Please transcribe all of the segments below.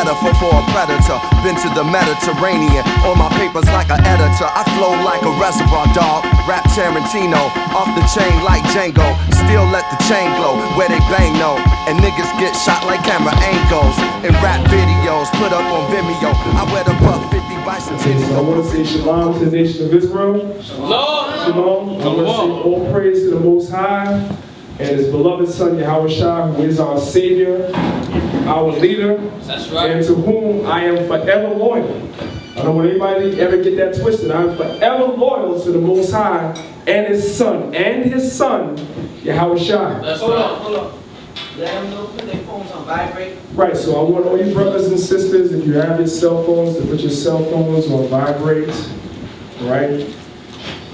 metaphor for a predator. Been to the Mediterranean, on my papers like an editor. I flow like a reservoir dog, rap Tarantino, off the chain like Django. Still let the chain glow, where they bang no. And niggas get shot like camera angles. In rap videos, put up on Vimeo. I wear the buck 50 bicentennial. So I want to say shalom to the nation of Israel. Shalom. Shalom. I want to say all praise to the Most High and His beloved Son, Hashar, who is our Savior, our leader, That's right. and to whom I am forever loyal. I don't want anybody to ever get that twisted. I'm forever loyal to the Most High and His Son, Hashar. That's Hold right. on, hold on. Let them know, put their phones on vibrate. Right, so I want all you brothers and sisters, if you have your cell phones, to put your cell phones on vibrate, right?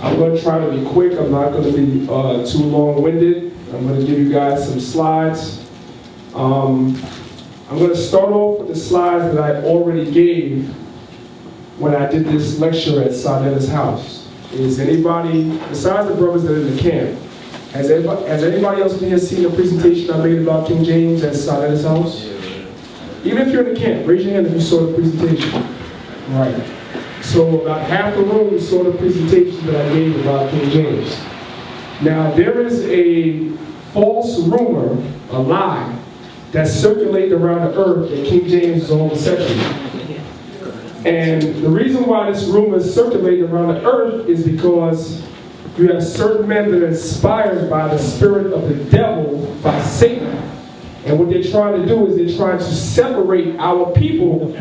I'm going to try to be quick. I'm not going to be too long-winded. I'm going to give you guys some slides. I'm going to start off with the slides that I already gave when I did this lecture at Sadetta's house. Is anybody, besides the brothers that are in the camp, has anybody else in here seen the presentation I made about King James at Sadetta's house? Even if you're in the camp, raise your hand if you saw the presentation. Right. So about half the room saw the presentation that I gave about King James. Now there is a false rumor, a lie, that's circulating around the earth that King James is a homosexual. And the reason why this rumor is circulating around the earth is because you have certain men that are inspired by the spirit of the devil, by Satan. And what they're trying to do is they're trying to separate our people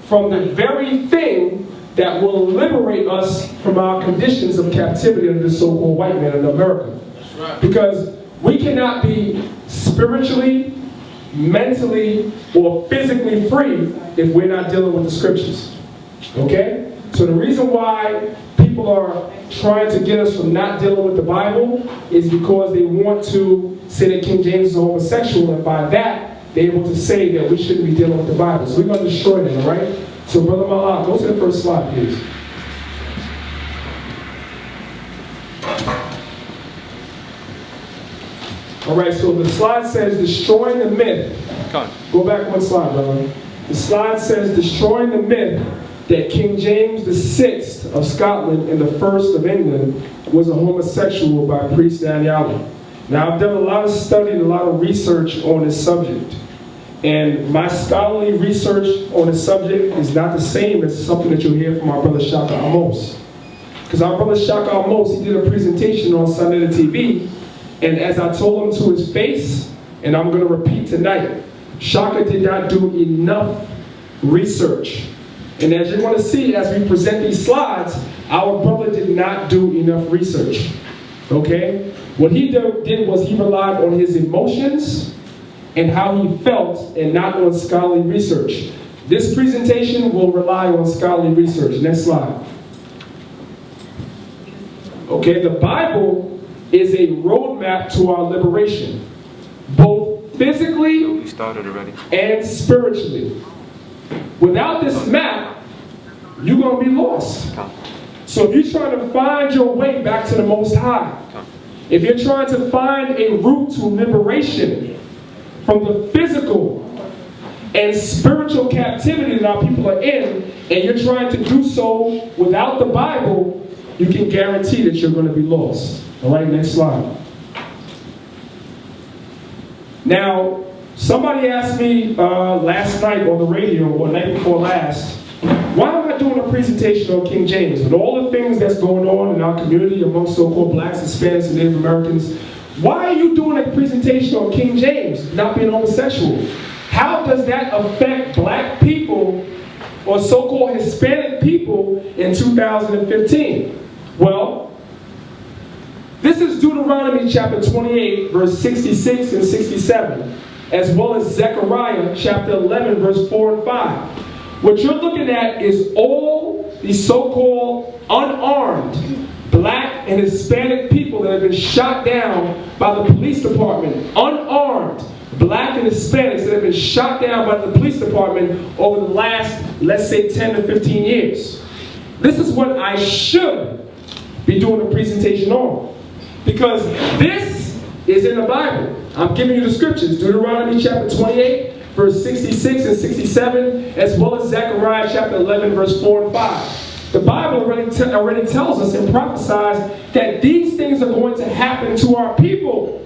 from the very thing that will liberate us from our conditions of captivity under the so-called white man in America. That's right. Because we cannot be spiritually, mentally, or physically free if we're not dealing with the scriptures. Okay? So the reason why people are trying to get us from not dealing with the Bible is because they want to say that King James is a homosexual, and by that, they're able to say that we shouldn't be dealing with the Bible. So we're going to destroy them, all right? So Brother Malak, go to the first slide, please. All right, so the slide says destroying the myth. Go back one slide, brother. The slide says destroying the myth that King James VI of Scotland and the first of England was a homosexual by priest Danyaahla. Now, I've done a lot of study and a lot of research on this subject. And my scholarly research on the subject is not the same as something that you'll hear from our brother Shakka Ahmose. Because our brother Shakka Ahmose, he did a presentation on Sunday TV, and as I told him to his face, and I'm going to repeat tonight, Shakka did not do enough research. And as you're going to see as we present these slides, our brother did not do enough research. Okay? What he did was he relied on his emotions and how he felt, and not on scholarly research. This presentation will rely on scholarly research. Next slide. Okay, the Bible is a roadmap to our liberation, both physically and spiritually. Without this map, you're going to be lost. So if you're trying to find your way back to the Most High, if you're trying to find a route to liberation from the physical and spiritual captivity that our people are in, and you're trying to do so without the Bible, you can guarantee that you're going to be lost. All right, next slide. Now, somebody asked me last night on the radio, or night before last, why am I doing a presentation on King James? With all the things that's going on in our community among so-called blacks, Hispanics, and Native Americans, why are you doing a presentation on King James not being homosexual? How does that affect black people or so-called Hispanic people in 2015? Well, this is Deuteronomy chapter 28, verse 66 and 67, as well as Zechariah chapter 11, verse 4 and 5. What you're looking at is all these so-called unarmed black and Hispanic people that have been shot down by the police department. Unarmed black and Hispanics that have been shot down by the police department over the last, let's say, 10 to 15 years. This is what I should be doing a presentation on. Because this is in the Bible. I'm giving you the scriptures. Deuteronomy chapter 28, verse 66 and 67, as well as Zechariah chapter 11, verse 4 and 5. The Bible already tells us and prophesies that these things are going to happen to our people.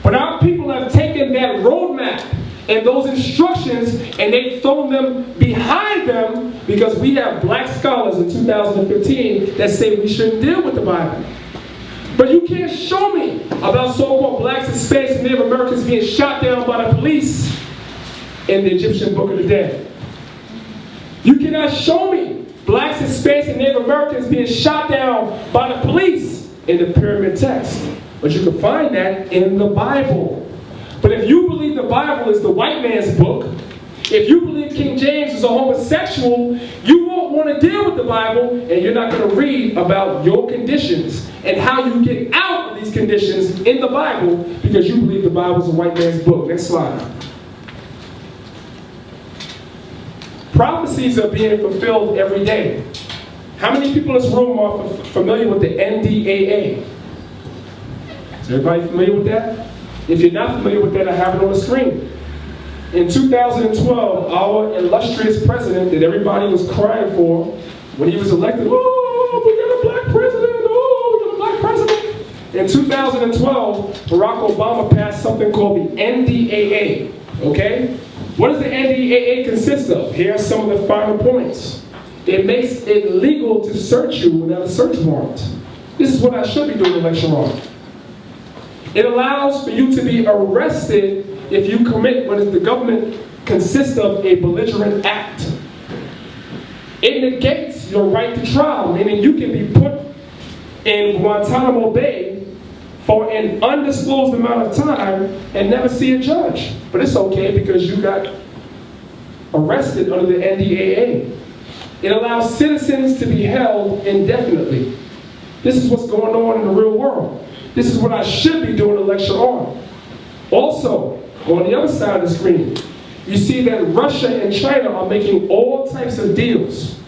But our people have taken that roadmap and those instructions and they've thrown them behind them because we have black scholars in 2015 that say we shouldn't deal with the Bible. But you can't show me about so-called blacks, Hispanics, and Native Americans being shot down by the police in the Egyptian Book of the Dead. You cannot show me blacks, Hispanics, and Native Americans being shot down by the police in the pyramid text. But you can find that in the Bible. But if you believe the Bible is the white man's book, if you believe King James is a homosexual, you won't want to deal with the Bible, and you're not going to read about your conditions and how you get out of these conditions in the Bible because you believe the Bible is a white man's book. Next slide. Prophecies are being fulfilled every day. How many people in this room are familiar with the NDAA? Is everybody familiar with that? If you're not familiar with that, I have it on the screen. In 2012, our illustrious president that everybody was crying for, when he was elected, oh, we got a black president, oh, we got a black president. In 2012, Barack Obama passed something called the NDAA, okay? What does the NDAA consist of? Here are some of the final points. It makes it legal to search you without a search warrant. This is what I should be doing a lecture on. It allows for you to be arrested if you commit what the government consists of a belligerent act. It negates your right to trial, meaning you can be put in Guantanamo Bay for an undisclosed amount of time and never see a judge. But it's okay because you got arrested under the NDAA. It allows citizens to be held indefinitely. This is what's going on in the real world. This is what I should be doing a lecture on. Also, on the other side of the screen, you see that Russia and China are making all types of deals.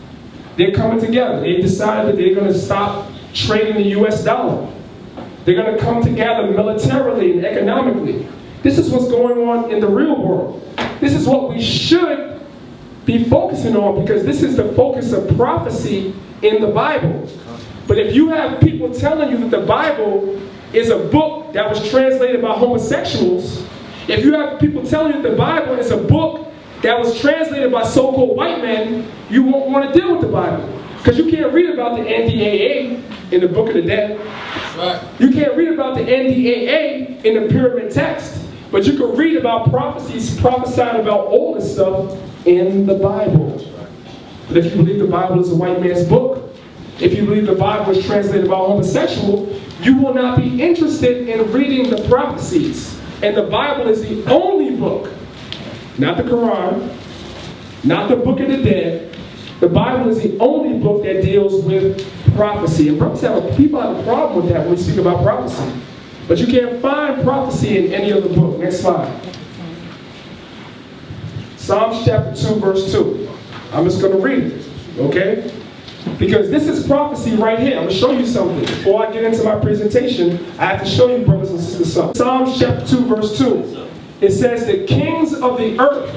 They're coming together. They decided that they're going to stop trading the US dollar. They're going to come together militarily and economically. This is what's going on in the real world. This is what we should be focusing on because this is the focus of prophecy in the Bible. But if you have people telling you that the Bible is a book that was translated by homosexuals, if you have people telling you that the Bible is a book that was translated by so-called white men, you won't want to deal with the Bible. Because you can't read about the NDAA in the Book of the Dead. Right. You can't read about the NDAA in the pyramid text. But you can read about prophecies prophesied about all this stuff in the Bible. But if you believe the Bible is a white man's book, if you believe the Bible was translated by a homosexual, you will not be interested in reading the prophecies. And the Bible is the only book, not the Quran, not the Book of the Dead. The Bible is the only book that deals with prophecy. And people have a problem with that when we speak about prophecy. But you can't find prophecy in any other book. Next slide. Psalms chapter 2, verse 2. I'm just going to read it, okay? Because this is prophecy right here. I'm going to show you something. Before I get into my presentation, I have to show you, brothers and sisters, something. Psalms chapter 2, verse 2. It says, the kings of the earth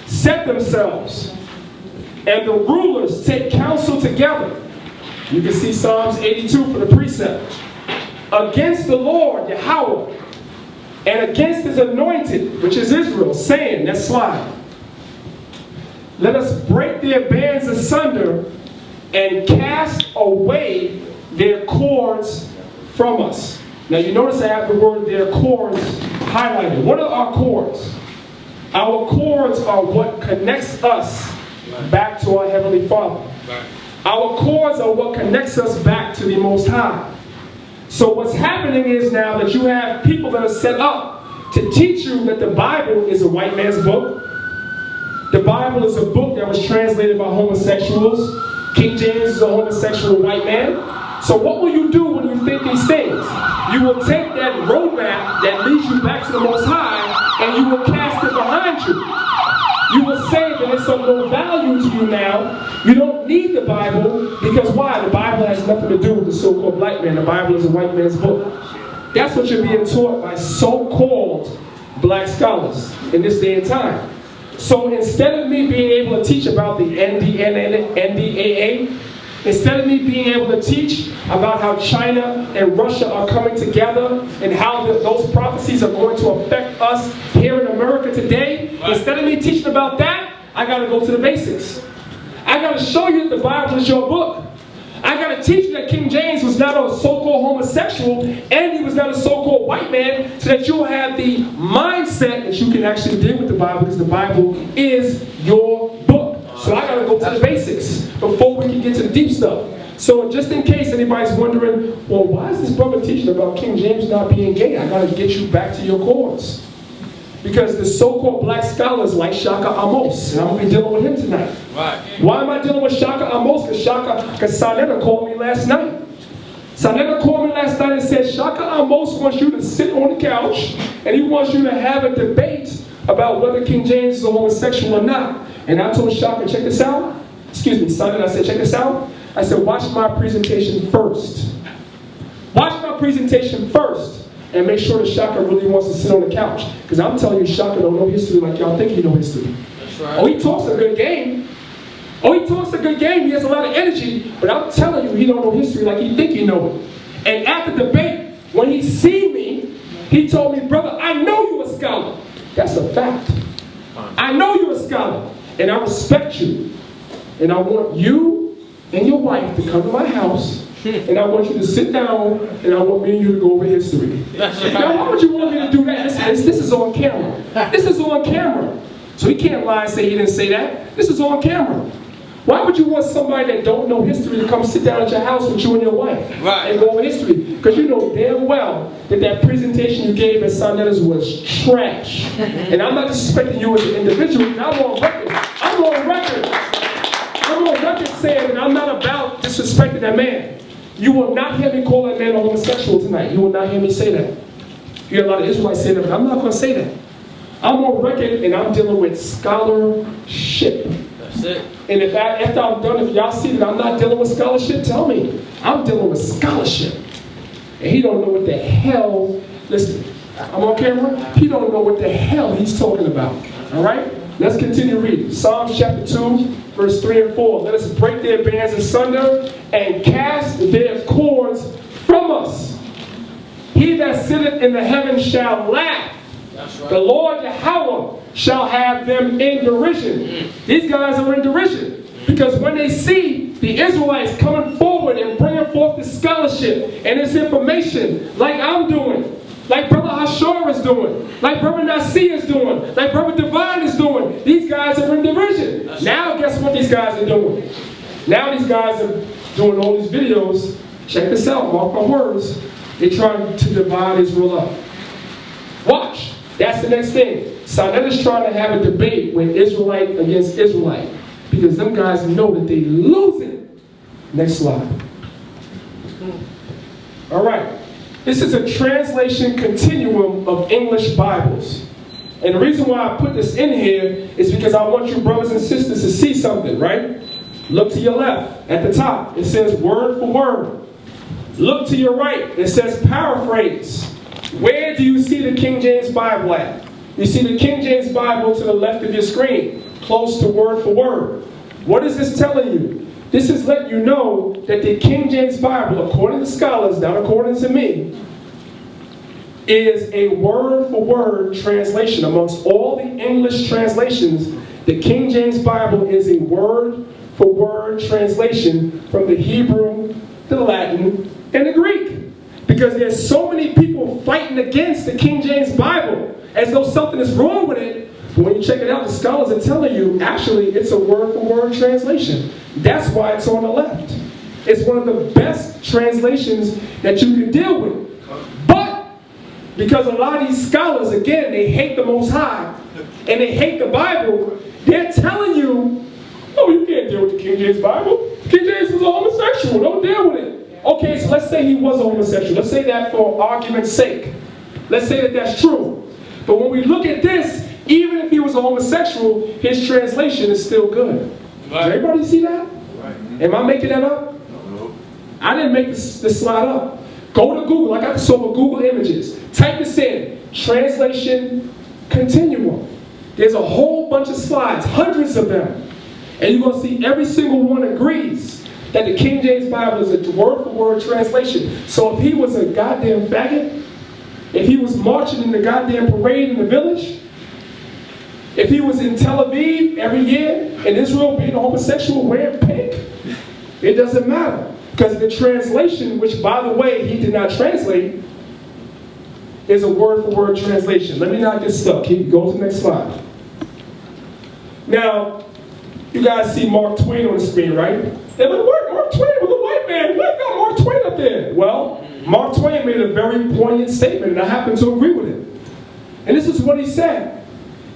set themselves, and the rulers take counsel together. You can see Psalms 82 for the precept. Against the Lord, Yahweh, and against his anointed, which is Israel, saying, next slide, let us break their bands asunder and cast away their cords from us. Now you notice I have the word their cords highlighted. What are our cords? Our cords are what connects us back to our Heavenly Father. Our cords are what connects us back to the Most High. So what's happening is now that you have people that are set up to teach you that the Bible is a white man's book. The Bible is a book that was translated by homosexuals. King James is a homosexual white man. So what will you do when you think these things? You will take that roadmap that leads you back to the Most High and you will cast it behind you. You will say that it's of no value to you now. You don't need the Bible because why? The Bible has nothing to do with the so-called black man. The Bible is a white man's book. That's what you're being taught by so-called black scholars in this day and time. So instead of me being able to teach about the NDAA, instead of me being able to teach about how China and Russia are coming together and how those prophecies are going to affect us here in America today, instead of me teaching about that, I got to go to the basics. I got to show you that the Bible is your book. I got to teach you that King James was not a so-called homosexual and he was not a so-called white man, so that you'll have the mindset that you can actually deal with the Bible, because the Bible is your book. So I got to go to the basics before we can get to the deep stuff. So just in case anybody's wondering, well, why is this brother teaching about King James not being gay? I got to get you back to your cause. Because the so-called black scholars like Shakka Ahmose, and I'm going to be dealing with him tonight. Right. Why am I dealing with Shakka Ahmose? Because Sanetta called me last night. Sanetta called me last night and said, Shakka Ahmose wants you to sit on the couch, and he wants you to have a debate about whether King James is a homosexual or not. And I told Shakka, check this out. Excuse me, Sanetta, I said, check this out. I said, watch my presentation first. Watch my presentation first. And make sure that Shakka really wants to sit on the couch. Because I'm telling you, Shakka don't know history like y'all think he know history. That's right. Oh, he talks a good game. He has a lot of energy. But I'm telling you, he don't know history like he think he know it. And at the debate, when he seen me, he told me, brother, I know you a scholar. That's a fact. I know you a scholar. And I respect you. And I want you and your wife to come to my house. And I want you to sit down, and I want me and you to go over history. Now, why would you want me to do that? This is on camera. This is on camera. So he can't lie and say he didn't say that. This is on camera. Why would you want somebody that don't know history to come sit down at your house with you and your wife and go over history? Because you know damn well that presentation you gave at Sanetta's was trash. And I'm not disrespecting you as an individual. I'm on record saying that I'm not about disrespecting that man. You will not hear me call that man a homosexual tonight. You will not hear me say that. You hear a lot of Israelites say that, but I'm not going to say that. I'm on record, and I'm dealing with scholarship. That's it. And after I'm done, if y'all see that I'm not dealing with scholarship, tell me. I'm dealing with scholarship. And he don't know what the hell, listen, I'm on camera? He don't know what the hell he's talking about. All right? Let's continue reading. Psalms chapter 2, verse 3 and 4. Let us break their bands asunder and cast their cords from us. He that sitteth in the heavens shall laugh. That's right. The Lord Yahweh shall have them in derision. These guys are in derision. Because when they see the Israelites coming forward and bringing forth the scholarship and this information like I'm doing, like Brother Hashar is doing, like Brother Nasi is doing, like Brother Divine is doing. These guys are in derision. Now guess what these guys are doing? Now these guys are doing all these videos. Check this out, mark my words. They're trying to divide Israel up. Watch. That's the next thing. Sanetta's trying to have a debate with Israelite against Israelite. Because them guys know that they losing. Next slide. All right. This is a translation continuum of English Bibles. And the reason why I put this in here is because I want you brothers and sisters to see something, right? Look to your left at the top. It says word for word. Look to your right. It says paraphrase. Where do you see the King James Bible at? You see the King James Bible to the left of your screen, close to word for word. What is this telling you? This is letting you know that the King James Bible, according to scholars, not according to me, is a word-for-word translation. Amongst all the English translations, the King James Bible is a word-for-word translation from the Hebrew, the Latin, and the Greek. Because there's so many people fighting against the King James Bible as though something is wrong with it. But when you check it out, the scholars are telling you, actually, it's a word-for-word translation. That's why it's on the left. It's one of the best translations that you can deal with. But, because a lot of these scholars, again, they hate the Most High, and they hate the Bible, they're telling you, oh, you can't deal with the King James Bible. King James was a homosexual. Don't deal with it. Okay, so let's say he was a homosexual. Let's say that for argument's sake. Let's say that that's true. But when we look at this, even if he was a homosexual, his translation is still good. Right. Does everybody see that? Right. Am I making that up? No. I didn't make this slide up. Go to Google. I got this over Google Images. Type this in. Translation continuum. There's a whole bunch of slides, hundreds of them. And you're going to see every single one agrees that the King James Bible is a word-for-word translation. So if he was a goddamn faggot, if he was marching in the goddamn parade in the village, if he was in Tel Aviv every year, in Israel being a homosexual wearing pink, it doesn't matter. Because the translation, which by the way, he did not translate, is a word-for-word translation. Let me not get stuck. Go to the next slide. Now, you guys see Mark Twain on the screen, right? They're like, what? Mark Twain was a white man. Why got Mark Twain up there? Well, Mark Twain made a very poignant statement, and I happen to agree with it. And this is what he said.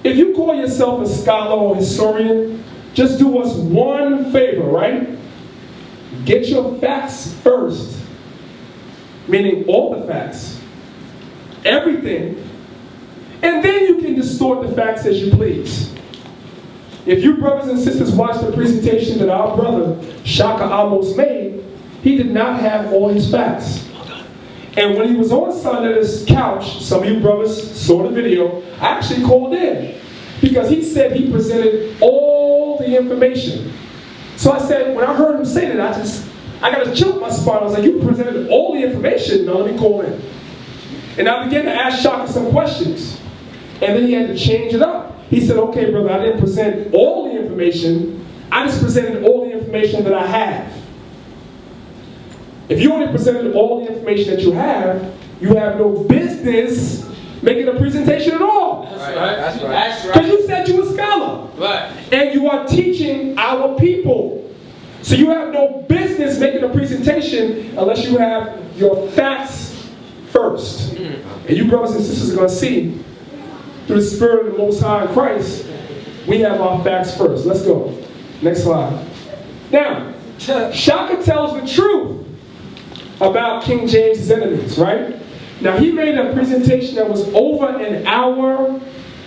If you call yourself a scholar or historian, just do us one favor, right? Get your facts first. Meaning all the facts. Everything. And then you can distort the facts as you please. If you brothers and sisters watch the presentation that our brother Shakka Ahmose made, he did not have all his facts. And when he was on Sunda's couch, some of you brothers saw the video, I actually called in because he said he presented all the information. So I said, when I heard him say that, I got to chill my spine. I was like, you presented all the information, now let me call in. And I began to ask Shakka some questions. And then he had to change it up. He said, okay, brother, I didn't present all the information. I just presented all the information that I have. If you only presented all the information that you have no business making a presentation at all. That's right. That's right. That's right. Because you said you were a scholar. Right. And you are teaching our people. So you have no business making a presentation unless you have your facts first. And you brothers and sisters are going to see, through the Spirit of the Most High in Christ, we have our facts first. Let's go. Next slide. Now, Shakka tells the truth about King James' enemies, right? Now, he made a presentation that was over an hour,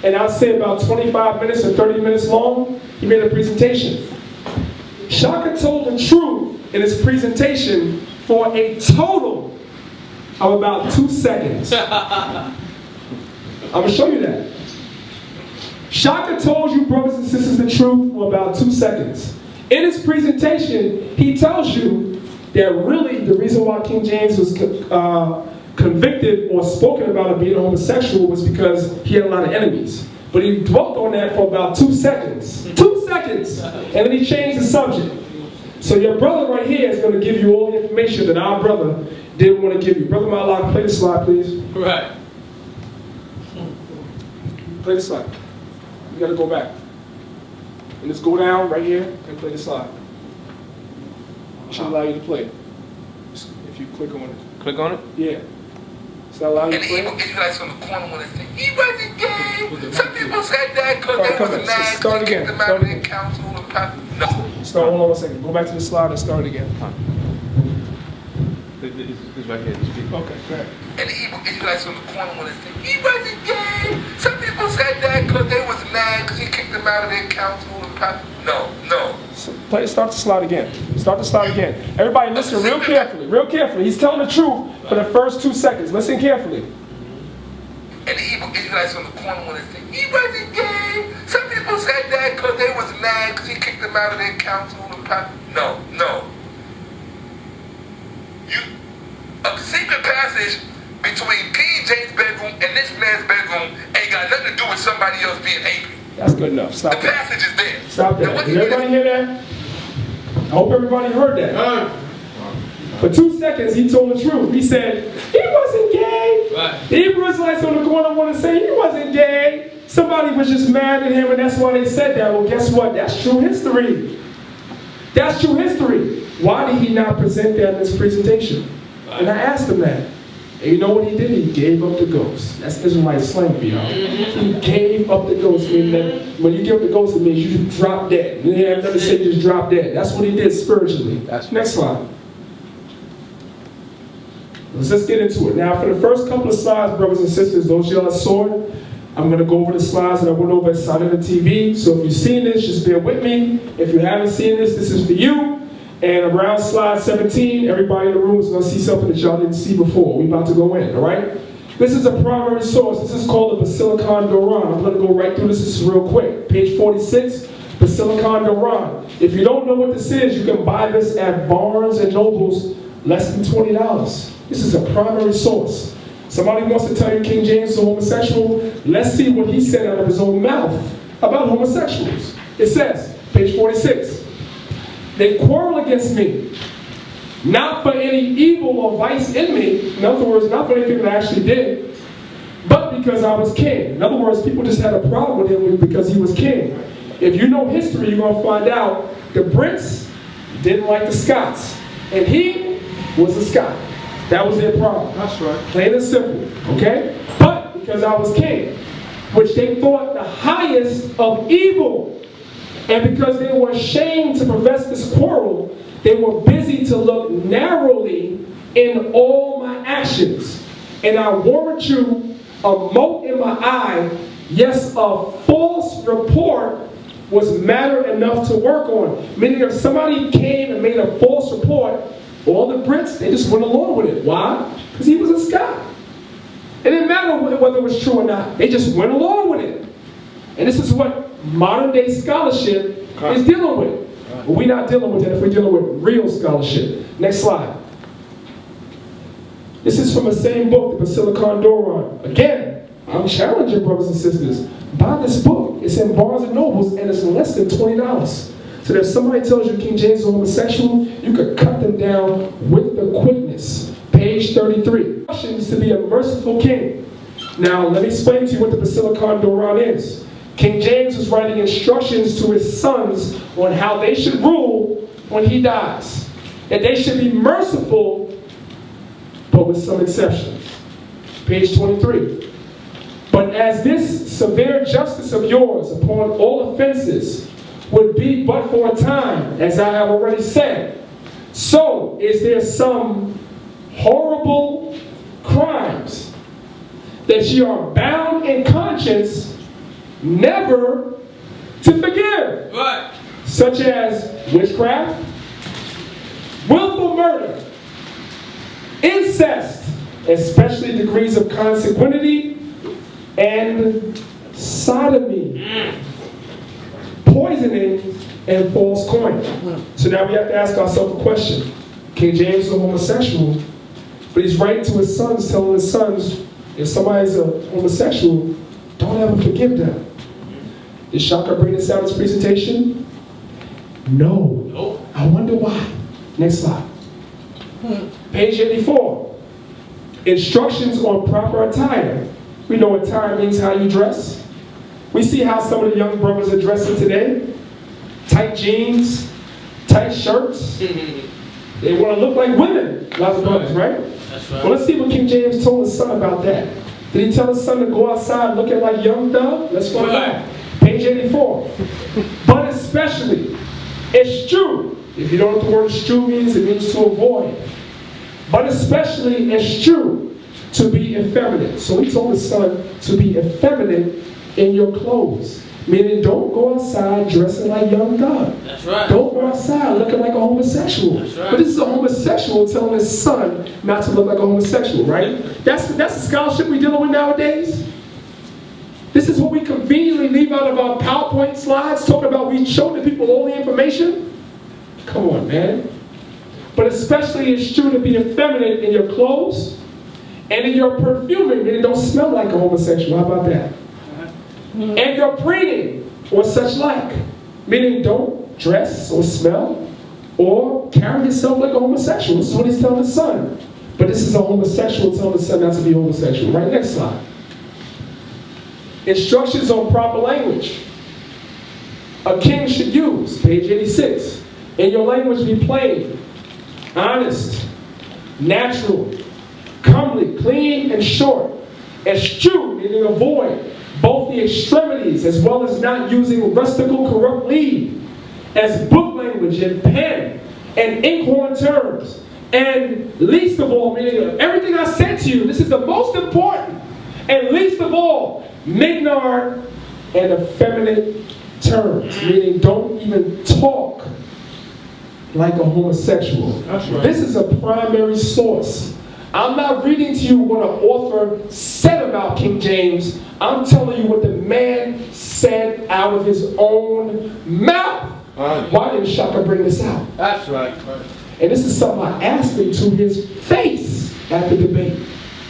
and I'd say about 25 minutes or 30 minutes long. He made a presentation. Shakka told the truth in his presentation for a total of about 2 seconds. I'm going to show you that. Shakka told you, brothers and sisters, the truth for about 2 seconds. In his presentation, he tells you that really the reason why King James was convicted or spoken about of being a homosexual was because he had a lot of enemies. But he dwelt on that for about 2 seconds. 2 seconds! And then he changed the subject. So your brother right here is going to give you all the information that our brother didn't want to give you. Brother Malak, play the slide, please. Right. Play the slide. You got to go back. And just go down right here and play the slide. It should allow you to play. If you click on it. Click on it? Yeah. Does that allow you to play? And the Israelites on the corner want to say, he wasn't gay. Some people said that because they was mad. Start again. Kicked them out of the council and pastor. No. Start, hold on 1 second. Go back to the slide and start again. This right here. Okay, go ahead. And the Israelites on the corner want to say, he wasn't gay. Some people said that because they was mad because he kicked them out of their council and pastor. No. Start the slide again. Start the slide again. Everybody listen real carefully. Real carefully. He's telling the truth for the first 2 seconds. Listen carefully. And the Israelites on the corner want to say, he wasn't gay. Some people said that because they was mad because he kicked them out of their council and pastor. No. A secret passage between King James' bedroom and this man's bedroom ain't got nothing to do with somebody else being angry. That's good enough. Stop The that. passage is there. Stop that. Did everybody hear that? I hope everybody heard that. For 2 seconds, he told the truth. He said, he wasn't gay. Right. The Hebrew Israelites on the corner want to say he wasn't gay. Somebody was just mad at him, and that's why they said that. Well, guess what? That's true history. That's true history. Why did he not present that in his presentation? And I asked him that. And you know what he did? He gave up the ghost. That's Israelite slang for y'all. He gave up the ghost, meaning that when you give up the ghost, it means you just drop dead. You have nothing to say, you just drop dead. That's what he did spiritually. Next slide. Let's just get into it. Now, for the first couple of slides, brothers and sisters, those y'all saw it, I'm going to go over the slides that I went over inside of the TV. So if you've seen this, just bear with me. If you haven't seen this, this is for you. And around slide 17, everybody in the room is going to see something that y'all didn't see before. We're about to go in, all right? This is a primary source. This is called the Basilicon Doron. I'm going to go right through this. This is real quick. Page 46, Basilicon Doron. If you don't know what this is, you can buy this at Barnes and Noble's, less than $20. This is a primary source. Somebody wants to tell you King James is a homosexual. Let's see what he said out of his own mouth about homosexuals. It says, page 46, they quarrel against me, not for any evil or vice in me. In other words, not for anything that I actually did, but because I was king. In other words, people just had a problem with him because he was king. If you know history, you're going to find out the Brits didn't like the Scots, and he was a Scot. That was their problem. That's right. Plain and simple, okay? But because I was king, which they thought the highest of evil, and because they were ashamed to profess this quarrel, they were busy to look narrowly in all my actions. And I warrant you, a mote in my eye, yes, a false report was matter enough to work on. Meaning if somebody came and made a false report, all the Brits, they just went along with it. Why? Because he was a Scot. It didn't matter whether it was true or not. They just went along with it. And this is what modern day scholarship is dealing with. But we're not dealing with that if we're dealing with real scholarship. Next slide. This is from the same book, the Basilicon Doron. Again, I'm challenging brothers and sisters. Buy this book. It's in Barnes and Nobles and it's less than $20. So that if somebody tells you King James is homosexual, you could cut them down with the quickness. Page 33. Instructions to be a merciful king. Now, let me explain to you what the Basilicon Doron is. King James was writing instructions to his sons on how they should rule when he dies. That they should be merciful, but with some exceptions. Page 23. But as this severe justice of yours upon all offenses would be but for a time, as I have already said, so is there some horrible crimes that ye are bound in conscience never to forgive. Right. Such as witchcraft, willful murder, incest, especially degrees of consanguinity, and sodomy, poisoning, and false coin. So now we have to ask ourselves a question. King James is a homosexual, but he's writing to his sons, telling his sons, if somebody's a homosexual, don't ever forgive them. Did Shakka bring this out in his presentation? No. Nope. I wonder why. Next slide. Page 84. Instructions on proper attire. We know attire means how you dress. We see how some of the young brothers are dressing today. Tight jeans, tight shirts. They want to look like women, lots of brothers, right? That's right. Well, let's see what King James told his son about that. Did he tell his son to go outside looking like Young Thug? Let's find out. Page 84. But especially, eschew. If you don't know what the word eschew means, it means to avoid. But especially eschew, to be effeminate. So he told his son to be effeminate in your clothes. Meaning, don't go outside dressing like Young Thug. That's right. Don't go outside looking like a homosexual. That's right. But this is a homosexual telling his son not to look like a homosexual, right? That's the scholarship we're dealing with nowadays. This is what we conveniently leave out of our PowerPoint slides, talking about we show the people all the information. Come on, man. But especially it's true to be effeminate in your clothes and in your perfuming, meaning don't smell like a homosexual. How about that? And your preening or such like, meaning don't dress or smell or carry yourself like a homosexual. This is what he's telling his son. But this is a homosexual telling his son not to be homosexual. Right, next slide. Instructions on proper language. A king should use, page 86. In your language be plain, honest, natural, comely, clean, and short. Eschew, meaning avoid, both the extremities as well as not using rustical corrupt lead as book language and pen and inkhorn terms. And least of all, meaning everything I said to you, this is the most important. And least of all, mignard and effeminate terms, meaning don't even talk like a homosexual. That's right. This is a primary source I'm not reading to you what an author said about King James. I'm telling you what the man said out of his own mouth. Why didn't Shakka bring this out? That's right. And this is something I asked him to his face at the debate.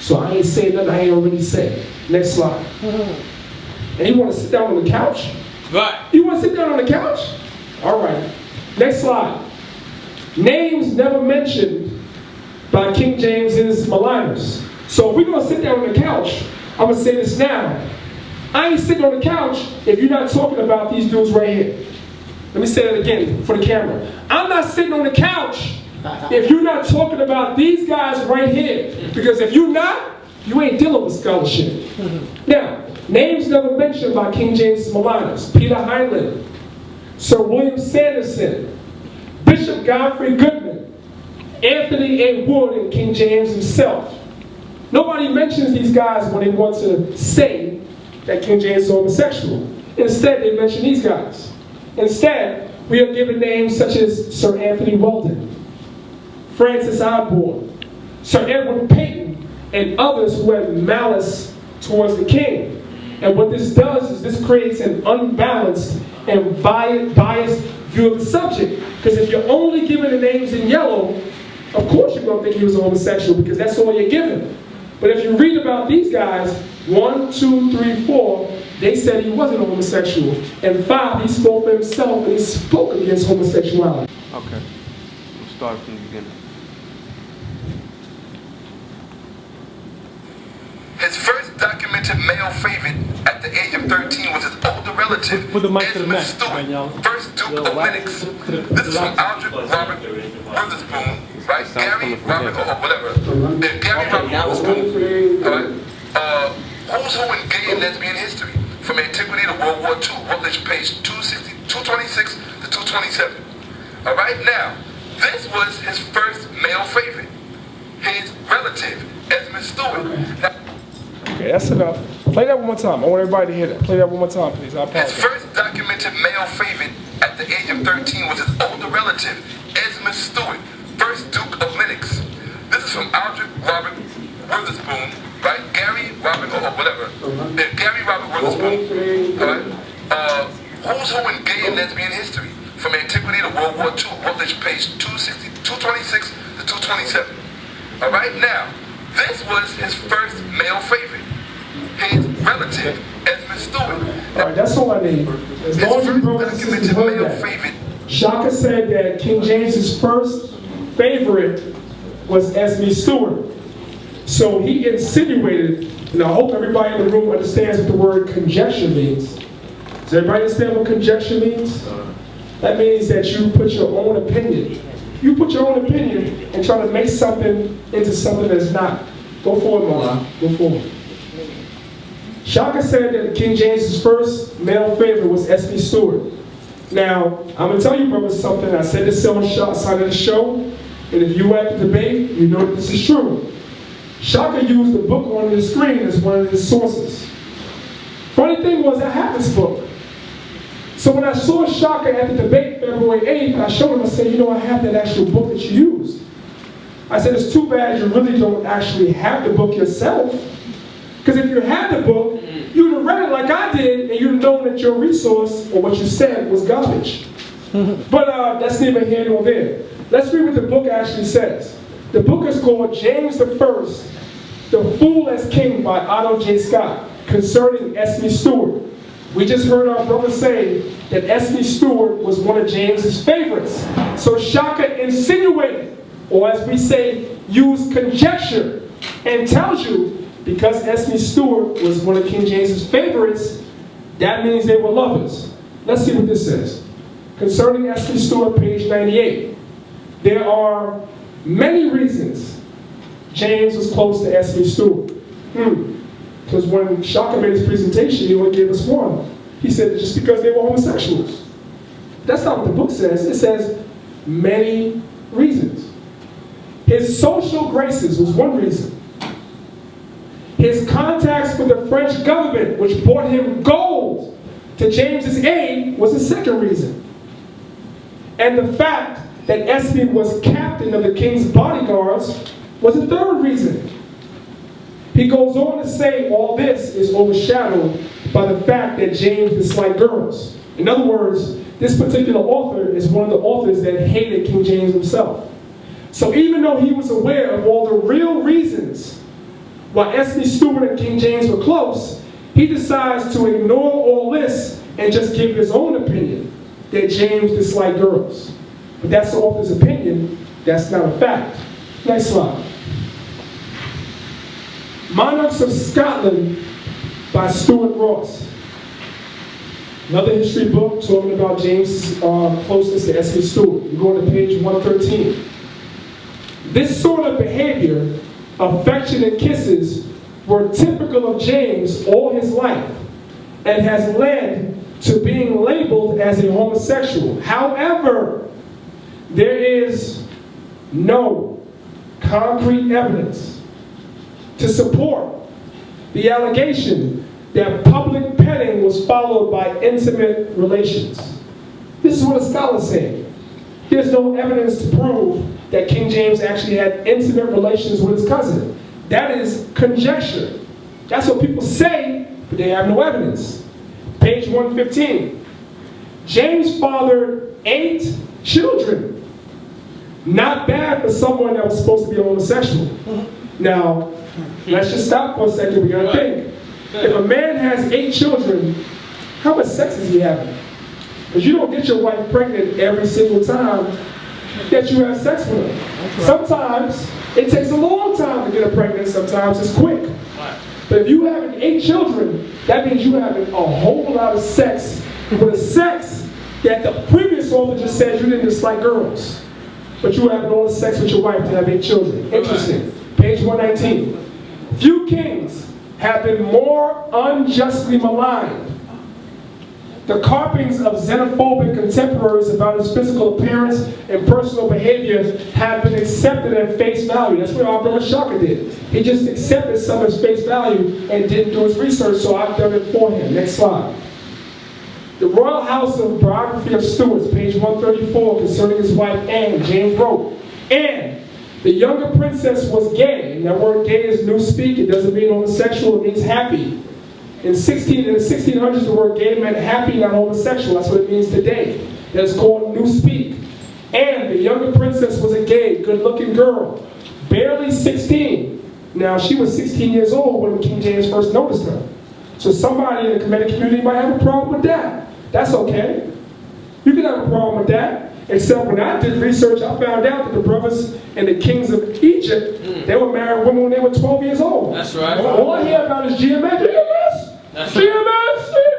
So I ain't saying nothing I ain't already said. Next slide. And you want to sit down on the couch? Right. You want to sit down on the couch? All right. Next slide. Names never mentioned by King James's maligners. So if we're going to sit down on the couch, I'm going to say this now. I ain't sitting on the couch if you're not talking about these dudes right here. Let me say that again for the camera. I'm not sitting on the couch if you're not talking about these guys right here. Because if you're not, you ain't dealing with scholarship. Now, names never mentioned by King James's maligners. Peter Heinlein, Sir William Sanderson, Bishop Godfrey Goodman, Anthony A. Wood, and King James himself. Nobody mentions these guys when they want to say that King James is homosexual. Instead, they mention these guys. Instead, we are given names such as Sir Anthony Weldon, Francis Osborne, Sir Edward Peyton, and others who had malice towards the king. And what this does is this creates an unbalanced and biased view of the subject. Because if you're only given the names in yellow, of course you're going to think he was a homosexual because that's all you're given. But if you read about these guys, 1, 2, 3, 4, they said he wasn't a homosexual. And 5, he spoke for himself and he spoke against homosexuality. Okay, we'll start from the beginning. His first documented male favorite at the age of 13 was his older relative, Put the mic to the Esmond neck, Stewart, y'all. first Duke of Lennox. This is from Aldrich Robert Witherspoon, right? Gary Robert, or whatever. Gary Robert Witherspoon, all right? Who's Who in Gay and Lesbian History, from Antiquity to World War II, Routledge page 226 to 227. All right, now, this was his first male favorite, his relative, Esmond Stewart. Now, Okay, that's enough. Play that one more time. I want everybody to hear that. Play that one more time, please. I his apologize. first documented male favorite at the age of 13 was his older relative, Esmond Stewart, first Duke of Lennox. This is from Aldrich Robert Witherspoon, right? Gary Robert, or whatever. Gary Robert Witherspoon, all right? Who's Who in Gay and Lesbian History, from Antiquity to World War II, Routledge page 226 to 227. All right, now, this was his first male favorite, his relative, Esmond Stewart. All right, that's all I need. As long as you brothers and sisters heard that. Shakka said that King James's first favorite was Esmond Stewart. So he insinuated, and I hope everybody in the room understands what the word conjecture means. Does everybody understand what conjecture means? That means that you put your own opinion. You put your own opinion and try to make something into something that's not. Go forward, Mala. Go forward. Shakka said that King James's first male favorite was Esmond Stewart. Now, I'm going to tell you, brothers, something. I said this on the side of the show, and if you were at the debate, you know that this is true. Shakka used the book on the screen as one of his sources. Funny thing was, I have this book. So when I saw Shakka at the debate February 8th, I showed him, I said, you know, I have that actual book that you used. I said, it's too bad you really don't actually have the book yourself. Because if you had the book, you would have read it like I did, and you'd have known that your resource, or what you said, was garbage. But that's neither here nor there. Let's read what the book actually says. The book is called James I, The Fool as King by Otto J. Scott, concerning Esmond Stewart. We just heard our brother say that Esmond Stewart was one of James's favorites. So Shakka insinuated, or as we say, used conjecture, and tells you because Esmond Stewart was one of King James's favorites, that means they were lovers. Let's see what this says. Concerning Esmond Stewart, page 98. There are many reasons James was close to Esmond Stewart. Because when Shakka made his presentation, he only gave us one. He said just because they were homosexuals. That's not what the book says. It says many reasons. His social graces was one reason. His contacts with the French government, which brought him gold to James's aid, was the second reason. And the fact that Esmond was captain of the king's bodyguards was a third reason. He goes on to say all this is overshadowed by the fact that James disliked girls. In other words, this particular author is one of the authors that hated King James himself. So even though he was aware of all the real reasons why S.B. Stewart and King James were close, he decides to ignore all this and just give his own opinion that James disliked girls. But that's the author's opinion, that's not a fact. Next slide. Monarchs of Scotland by Stuart Ross. Another history book talking about James' closeness to S.B. Stewart. You go to page 113. This sort of behavior, affection and kisses, were typical of James all his life and has led to being labeled as a homosexual. However, there is no concrete evidence to support the allegation that public petting was followed by intimate relations. This is what a scholar's saying. There's no evidence to prove that King James actually had intimate relations with his cousin. That is conjecture. That's what people say, but they have no evidence. Page 115. James fathered 8 children. Not bad for someone that was supposed to be a homosexual. Now, let's just stop for a second. We gotta think. If a man has 8 children, how much sex is he having? Because you don't get your wife pregnant every single time that you have sex with her. Sometimes it takes a long time to get her pregnant. Sometimes it's quick. But if you have 8 children, that means you having a whole lot of sex with a sex that the previous author just said you didn't dislike girls. But you having all the sex with your wife to have 8 children. Interesting. Page 119. Few kings have been more unjustly maligned. The carpings of xenophobic contemporaries about his physical appearance and personal behavior have been accepted at face value. That's what our brother Shakka did. He just accepted some of his face value and didn't do his research, so I've done it for him. Next slide. The Royal House of Biography of Stuarts, page 134, concerning his wife Anne, James wrote, Anne, the younger princess was gay. And that word gay is new speak. It doesn't mean homosexual, it means happy. In the 1600s, the word gay meant happy, not homosexual. That's what it means today. That's called new speak. And the younger princess was a gay, good-looking girl, barely 16. Now, she was 16 years old when King James first noticed her. So somebody in the Kemetic community might have a problem with that. That's okay. You can have a problem with that. Except when I did research, I found out that the brothers and the kings of Egypt, they were married women when they were 12 years old. That's right. All I hear about is GMS. That's right.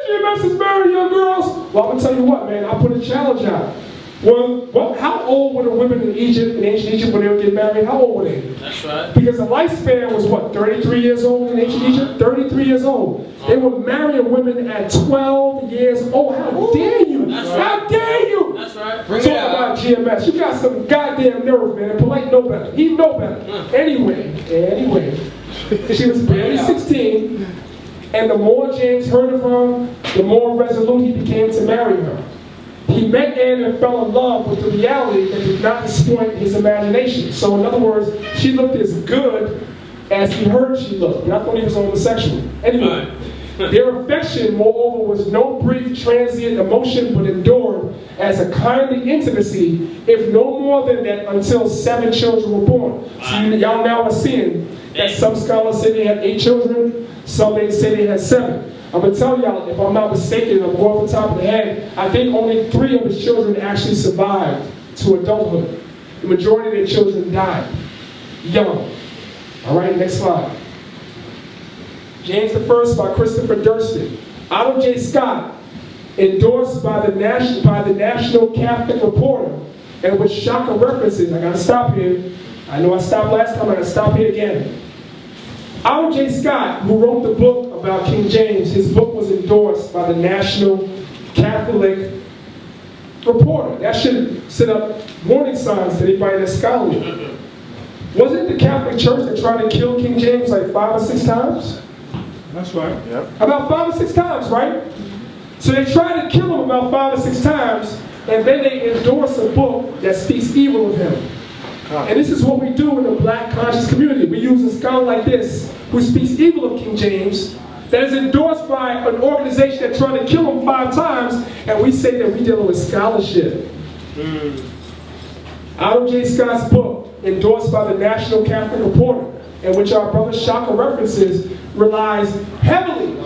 GMS is marrying young girls. Well, I'm going to tell you what, man, I'll put a challenge out. Well, how old were the women in Egypt, in ancient Egypt, when they would get married? How old were they? That's right. Because the lifespan was what, 33 years old in ancient Egypt? 33 years old. They were marrying women at 12 years old. How dare you? That's right. How dare you? That's right. Talk about GMS. You got some goddamn nerve, man. Polite know better. He know better. Anyway, she was barely 16, and the more James heard of her, the more resolute he became to marry her. He met Anne and fell in love with the reality that did not disappoint his imagination. So in other words, she looked as good as he heard she looked. And I thought he was homosexual. Anyway, their affection, moreover, was no brief transient emotion, but endured as a kindly intimacy, if no more than that, until 7 children were born. So y'all now are seeing that some scholars say they had 8 children, some they say they had 7. I'm going to tell y'all, if I'm not mistaken, I'm going off the top of the head, I think only 3 of his children actually survived to adulthood. The majority of their children died young. All right, next slide. James I by Christopher Durston. Otto J. Scott, endorsed by the National Catholic Reporter, and with Shakka references. I got to stop here. I know I stopped last time, I got to stop here again. Otto J. Scott, who wrote the book about King James, his book was endorsed by the National Catholic Reporter. That should set up warning signs to anybody that's scholarly. Wasn't it the Catholic Church that tried to kill King James like 5 or 6 times? That's right. Yep. About 5 or 6 times, right? So they tried to kill him about 5 or 6 times, and then they endorse a book that speaks evil of him. And this is what we do in the black conscious community. We use a scholar like this who speaks evil of King James, that is endorsed by an organization that tried to kill him 5 times, and we say that we dealing with scholarship. Otto J. Scott's book, endorsed by the National Catholic Reporter, in which our brother Shakka references, relies heavily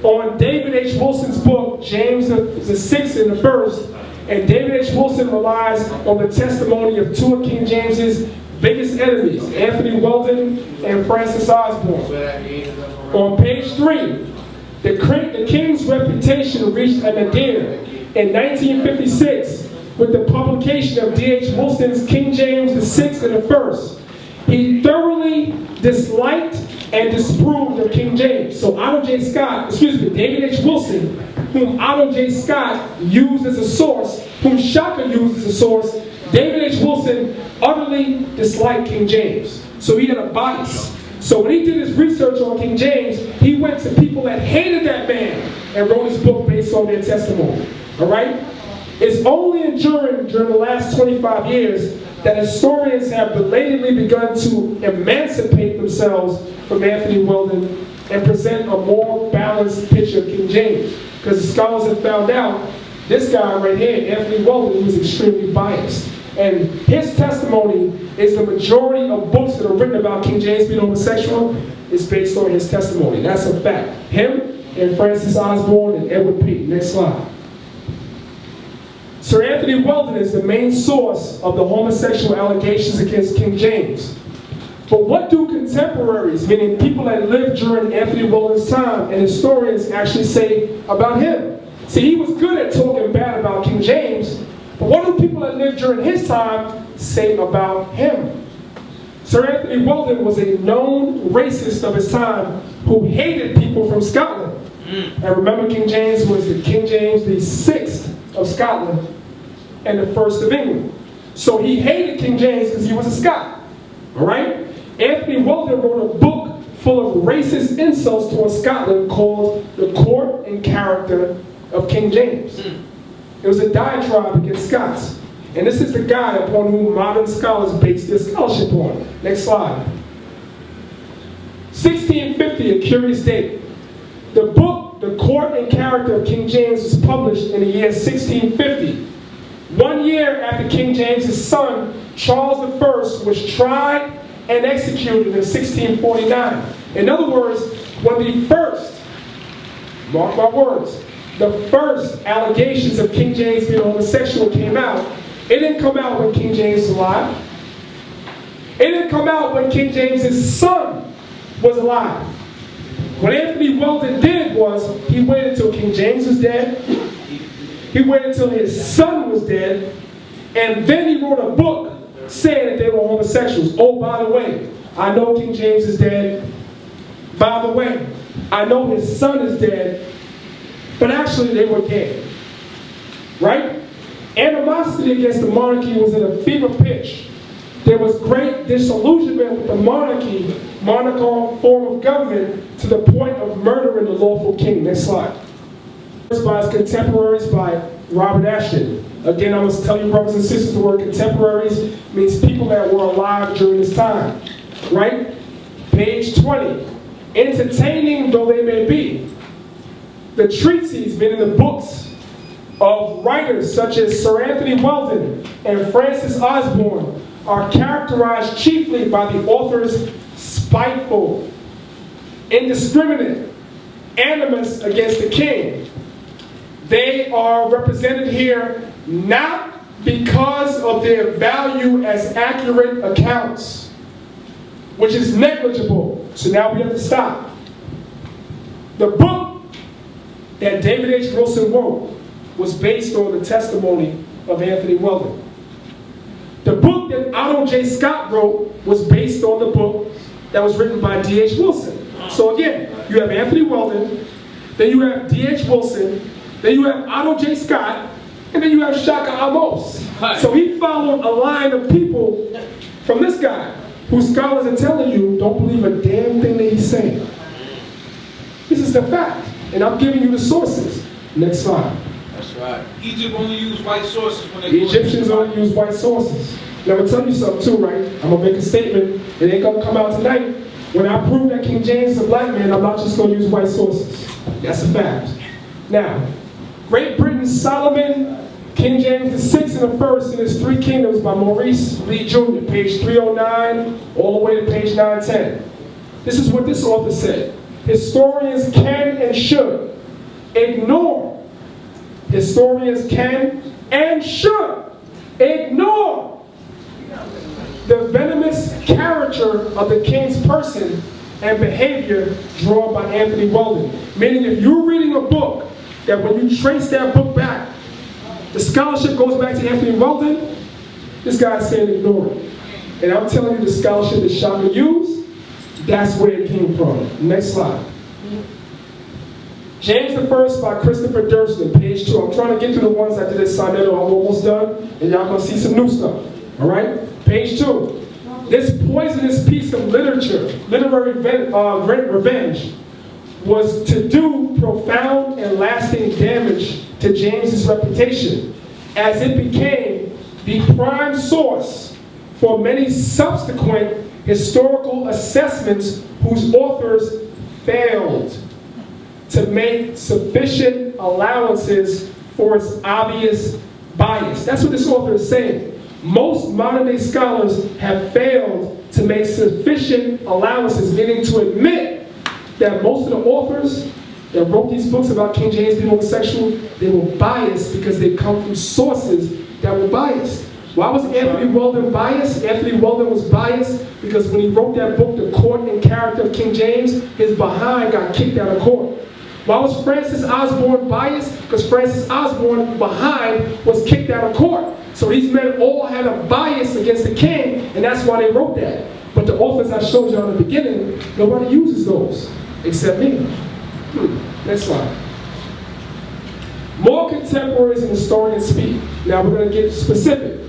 on David H. Wilson's book, James the Sixth and the First, and David H. Wilson relies on the testimony of 2 of King James's biggest enemies, Anthony Weldon and Francis Osborne. On page 3, the king's reputation reached a nadir in 1956 with the publication of D.H. Wilson's King James VI and the First. He thoroughly disliked and disapproved of King James. So David H. Wilson, whom Otto J. Scott used as a source, whom Shakka used as a source, David H. Wilson utterly disliked King James. So he had a bias. So when he did his research on King James, he went to people that hated that man and wrote his book based on their testimony. All right? It's only during the last 25 years that historians have belatedly begun to emancipate themselves from Anthony Weldon and present a more balanced picture of King James. Because the scholars have found out this guy right here, Anthony Weldon, was extremely biased. And his testimony is the majority of books that are written about King James being homosexual is based on his testimony. That's a fact. Him and Francis Osborne and Edward Peake. Next slide. Sir Anthony Weldon is the main source of the homosexual allegations against King James. But what do contemporaries, meaning people that lived during Anthony Weldon's time, and historians actually say about him? See, he was good at talking bad about King James, but what do people that lived during his time say about him? Sir Anthony Weldon was a known racist of his time who hated people from Scotland. And remember, King James was the King James the Sixth of Scotland and the First of England. So he hated King James because he was a Scot. All right? Anthony Weldon wrote a book full of racist insults towards Scotland called The Court and Character of King James. It was a diatribe against Scots. And this is the guy upon whom modern scholars base their scholarship on. Next slide. 1650, a curious date. The book, The Court and Character of King James, was published in the year 1650. 1 year after King James's son, Charles I, was tried and executed in 1649. In other words, when the first, mark my words, the first allegations of King James being homosexual came out, it didn't come out when King James was alive. It didn't come out when King James's son was alive. What Anthony Weldon did was, he waited until King James was dead, he waited until his son was dead, and then he wrote a book saying that they were homosexuals. Oh, by the way, I know King James is dead. By the way, I know his son is dead, but actually they were gay. Right? Animosity against the monarchy was at a fever pitch. There was great disillusionment with the monarchical form of government, to the point of murdering the lawful king. Next slide. By his contemporaries, by Robert Ashton. Again, I must tell you, brothers and sisters, the word contemporaries means people that were alive during this time. Right? Page 20. Entertaining though they may be, the treatises, meaning the books of writers such as Sir Anthony Weldon and Francis Osborne, are characterized chiefly by the author's spiteful, indiscriminate animus against the king. They are represented here not because of their value as accurate accounts, which is negligible. So now we have to stop. The book that David H. Wilson wrote was based on the testimony of Anthony Weldon. The book that Otto J. Scott wrote was based on the book that was written by D.H. Wilson. So again, you have Anthony Weldon, then you have D.H. Wilson, then you have Otto J. Scott, and then you have Shakka Ahmose. So he followed a line of people from this guy, whose scholars are telling you don't believe a damn thing that he's saying. This is the fact, and I'm giving you the sources. Next slide. That's right. Egypt only used white sources when they The Egyptians only used white sources. Now, I'm going to tell you something too, right? I'm going to make a statement. It ain't going to come out tonight. When I prove that King James is a black man, I'm not just going to use white sources. That's a fact. Now, Great Britain, Solomon, King James VI and the First in his Three Kingdoms by Maurice Lee Jr., page 309, all the way to page 910. This is what this author said. Historians can and should ignore. Historians can and should ignore the venomous character of the king's person and behavior drawn by Anthony Weldon. Meaning, if you're reading a book that when you trace that book back, the scholarship goes back to Anthony Weldon, this guy's saying ignore it. And I'm telling you, the scholarship that Shakka used, that's where it came from. Next slide. James the First by Christopher Durston, page 2. I'm trying to get through the ones I did at Sonetto. I'm almost done, and y'all gonna see some new stuff. All right? Page 2. This poisonous piece of literature, literary revenge, was to do profound and lasting damage to James's reputation, as it became the prime source for many subsequent historical assessments whose authors failed to make sufficient allowances for its obvious bias. That's what this author is saying. Most modern-day scholars have failed to make sufficient allowances, meaning to admit that most of the authors that wrote these books about King James being homosexual, they were biased because they come from sources that were biased. Why was Anthony Weldon biased? Anthony Weldon was biased because when he wrote that book, The Court and Character of King James, his behind got kicked out of court. Why was Francis Osborne biased? Because Francis Osborne behind was kicked out of court. So these men all had a bias against the king, and that's why they wrote that. But the authors I showed you in the beginning, nobody uses those, except me. Next slide. More contemporaries and historians speak. Now we're going to get specific.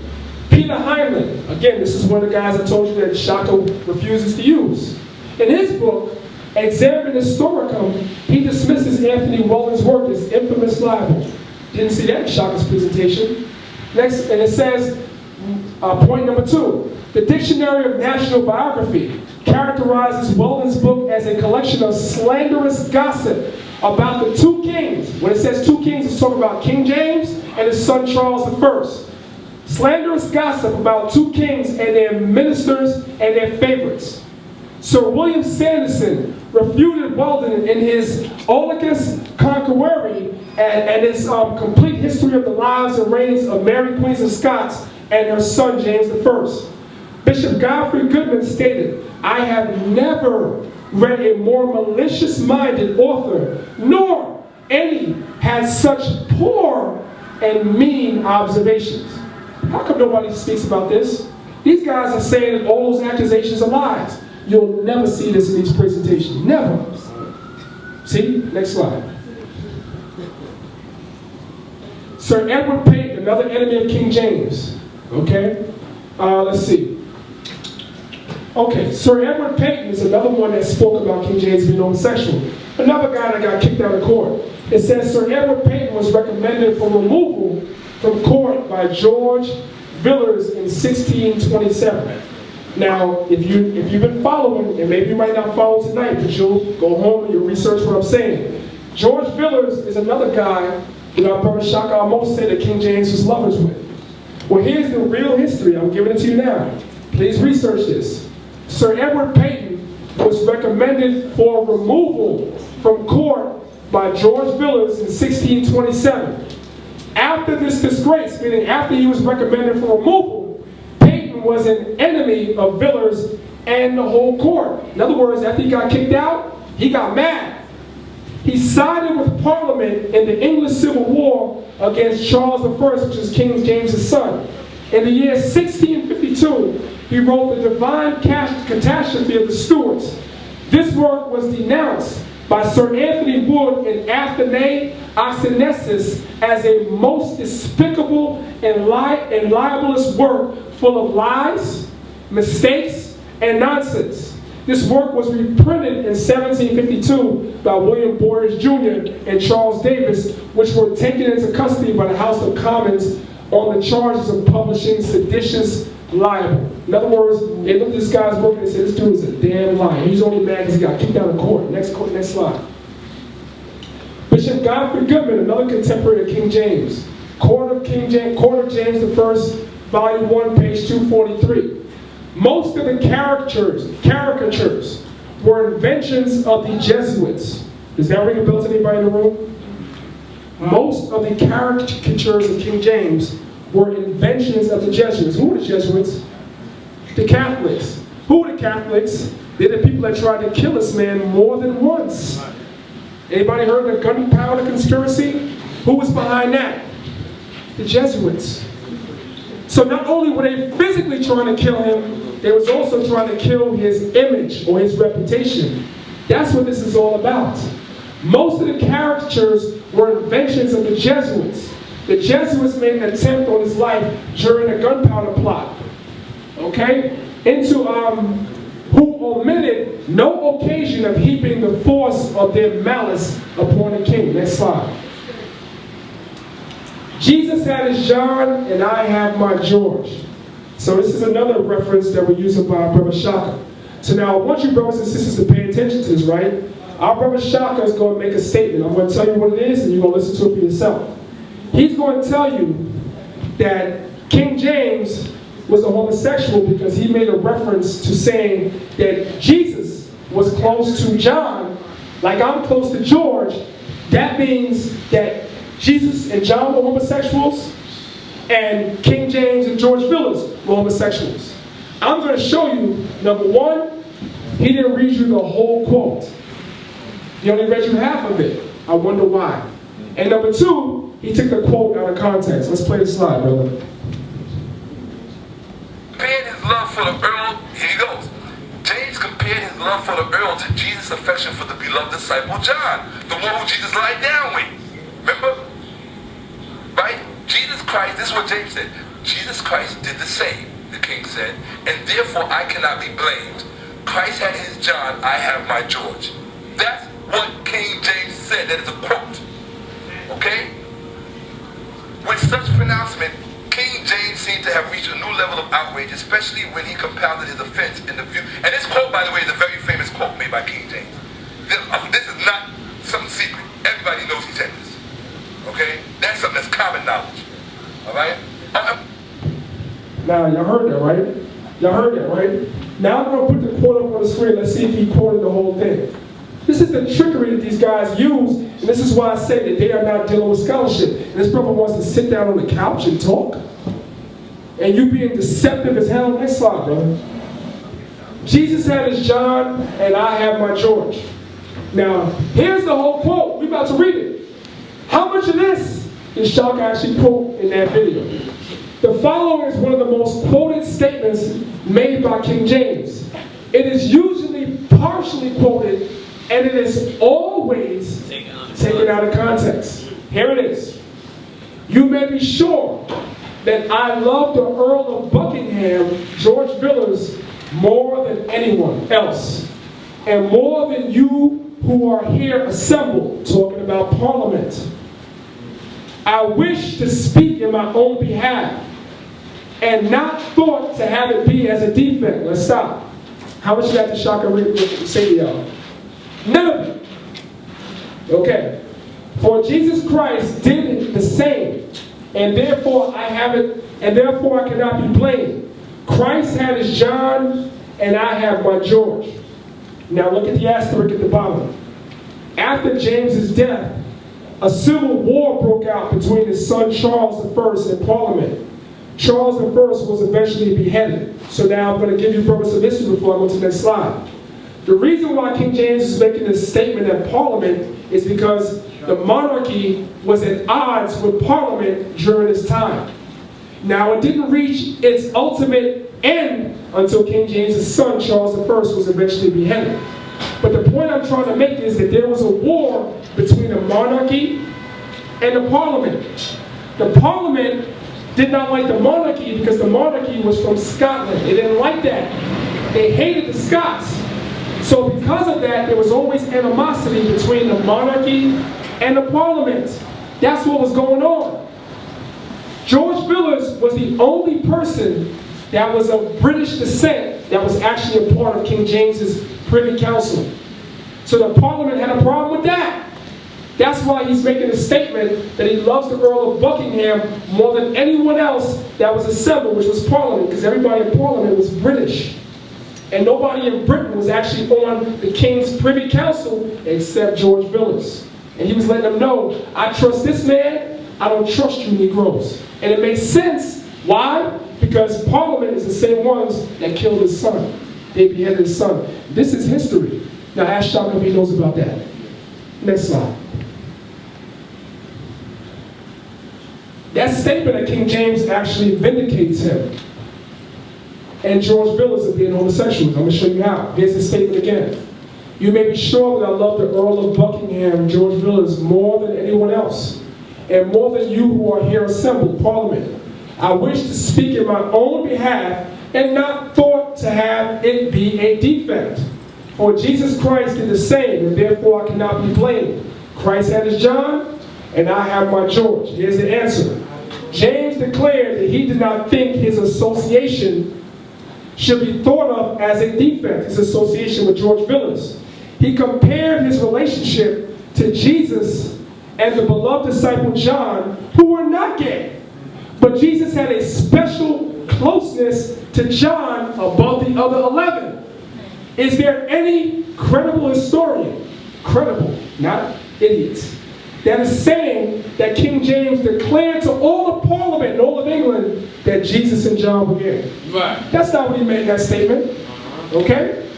Peter Heinlein, again, this is one of the guys I told you that Shakka refuses to use. In his book, Examen Historicum, he dismisses Anthony Weldon's work as infamous libel. Didn't see that in Shakka's presentation. Next, and it says, point number 2, the Dictionary of National Biography characterizes Weldon's book as a collection of slanderous gossip about the two kings. When it says two kings, it's talking about King James and his son Charles I. Slanderous gossip about two kings and their ministers and their favorites. Sir William Sanderson refuted Weldon in his Olicus Conquerere and his complete history of the lives and reigns of Mary Queen of Scots and her son James I. Bishop Godfrey Goodman stated, "I have never read a more malicious-minded author, nor any has such poor and mean observations." How come nobody speaks about this? These guys are saying that all those accusations are lies. You'll never see this in these presentations. Never. See? Next slide. Sir Edward Payton, another enemy of King James. Okay? Let's see. Okay, Sir Edward Payton is another one that spoke about King James being homosexual. Another guy that got kicked out of court. It says Sir Edward Payton was recommended for removal from court by George Villiers in 1627. Now, if you've been following, and maybe you might not follow tonight, but you'll go home and you'll research what I'm saying. George Villiers is another guy that our brother Shakka Ahmose said that King James was lovers with. Well, here's the real history. I'm giving it to you now. Please research this. Sir Edward Payton was recommended for removal from court by George Villiers in 1627. After this disgrace, meaning after he was recommended for removal, Payton was an enemy of Villiers and the whole court. In other words, after he got kicked out, he got mad. He sided with Parliament in the English Civil War against Charles I, which is King James's son. In the year 1652, he wrote The Divine Catastrophe of the Stuarts. This work was denounced by Sir Anthony Wood in Athenae Oxenesis as a most despicable and libelous work full of lies, mistakes, and nonsense. This work was reprinted in 1752 by William Borders Jr. and Charles Davis, which were taken into custody by the House of Commons on the charges of publishing seditious liable. In other words, they looked at this guy's book and they said, this dude is a damn liar. He's only mad because he got kicked out of court. Next slide. Bishop Godfrey Goodman, another contemporary of King James. Court of James I, Volume 1, page 243. Most of the caricatures were inventions of the Jesuits. Does that ring a bell to anybody in the room? Most of the caricatures of King James were inventions of the Jesuits. Who were the Jesuits? The Catholics. Who were the Catholics? They're the people that tried to kill this man more than once. Anybody heard of the gunpowder conspiracy? Who was behind that? The Jesuits. So not only were they physically trying to kill him, they was also trying to kill his image or his reputation. That's what this is all about. Most of the caricatures were inventions of the Jesuits. The Jesuits made an attempt on his life during a gunpowder plot. Okay? Who omitted no occasion of heaping the force of their malice upon the king. Next slide. Jesus had his John, and I have my George. So this is another reference that we're using by Brother Shakka. So now I want you brothers and sisters to pay attention to this, right? Our Brother Shakka is going to make a statement. I'm going to tell you what it is, and you're going to listen to it for yourself. He's going to tell you that King James was a homosexual because he made a reference to saying that Jesus was close to John, like I'm close to George. That means that Jesus and John were homosexuals, and King James and George Villas were homosexuals. I'm going to show you, number one, he didn't read you the whole quote. He only read you half of it. I wonder why. And number two, he took the quote out of context. Let's play the slide, brother. Compared his love for the earl, here he goes. James compared his love for the earl to Jesus' affection for the beloved disciple John, the one who Jesus lied down with. Remember? Right? Jesus Christ, this is what James said. Jesus Christ did the same, the king said, and therefore I cannot be blamed. Christ had his John, I have my George. That's what King James said. That is a quote. Okay? With such pronouncement, King James seemed to have reached a new level of outrage, especially when he compounded his offense in the view. And this quote, by the way, is a very famous quote made by King James. This is not some secret. Everybody knows he said this. Okay? That's something that's common knowledge. Alright? Now, y'all heard that, right? Y'all heard that, right? Now I'm going to put the quote up on the screen. Let's see if he quoted the whole thing. This is the trickery that these guys use, and this is why I say that they are not dealing with scholarship. And this brother wants to sit down on the couch and talk. And you being deceptive as hell. Next slide, brother. Jesus had his John, and I have my George. Now, here's the whole quote. We're about to read it. How much of this did Shakka actually quote in that video? The following is one of the most quoted statements made by King James. It is usually partially quoted, and it is always taken out of context. Here it is. You may be sure that I love the Earl of Buckingham, George Villiers, more than anyone else, and more than you who are here assembled, talking about Parliament. I wish to speak in my own behalf, and not thought to have it be as a defect. Let's stop. How much you got to Shakka say to y'all? None of it. Okay. For Jesus Christ did the same, and therefore I have it, and therefore I cannot be blamed. Christ had his John, and I have my George. Now look at the asterisk at the bottom. After James's death, a civil war broke out between his son Charles I and Parliament. Charles I was eventually beheaded. So now I'm going to give you brothers some history before I go to the next slide. The reason why King James is making this statement at Parliament is because the monarchy was at odds with Parliament during this time. Now it didn't reach its ultimate end until King James' son Charles I was eventually beheaded. But the point I'm trying to make is that there was a war between the monarchy and the Parliament. The Parliament did not like the monarchy because the monarchy was from Scotland. They didn't like that. They hated the Scots. So because of that, there was always animosity between the monarchy and the Parliament. That's what was going on. George Villiers was the only person that was of British descent that was actually a part of King James's Privy Council. So the Parliament had a problem with that. That's why he's making a statement that he loves the Earl of Buckingham more than anyone else that was assembled, which was Parliament, because everybody in Parliament was British. And nobody in Britain was actually on the King's Privy Council except George Villiers. And he was letting them know, I trust this man, I don't trust you Negroes. And it makes sense. Why? Because Parliament is the same ones that killed his son. They beheaded his son. This is history. Now ask Shakka if he knows about that. Next slide. That statement of King James actually vindicates him and George Villiers of being homosexuals. I'm going to show you how. Here's the statement again. You may be sure that I love the Earl of Buckingham and George Villiers more than anyone else, and more than you who are here assembled, Parliament. I wish to speak in my own behalf and not thought to have it be a defect. For Jesus Christ did the same, and therefore I cannot be blamed. Christ had his John, and I have my George. Here's the answer. James declared that he did not think his association should be thought of as a defect, his association with George Villiers. He compared his relationship to Jesus and the beloved disciple John, who were not gay. But Jesus had a special closeness to John above the other 11. Is there any credible historian, credible, not idiots, that is saying that King James declared to all the Parliament and all of England that Jesus and John were gay? Right. That's not what he made in that statement. Okay?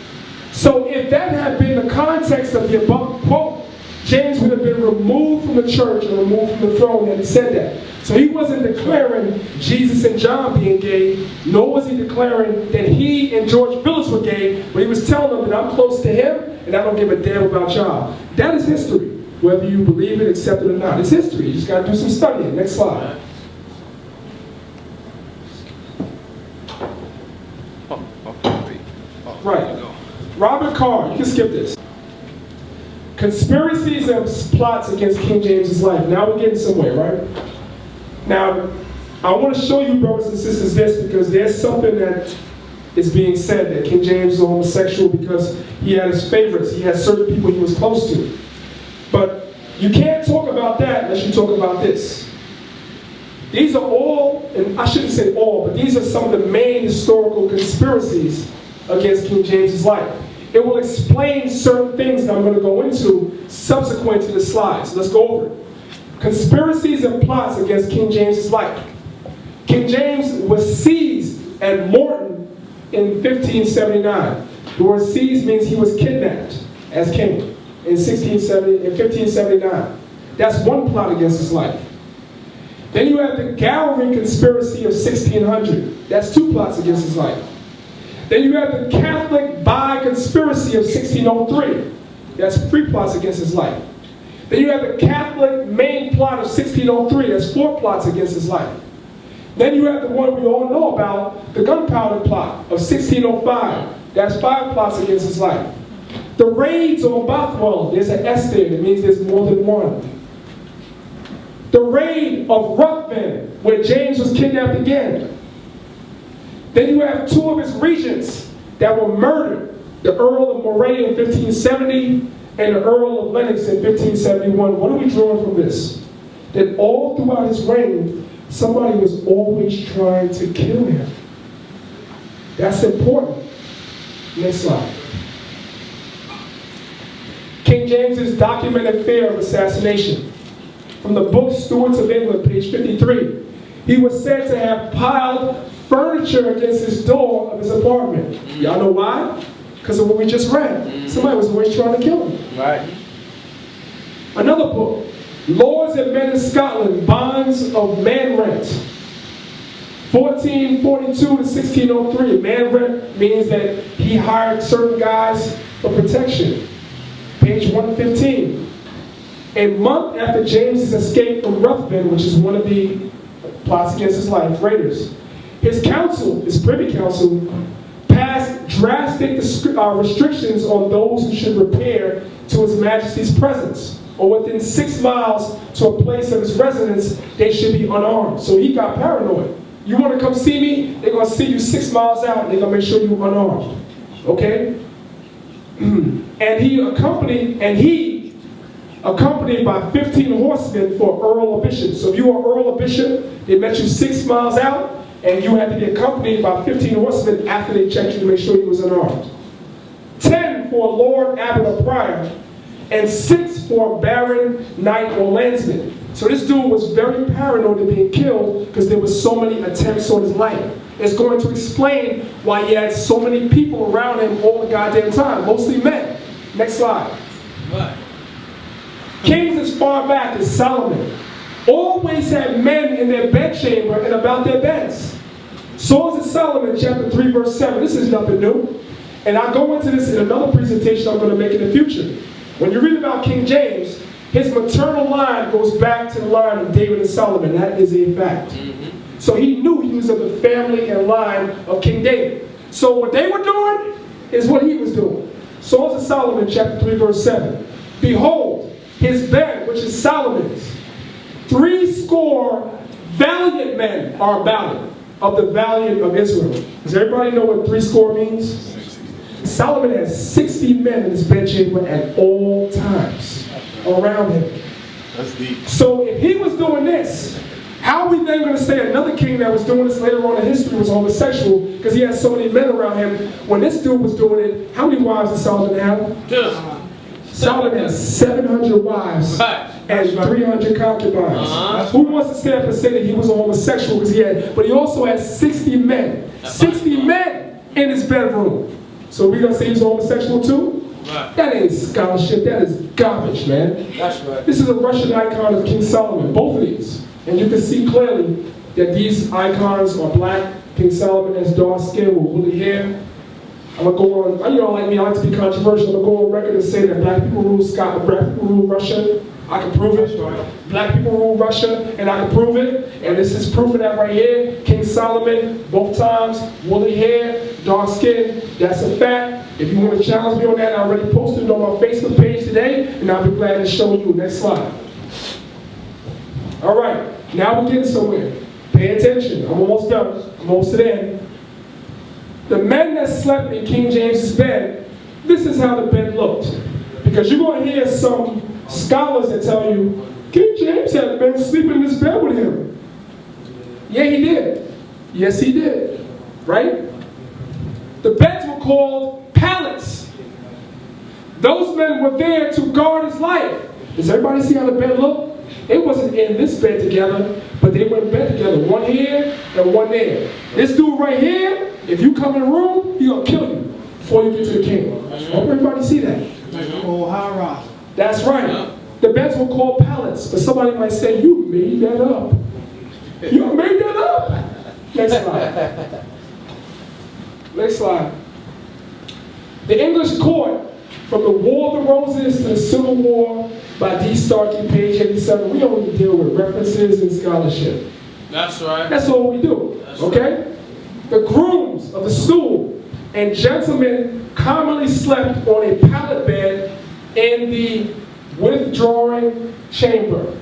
So if that had been the context of the above quote, James would have been removed from the church and removed from the throne had he said that. So he wasn't declaring Jesus and John being gay, nor was he declaring that he and George Villiers were gay, but he was telling them that I'm close to him and I don't give a damn about y'all. That is history. Whether you believe it, accept it or not. It's history. You just got to do some studying. Next slide. Right. Robert Carr, you can skip this. Conspiracies and plots against King James's life. Now we're getting somewhere, right? Now, I want to show you, brothers and sisters, this because there's something that is being said that King James is a homosexual because he had his favorites. He had certain people he was close to. But you can't talk about that unless you talk about this. These are all, and I shouldn't say all, but these are some of the main historical conspiracies against King James's life. It will explain certain things that I'm going to go into subsequent to the slides. Let's go over it. Conspiracies and plots against King James's life. King James was seized at Morton in 1579. The word seized means he was kidnapped as king in 1579. That's one plot against his life. Then you have the Gallery conspiracy of 1600. That's two plots against his life. Then you have the Catholic Bi conspiracy of 1603. That's three plots against his life. Then you have the Catholic main plot of 1603. That's four plots against his life. Then you have the one we all know about, the Gunpowder Plot of 1605. That's five plots against his life. The raids on Bothwell, there's an S there, that means there's more than one. The raid of Ruthven, where James was kidnapped again. Then you have two of his regents that were murdered, the Earl of Moray in 1570 and the Earl of Lennox in 1571. What are we drawing from this? That all throughout his reign, somebody was always trying to kill him. That's important. Next slide. King James's documented fear of assassination. From the book Stewards of England, page 53. He was said to have piled furniture against his door of his apartment. Y'all know why? Because of what we just read. Somebody was always trying to kill him. Right. Another book, Lords and Men in Scotland, Bonds of Man Rent. 1442 to 1603. Man rent means that he hired certain guys for protection. Page 115. A month after James's escape from Ruthven, which is one of the plots against his life, raiders, his council, his privy council, passed drastic restrictions on those who should repair to His Majesty's presence, or within 6 miles to a place of his residence, they should be unarmed. So he got paranoid. You want to come see me? They're going to see you 6 miles out, and they're going to make sure you're unarmed. Okay? And he accompanied by 15 horsemen for Earl or Bishop. So if you were Earl or Bishop, they met you 6 miles out, and you had to be accompanied by 15 horsemen after they checked you to make sure you was unarmed. 10 for a Lord, Abbot, or Prior, and 6 for a Baron, Knight, or Landsman. So this dude was very paranoid of being killed because there was so many attempts on his life. It's going to explain why he had so many people around him all the goddamn time, mostly men. Next slide. Right. Kings as far back as Solomon always had men in their bedchamber and about their beds. Songs of Solomon, chapter 3, verse 7. This is nothing new. And I'll go into this in another presentation I'm going to make in the future. When you read about King James, his maternal line goes back to the line of David and Solomon. That is a fact. Mm-hmm. So he knew he was of the family and line of King David. So what they were doing is what he was doing. Songs of Solomon, chapter 3, verse 7. Behold, his bed, which is Solomon's, 60 valiant men are about it, of the valiant of Israel. Does everybody know what 60 means? Solomon has 60 men in his bedchamber at all times around him. That's deep. So if he was doing this, how are we then going to say another king that was doing this later on in history was homosexual because he had so many men around him? When this dude was doing it, how many wives did Solomon have? 2. Solomon has 700 wives and 300 concubines. Who wants to stand up and say that he was a homosexual because he had, but he also had 60 men. 60 men in his bedroom. So we're going to say he's homosexual too? Right. That ain't scholarship, that is garbage, man. That's right. This is a Russian icon of King Solomon, both of these. And you can see clearly that these icons are black. King Solomon has dark skin with woolly hair. I'm going to go on, you know, like me, I like to be controversial. I'm going to go on record and say that black people rule Scotland, black people rule Russia. I can prove it. Black people rule Russia, and I can prove it. And this is proof of that right here. King Solomon, both times, woolly hair, dark skin. That's a fact. If you want to challenge me on that, I already posted it on my Facebook page today, and I'll be glad to show you. Next slide. All right, now we're getting somewhere. Pay attention. I'm almost done. I'm almost to the end. The men that slept in King James's bed, this is how the bed looked. Because you're going to hear some scholars that tell you, King James had men sleeping in his bed with him. Yeah, he did. Yes, he did. Right? The beds were called pallets. Those men were there to guard his life. Does everybody see how the bed looked? They wasn't in this bed together, but they were in bed together. One here and one there. This dude right here, if you come in the room, he's going to kill you before you get to the king. I hope everybody see that. Oh, Hashar. That's right. The beds were called pallets, but somebody might say, you made that up. You made that up. Next slide. Next slide. The English court, from the War of the Roses to the Civil War by D. Starkey, page 87, we only deal with references and scholarship. That's right. That's all we do, okay? The grooms of the stool and gentlemen commonly slept on a pallet bed in the withdrawing chamber.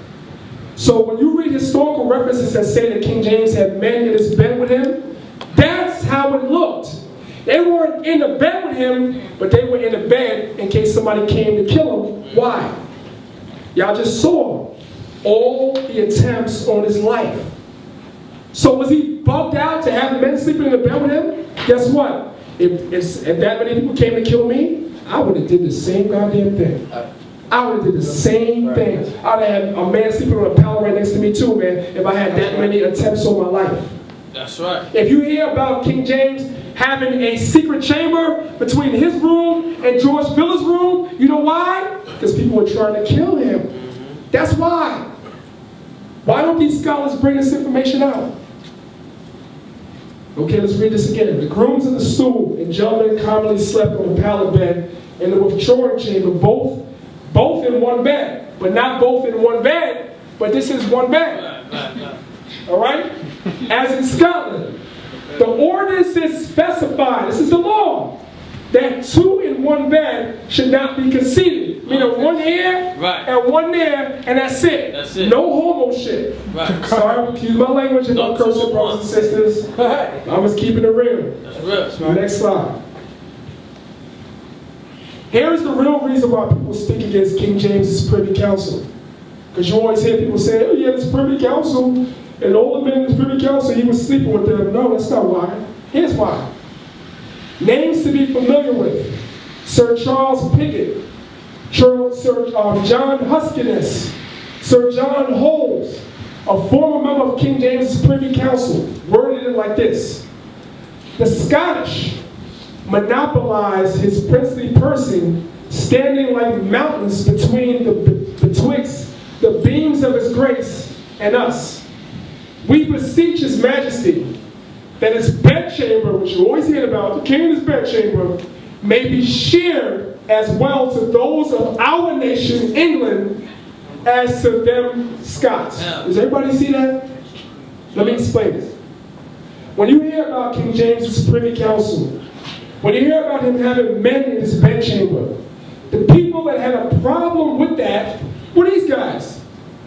So when you read historical references that say that King James had men in his bed with him, that's how it looked. They weren't in the bed with him, but they were in the bed in case somebody came to kill him. Why? Y'all just saw all the attempts on his life. So was he bugged out to have men sleeping in the bed with him? Guess what? If that many people came to kill me, I would have did the same goddamn thing. I would have did the same thing. I'd have had a man sleeping on a pallet right next to me too, man, if I had that many attempts on my life. That's right. If you hear about King James having a secret chamber between his room and George Villa's room, you know why? Because people were trying to kill him. That's why. Why don't these scholars bring this information out? Okay, let's read this again. The grooms of the stool and gentlemen commonly slept on a pallet bed in the withdrawing chamber, both in one bed, but not both in one bed, but this is one bed. All right? As in Scotland, the ordinances specify, this is the law, that 2 in one bed should not be conceded. Meaning one here Right. and one there, and that's it. That's it. No homo shit. Right. Sorry, excuse my language and No my cursing, brothers and sisters. I'm just keeping it real. That's real. Next slide. Here's the real reason why people speak against King James's Privy Council. Because you always hear people say, oh yeah, this Privy Council, and all the men in this Privy Council, he was sleeping with them. No, that's not why. Here's why. Names to be familiar with. Sir Charles Pickett, Sir John Huskiness, Sir John Holes, a former member of King James's Privy Council, worded it like this. The Scottish monopolized his princely person, standing like mountains betwixt the beams of his grace and us. We beseech his majesty that his bedchamber, which you always hear about, the king's bedchamber, may be shared as well to those of our nation, England, as to them Scots. Does everybody see that? Let me explain it. When you hear about King James's Privy Council, when you hear about him having men in his bedchamber, the people that had a problem with that were these guys.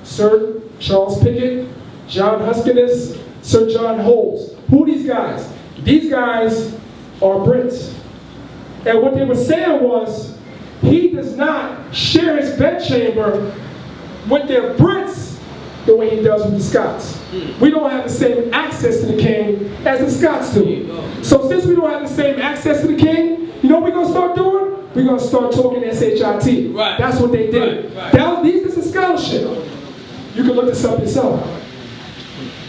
Sir Charles Pickett, John Huskiness, Sir John Holes. Who are these guys? These guys are Brits. And what they were saying was, he does not share his bedchamber with their Brits the way he does with the Scots. We don't have the same access to the king as the Scots do. So since we don't have the same access to the king, you know what we're going to start doing? We're going to start talking SHIT. Right. That's what they did. Right. This is scholarship. You can look this up yourself.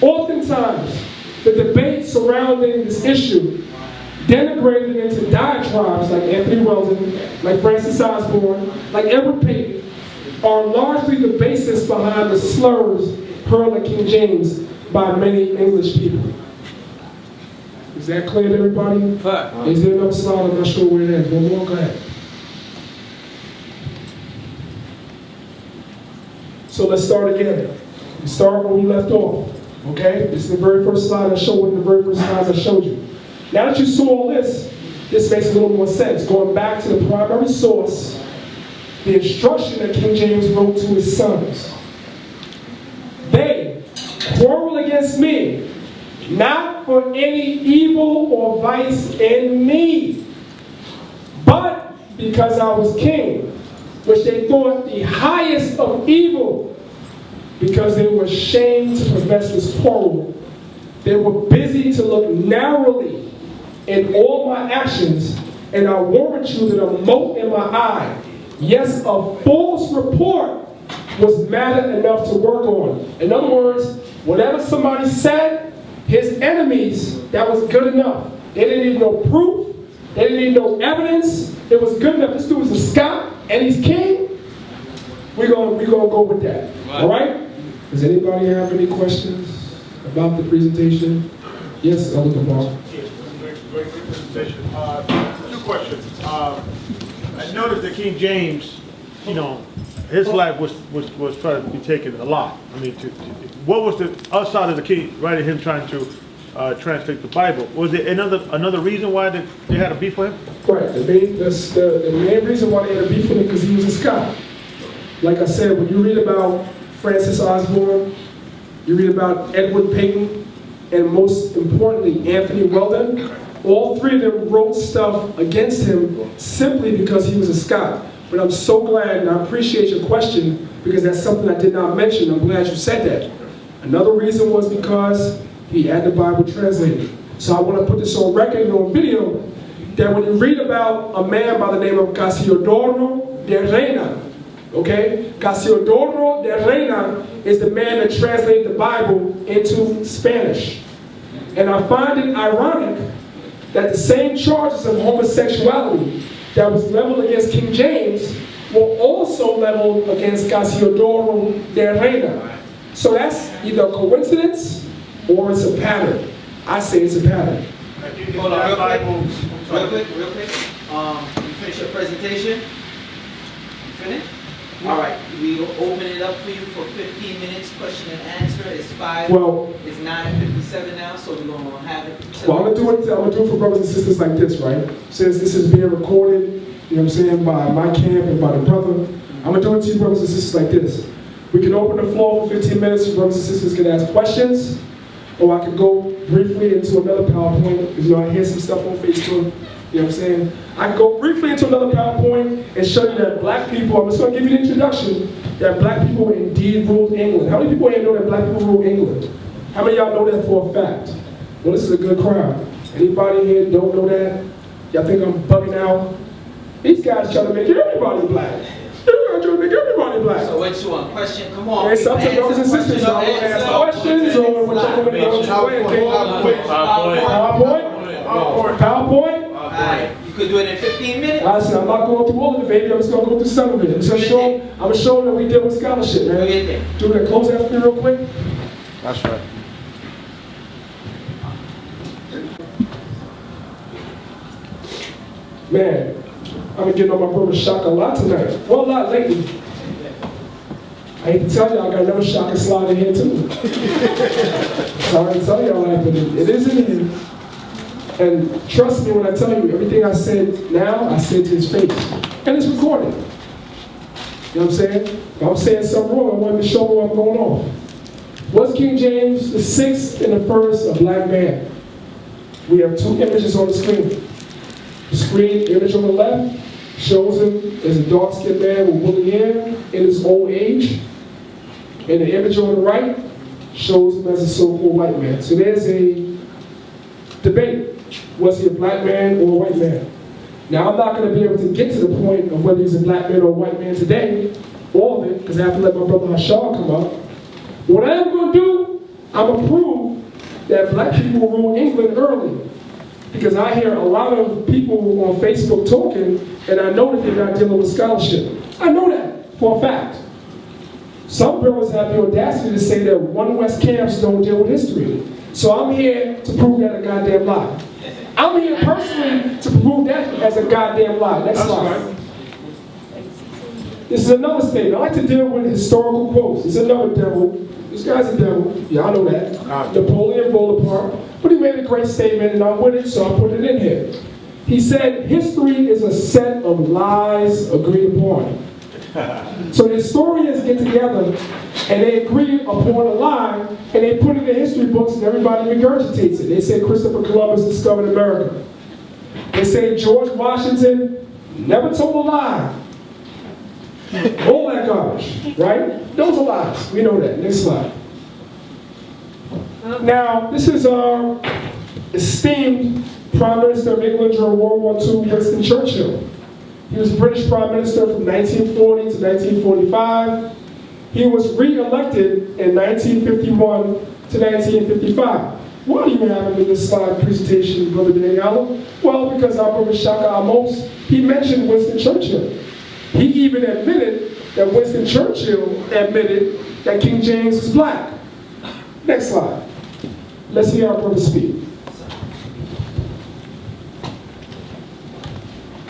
Oftentimes, the debate surrounding this issue denigrated into diatribes like Anthony Weldon, like Francis Osborne, like Edward Payton, are largely the basis behind the slurs hurled at King James by many English people. Is that clear to everybody? Is there another slide? I'm not sure where it is. One more, go ahead. So let's start again. We start where we left off. Okay? This is the very first slide I showed, one of the very first slides I showed you. Now that you saw all this makes a little more sense. Going back to the primary source, the instruction that King James wrote to his sons. They quarrel against me, not for any evil or vice in me, but because I was king, which they thought the highest of evil, because they were ashamed to profess this quarrel. They were busy to look narrowly in all my actions, and I warrant you that a mote in my eye, yes, a false report, was matter enough to work on. In other words, whatever somebody said, his enemies, that was good enough. They didn't need no proof. They didn't need no evidence. It was good enough. This dude was a Scot, and he's king. We're gonna go with that. All right? Does anybody have any questions about the presentation? Yes, Elder Lamar. Great presentation. 2 questions. I noticed that King James, his life was trying to be taken a lot. I mean, what was the outside of the king writing him trying to translate the Bible? Was there another reason why they had a beef for him? Right. The main reason why they had a beef with him because he was a Scot. Like I said, when you read about Francis Osborne, you read about Edward Payton, and most importantly, Anthony Weldon, all 3 of them wrote stuff against him simply because he was a Scot. But I'm so glad, and I appreciate your question, because that's something I did not mention. I'm glad you said that. Another reason was because he had the Bible translated. So I want to put this on record and on video, that when you read about a man by the name of Casiodoro de Reina, okay? Casiodoro de Reina is the man that translated the Bible into Spanish. And I find it ironic that the same charges of homosexuality that was leveled against King James were also leveled against Casiodoro de Reina. So that's either a coincidence or it's a pattern. I say it's a pattern. Hold on, real quick. You finish your presentation? You finished? All right, we will open it up for you for 15 minutes, question and answer. It's 9:57 now, so we're going to have it. Well, I'm gonna do it for brothers and sisters like this, right? Since this is being recorded, you know what I'm saying, by my camp and by the brother, I'm gonna do it to you, brothers and sisters, like this. We can open the floor for 15 minutes. Brothers and sisters can ask questions, or I can go briefly into another PowerPoint. Because, I hear some stuff on Facebook. You know what I'm saying? I can go briefly into another PowerPoint and show you that black people, I'm just going to give you the introduction, that black people indeed ruled England. How many people here know that black people ruled England? How many of y'all know that for a fact? Well, this is a good crowd. Anybody here don't know that? Y'all think I'm bugging out? These guys trying to make everybody black. They're trying to make everybody black. So what you want? Question? Come on. It's up to brothers and sisters. Y'all want to ask questions or what y'all want to know? PowerPoint? Alright, you could do it in 15 minutes. I said, I'm not going through all of it, baby. I'm just going to go through some of it. I'm going to show them that we deal with scholarship, man. Do that. Close that for me real quick. That's right. Man, I've been getting on my brother Shakka a lot tonight. Well, a lot lately. I hate to tell y'all, I got another Shakka slide in here too. Sorry to tell y'all that, but it is in here. And trust me when I tell you, everything I said now, I said to his face. And it's recorded. You know what I'm saying? If I'm saying something wrong, I wanted to show where I'm going off. Was King James the sixth and the first a black man? We have two images on the screen. The screen image on the left shows him as a dark-skinned man with woolly hair in his old age. And the image on the right shows him as a so-called white man. So there's a debate. Was he a black man or a white man? Now, I'm not going to be able to get to the point of whether he's a black man or a white man today, all of it, because I have to let my brother Hashar come up. What I am going to do, I'm going to prove that black people ruled England early. Because I hear a lot of people on Facebook talking, and I know that they're not dealing with scholarship. I know that for a fact. Some brothers have the audacity to say that One West camps don't deal with history. So I'm here to prove that a goddamn lie. I'm here personally to prove that as a goddamn lie. Next slide. This is another statement. I like to deal with historical quotes. It's another devil. This guy's a devil. Y'all know that. Napoleon Bonaparte. But he made a great statement, and I'm with it, so I put it in here. He said, history is a set of lies agreed upon. So the historians get together, and they agree upon a lie, and they put it in history books, and everybody regurgitates it. They say Christopher Columbus discovered America. They say George Washington never told a lie. All that garbage, right? Those are lies. We know that. Next slide. Now, this is our esteemed Prime Minister of England during World War II, Winston Churchill. He was British Prime Minister from 1940 to 1945. He was re-elected in 1951 to 1955. Why do you have him in this slide presentation, Brother Danyaahla? Well, because our brother Shakka Ahmose, he mentioned Winston Churchill. He even admitted that Winston Churchill admitted that King James is black. Next slide. Let's hear our brother speak.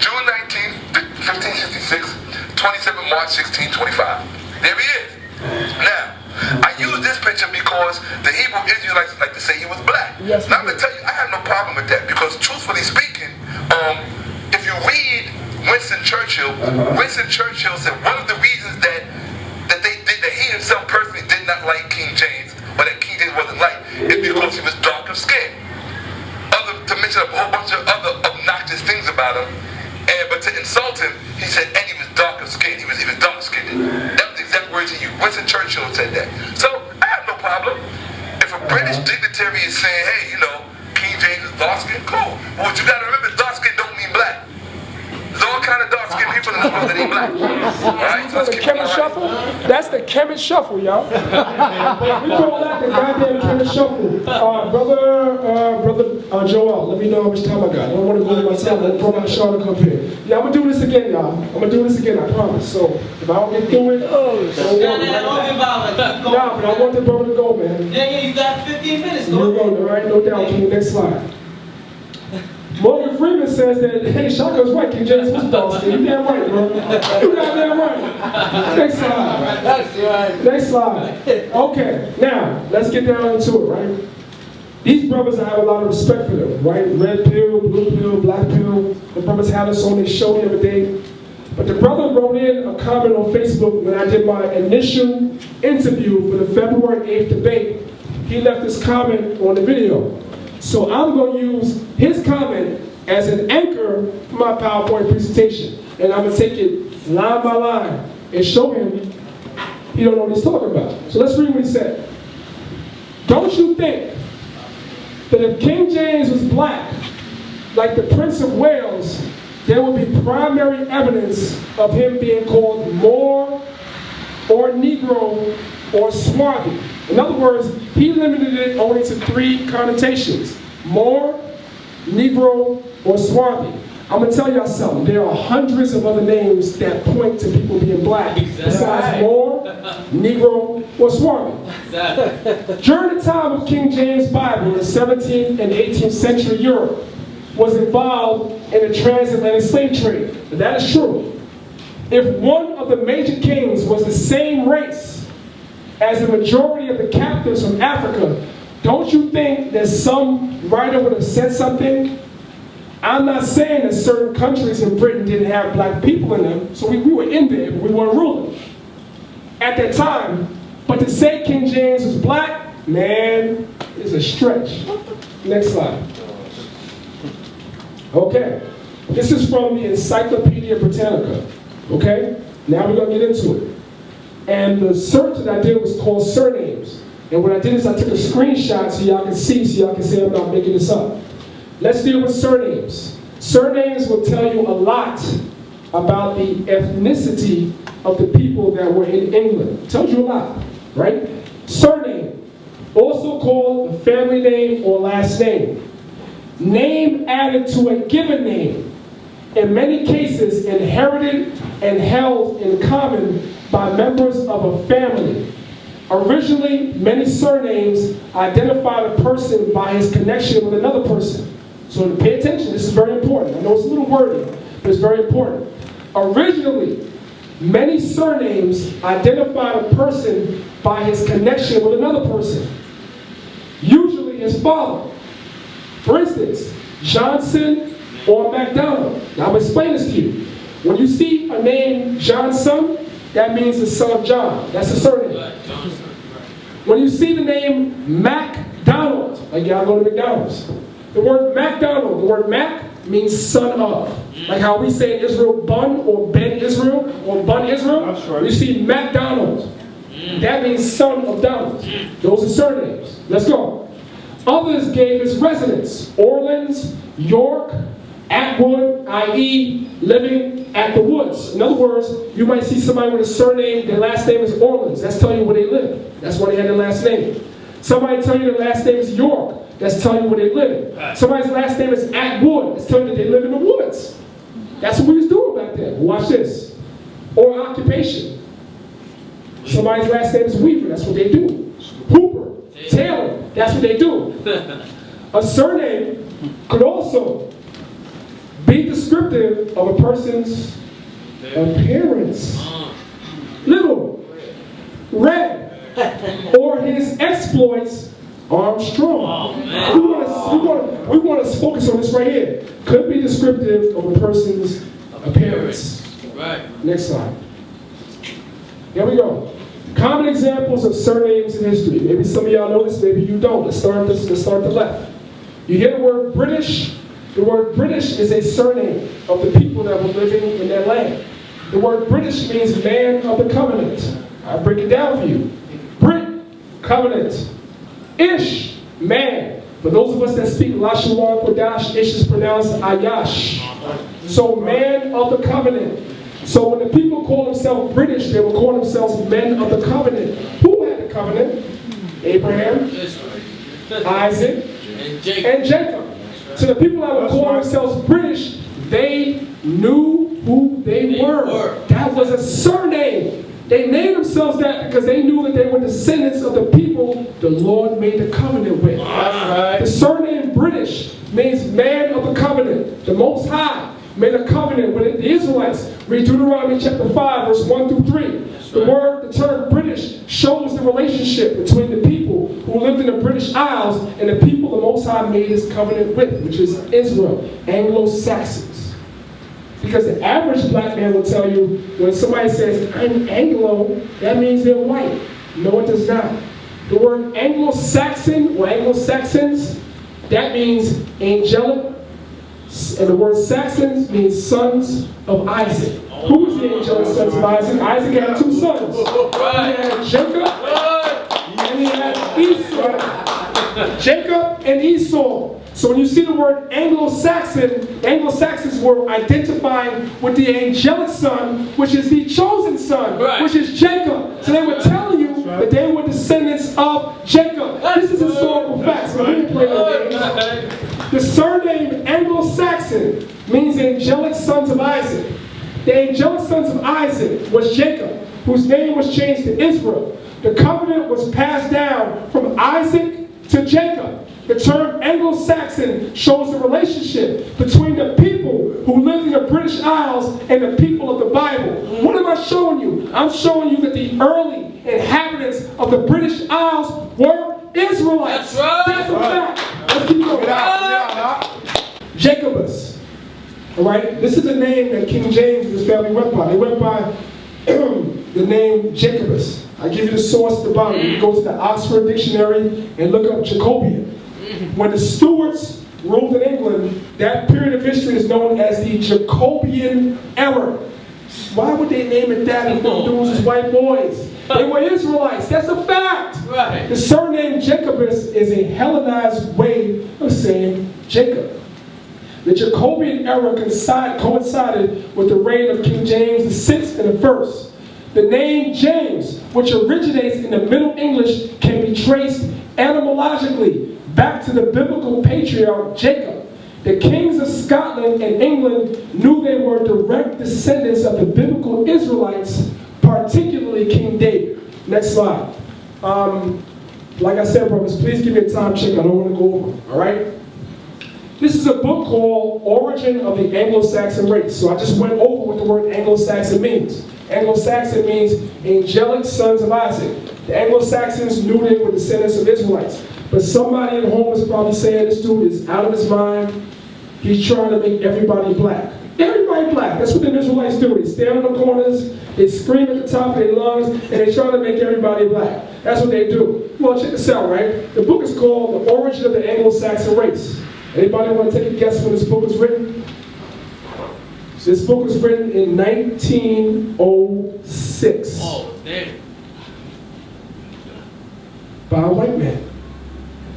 June 19, 1566, 27 March 1625. There he is. Now, I use this picture because the Hebrew Israelites like to say he was black. Yes, now I'm going to tell you, I have no problem with that because truthfully speaking, if you read Winston Churchill, Winston Churchill said one of the reasons that he himself personally did not like King James, or that King James wasn't liked, is because he was dark of skin. To mention a whole bunch of other obnoxious things about him, but to insult him, he said, and he was dark of skin. He was dark skinned. That was the exact words he used. Winston Churchill said that. So I have no problem. If a British dignitary is saying, hey, King James is dark skinned, cool. But what you gotta remember, dark skin don't mean black. There's all kind of dark skinned people in the world that ain't black. Alright, so let's The keep chemist shuffle? That's the chemist shuffle, y'all. We call that the goddamn chemist shuffle. Brother Joel, let me know how much time I got. I don't want to go to myself. I'm going to Hashar to come here. Yeah, I'm going to do this again, y'all. I'm going to do this again, I promise. So, if I don't get through it, don't worry. Nah, but I want the brother to go, man. Yeah, you got 15 minutes. Go. All right, no doubt. King, next slide. Morgan Freeman says that, hey, Shaka's right, King James was dark skinned. You damn right, bro. You goddamn right. Next slide. That's right. Next slide. Okay, now, let's get down into it, right? These brothers, I have a lot of respect for them, right? Red pill, blue pill, black pill. The brothers had us on their show the other day. But the brother wrote in a comment on Facebook when I did my initial interview for the February 8th debate. He left this comment on the video. So I'm going to use his comment as an anchor for my PowerPoint presentation. And I'm going to take it line by line and show him he don't know what he's talking about. So let's read what he said. Don't you think that if King James was black, like the Prince of Wales, there would be primary evidence of him being called Moor or Negro or Swarthy? In other words, he limited it only to 3 connotations: Moor, Negro, or Swarthy. I'm going to tell y'all something. There are hundreds of other names that point to people being black besides Moor, Negro, or Swarthy. During the time of King James Bible, the 17th and 18th century Europe was involved in the transatlantic slave trade. And that is true. If one of the major kings was the same race as the majority of the captives from Africa, don't you think that some writer would have said something? I'm not saying that certain countries in Britain didn't have black people in them, so we were in there, but we weren't ruling at that time. But to say King James was black, man, is a stretch. Next slide. Okay, this is from the Encyclopedia Britannica. Okay, now we're going to get into it. And the search that I did was called surnames. And what I did is I took a screenshot so y'all can see, so y'all can say I'm not making this up. Let's deal with surnames. Surnames will tell you a lot about the ethnicity of the people that were in England. It tells you a lot, right? Surname, also called a family name or last name. Name added to a given name. In many cases, inherited and held in common by members of a family. Originally, many surnames identified a person by his connection with another person. So pay attention, this is very important. I know it's a little wordy, but it's very important. Originally, many surnames identified a person by his connection with another person, usually his father. For instance, Johnson or MacDonald. Now I'm going to explain this to you. When you see a name Johnson, that means the son of John. That's a surname. When you see the name MacDonald, like y'all go to McDonald's, the word MacDonald, the word Mac means son of. Like how we say Israel Bun or Ben Israel or Bun Israel. That's right. You see MacDonald. That means son of Donald. Those are surnames. Let's go. Others gave his residence: Orleans, York, Atwood, i.e. living at the woods. In other words, you might see somebody with a surname, their last name is Orleans. That's telling you where they live. That's why they had their last name. Somebody tell you their last name is York. That's telling you where they live. Somebody's last name is Atwood. That's telling you that they live in the woods. That's what we was doing back then. Watch this. Or occupation. Somebody's last name is Weaver. That's what they do. Hooper, Taylor. That's what they do. A surname could also be descriptive of a person's appearance. Little, red, or his exploits, Armstrong. We want to focus on this right here. Could be descriptive of a person's appearance. Right. Next slide. Here we go. Common examples of surnames in history. Maybe some of y'all know this, maybe you don't. Let's start at the left. You hear the word British? The word British is a surname of the people that were living in that land. The word British means man of the covenant. I'll break it down for you. Brit, covenant. Ish, man. For those of us that speak Lashon Kodash, Ish is pronounced Ayash. So man of the covenant. So when the people call themselves British, they will call themselves men of the covenant. Who had the covenant? Abraham, Isaac, and Jacob. So the people that would call themselves British, they knew who they were. That was a surname. They named themselves that because they knew that they were descendants of the people the Lord made the covenant with. The surname British means man of the covenant. The Most High made a covenant with the Israelites. Read Deuteronomy chapter 5, verse 1 through 3. The term British shows the relationship between the people who lived in the British Isles and the people the Most High made his covenant with, which is Israel, Anglo-Saxons. Because the average black man will tell you, when somebody says, I'm Anglo, that means they're white. No, it does not. The word Anglo-Saxon or Anglo-Saxons, that means angelic. And the word Saxons means sons of Isaac. Who's the angelic sons of Isaac? Isaac had two sons. He had Jacob and he had Esau. Jacob and Esau. So when you see the word Anglo-Saxon, the Anglo-Saxons were identifying with the angelic son, which is the chosen son, which is Jacob. So they were telling you that they were descendants of Jacob. This is historical facts. So we didn't play no games. The surname Anglo-Saxon means angelic sons of Isaac. The angelic sons of Isaac was Jacob, whose name was changed to Israel. The covenant was passed down from Isaac to Jacob. The term Anglo-Saxon shows the relationship between the people who lived in the British Isles and the people of the Bible. What am I showing you? I'm showing you that the early inhabitants of the British Isles were Israelites. That's a fact. Let's keep going. Jacobus. All right? This is a name that King James and his family went by. They went by the name Jacobus. I give you the source at the bottom. You go to the Oxford Dictionary and look up Jacobian. When the Stuarts ruled in England, that period of history is known as the Jacobean era. Why would they name it that if the dudes was white boys? They were Israelites. That's a fact. The surname Jacobus is a Hellenized way of saying Jacob. The Jacobean era coincided with the reign of King James VI and I. The name James, which originates in the Middle English, can be traced etymologically back to the biblical patriarch Jacob. The kings of Scotland and England knew they were direct descendants of the biblical Israelites, particularly King David. Next slide. Like I said, brothers, please give me a time check. I don't want to go over, all right? This is a book called Origin of the Anglo-Saxon Race. So I just went over what the word Anglo-Saxon means. Anglo-Saxon means angelic sons of Isaac. The Anglo-Saxons knew they were descendants of Israelites. But somebody at home is probably saying this dude is out of his mind. He's trying to make everybody black. Everybody black. That's what the Israelites do. They stand on the corners, they scream at the top of their lungs, and they try to make everybody black. That's what they do. Well, check this out, right? The book is called The Origin of the Anglo-Saxon Race. Anybody want to take a guess when this book was written? This book was written in 1906. Oh, damn. By a white man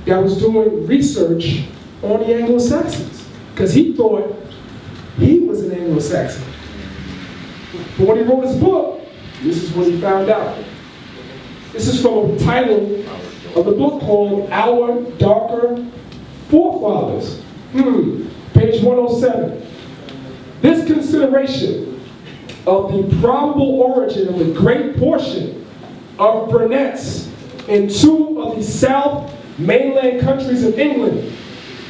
that was doing research on the Anglo-Saxons because he thought he was an Anglo-Saxon. But when he wrote his book, this is what he found out. This is from a title of the book called Our Darker Forefathers. Page 107. This consideration of the probable origin of a great portion of brunettes in two of the South mainland countries of England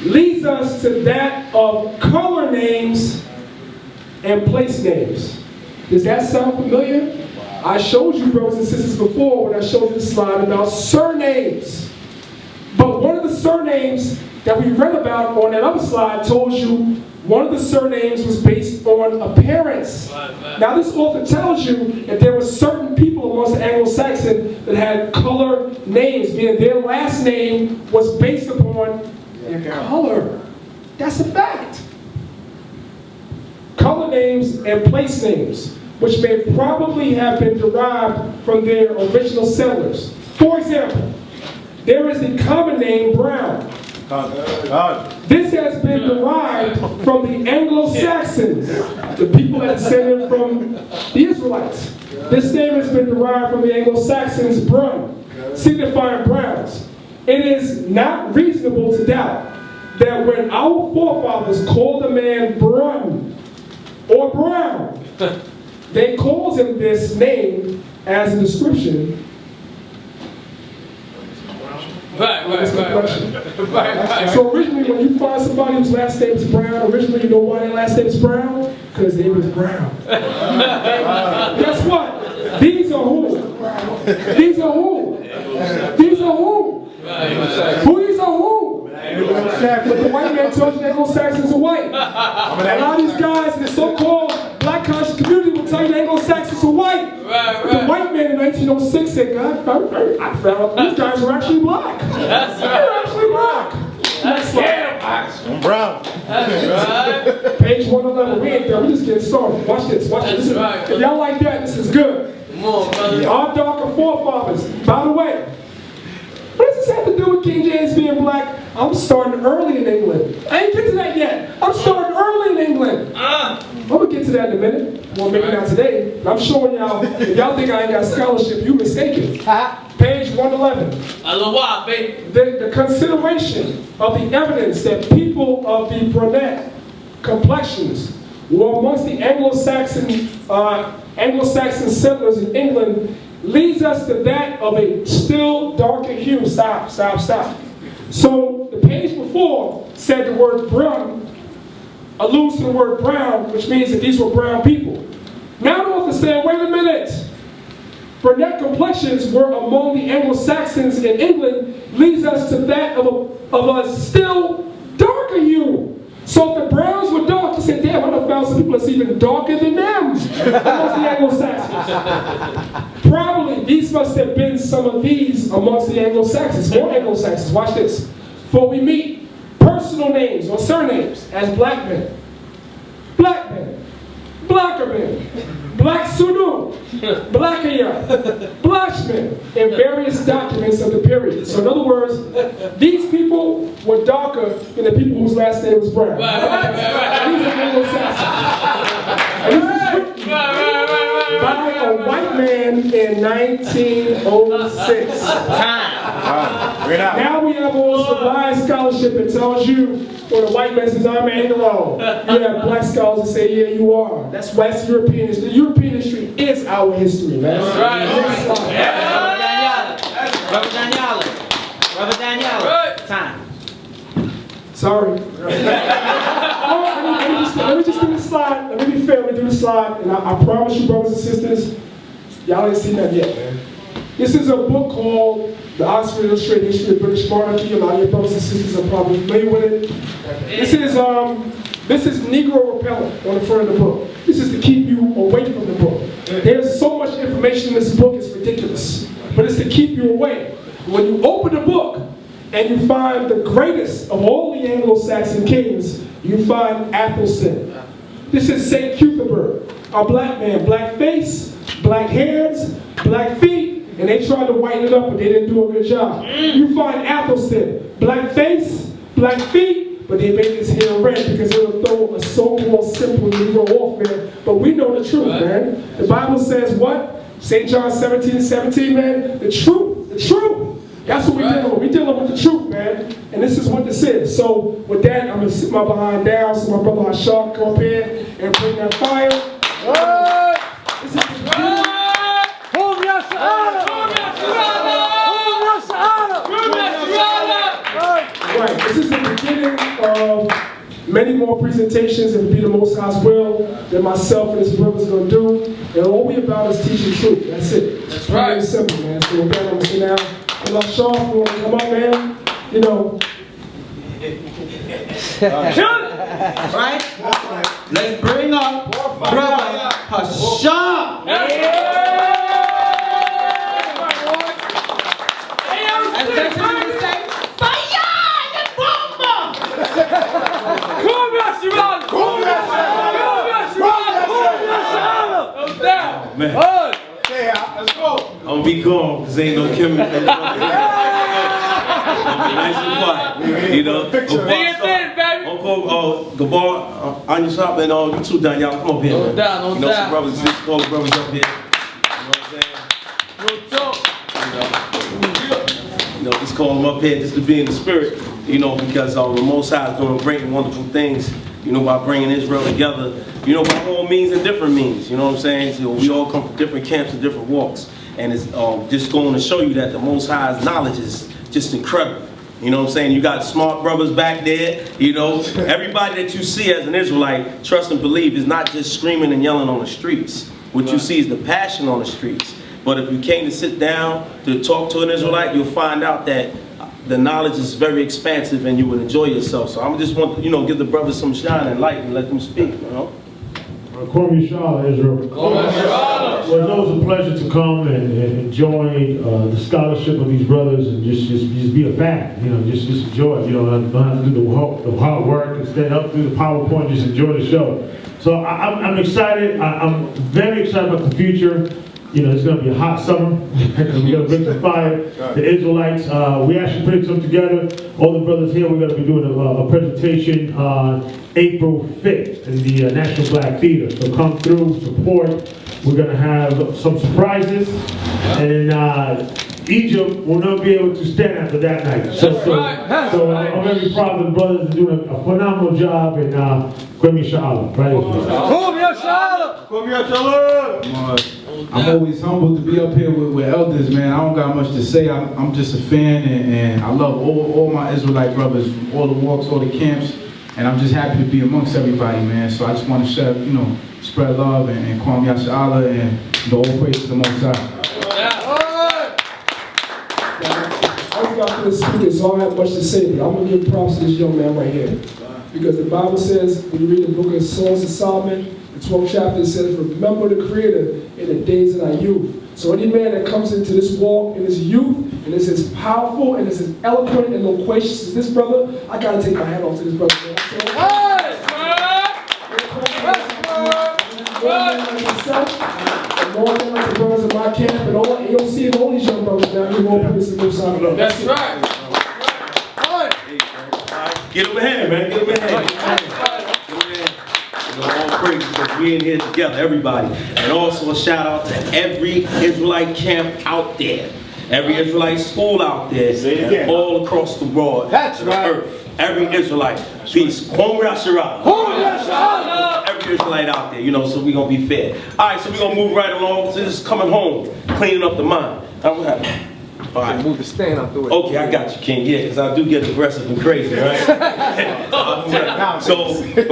leads us to that of color names and place names. Does that sound familiar? I showed you, brothers and sisters, before when I showed you the slide about surnames. But one of the surnames that we read about on that other slide told you one of the surnames was based on appearance. Now this author tells you that there were certain people amongst the Anglo-Saxon that had color names, meaning their last name was based upon their color. That's a fact. Color names and place names, which may probably have been derived from their original settlers. For example, there is the common name Brown. This has been derived from the Anglo-Saxons, the people that descended from the Israelites. This name has been derived from the Anglo-Saxons Brun, signifying browns. It is not reasonable to doubt that when our forefathers called a man Brun or Brown, they called him this name as a description. Right. So originally, when you find somebody whose last name is Brown, originally you know why their last name is Brown? Because they was brown. Guess what? These are who? These are who? These are who? Who these are who? But the white man tells you Anglo-Saxons are white. A lot of these guys, they're so-called 1906 said, God, I found out these guys are actually black. That's They're right. actually black. That's right. I'm brown. That's right. Page 111, we ain't there, we just getting started. Watch this, watch this. That's right. If y'all like that, this is good. Come on, brother. Our darker forefathers. By the way, what does this have to do with King James being black? I'm starting early in England. I ain't get to that yet. I'm starting early in England. I'm gonna get to that in a minute. Well, maybe not today. But I'm showing y'all, if y'all think I ain't got scholarship, you mistaken. Page 111. I love why, baby. The consideration of the evidence that people of the brunette complexions were amongst the Anglo-Saxon settlers in England leads us to that of a still darker hue. Stop. So the page before said the word brown alludes to the word brown, which means that these were brown people. Now the author said, wait a minute. Brunette complexions were among the Anglo-Saxons in England leads us to that of a still darker hue. So if the Browns were dark, he said, damn, I done found some people that's even darker than them amongst the Anglo-Saxons. Probably these must have been some of these amongst the Anglo-Saxons. More Anglo-Saxons, watch this. For we meet personal names or surnames as black men, blacker men, black Sunu, Blackaya, Blashman, in various documents of the period. So in other words, these people were darker than the people whose last name was Brown. Right. These are Anglo-Saxons. And this is written by a white man in 1906. Now we have also blind scholarship that tells you when a white man says, I'm Anglo. You have black scholars that say, yeah, you are. That's why it's European history. European history is our history, man. That's right. Brother Danyaahla. Right. Time. Sorry. Let me just do the slide. Let me be fair. Let me do the slide. And I promise you, brothers and sisters, y'all ain't seen that yet, man. This is a book called The Oxford Illustrated History of British Monarchy. A lot of your brothers and sisters are probably familiar with it. This is Negro repellent on the front of the book. This is to keep you away from the book. There's so much information in this book, it's ridiculous. But it's to keep you away. When you open the book and you find the greatest of all the Anglo-Saxon kings, you find Athelstan. This is St. Cuthbert, a black man, black face, black hands, black feet, and they tried to whiten it up, but they didn't do a good job. You find Athelstan, black face, black feet, but they made his hair red because they would throw a so-called simple Negro off, man. But we know the truth, man. The Bible says what? St. John 17:17, man. The truth. That's what we're dealing with. We're dealing with the truth, man. And this is what this is. So with that, I'm going to sit my behind down so my brother Hashar come up here and bring that fire. This is the beginning. Right, this is the beginning of many more presentations, and be the Most High's will, that myself and his brothers are going to do. And all we about is teaching truth. That's it. That's right. Very simple, man. So with that, I'm going to sit down. And I'll show off, you want to come up, man? You know. Right? Let's bring up Brother Hashar. As Benjamin would say, fire the bomba! Man. Let's go. I'm gonna be gone because ain't no chemistry. I'm gonna be nice and quiet. You know? Uncle Gabar, on your shop, and you two down, y'all come up here. No doubt, no you know, doubt. some brothers, just call the brothers up here. You know what I'm saying? You know, just call them up here just to be in the spirit, you know, because the Most High is doing great and wonderful things, you know, by bringing Israel together, you know, by all means and different means, you know what I'm saying? So we all come from different camps and different walks, and it's just going to show you that the Most High's knowledge is just incredible. You know what I'm saying? You got smart brothers back there, you know. Everybody that you see as an Israelite, trust and believe, is not just screaming and yelling on the streets. What you see is the passion on the streets. But if you came to sit down to talk to an Israelite, you'll find out that the knowledge is very expansive and you will enjoy yourself. So I just want to, you know, give the brothers some shine and light and let them speak, you know. Kwame Hashar, Israel. Well, it's always a pleasure to come and enjoy the scholarship of these brothers and just be a fan. You know, just enjoy it. You know, don't have to do the hard work and stand up through the PowerPoint. Just enjoy the show. So I'm excited. I'm very excited about the future. You know, it's going to be a hot summer because we're going to bring some fire. The Israelites, we actually put something together. All the brothers here, we're going to be doing a presentation on April 5th in the National Black Theater. So come through, support. We're going to have some surprises. And Egypt will not be able to stand after that night. So I'm very proud of the brothers. They're doing a phenomenal job. And Kwame Hashar, I'm always humbled to be up here with elders, man. I don't got much to say. I'm just a fan, and I love all my Israelite brothers from all the walks, all the camps, and I'm just happy to be amongst everybody, man. So I just want to share, you know, spread love and Kwame Hashar and all praise to the Most High. I was about to speak, so I don't have much to say, but I'm going to give props to this young man right here. Because the Bible says, when you read the book of Songs of Solomon, the 12th chapter, it says, remember the Creator in the days of thy youth. So any man that comes into this walk in his youth, and is as powerful and is as eloquent and loquacious as this brother, I got to take my hat off to this brother. More than like the brothers in my camp and all AOC and all these young brothers down here won't put this in the side of That's right. Get him a hand, man. Get him a hand. Get him a hand. All praise because we in here together, everybody. And also a shout out to every Israelite camp out there. Every Israelite school out there. And all across the world. That's right. Earth. Every Israelite. Peace. Kwame Hashar. Every Israelite out there, you know, so we're going to be fair. All right, so we're going to move right along. So this is coming home, cleaning up the mind. All right. All right. Move the stand out the way. Okay, I got you, King. Yeah, because I do get aggressive and crazy, right? But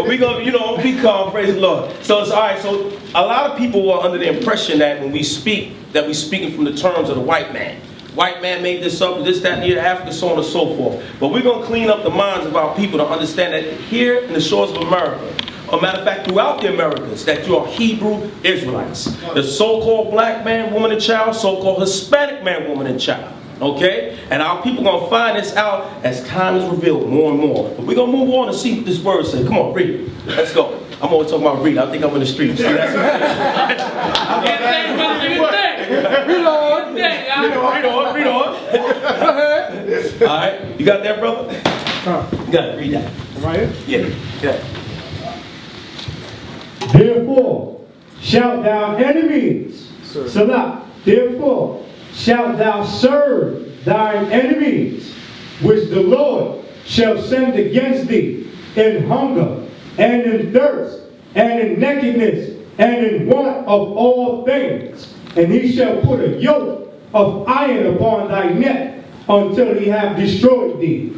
we gonna, you know, be calm. Praise the Lord. So it's all right. So a lot of people are under the impression that when we speak, that we're speaking from the terms of the white man. White man made this up, this, that, and the Africa, so on and so forth. But we're gonna clean up the minds of our people to understand that here in the shores of America, a matter of fact, throughout the Americas, that you are Hebrew Israelites. The so-called black man, woman, and child, so-called Hispanic man, woman, and child. Okay? And our people are going to find this out as time is revealed more and more. But we're going to move on and see what this word says. Come on, read it. Let's go. I'm always talking about reading. I think I'm in the streets. See, that's Read on. All right. You got that, brother? You got it. Read that. Right here? Yeah. Therefore, shalt thou enemies, Salah, therefore, shalt thou serve thine enemies, which the Lord shall send against thee in hunger, and in thirst, and in nakedness, and in want of all things. And he shall put a yoke of iron upon thy neck, until he have destroyed thee.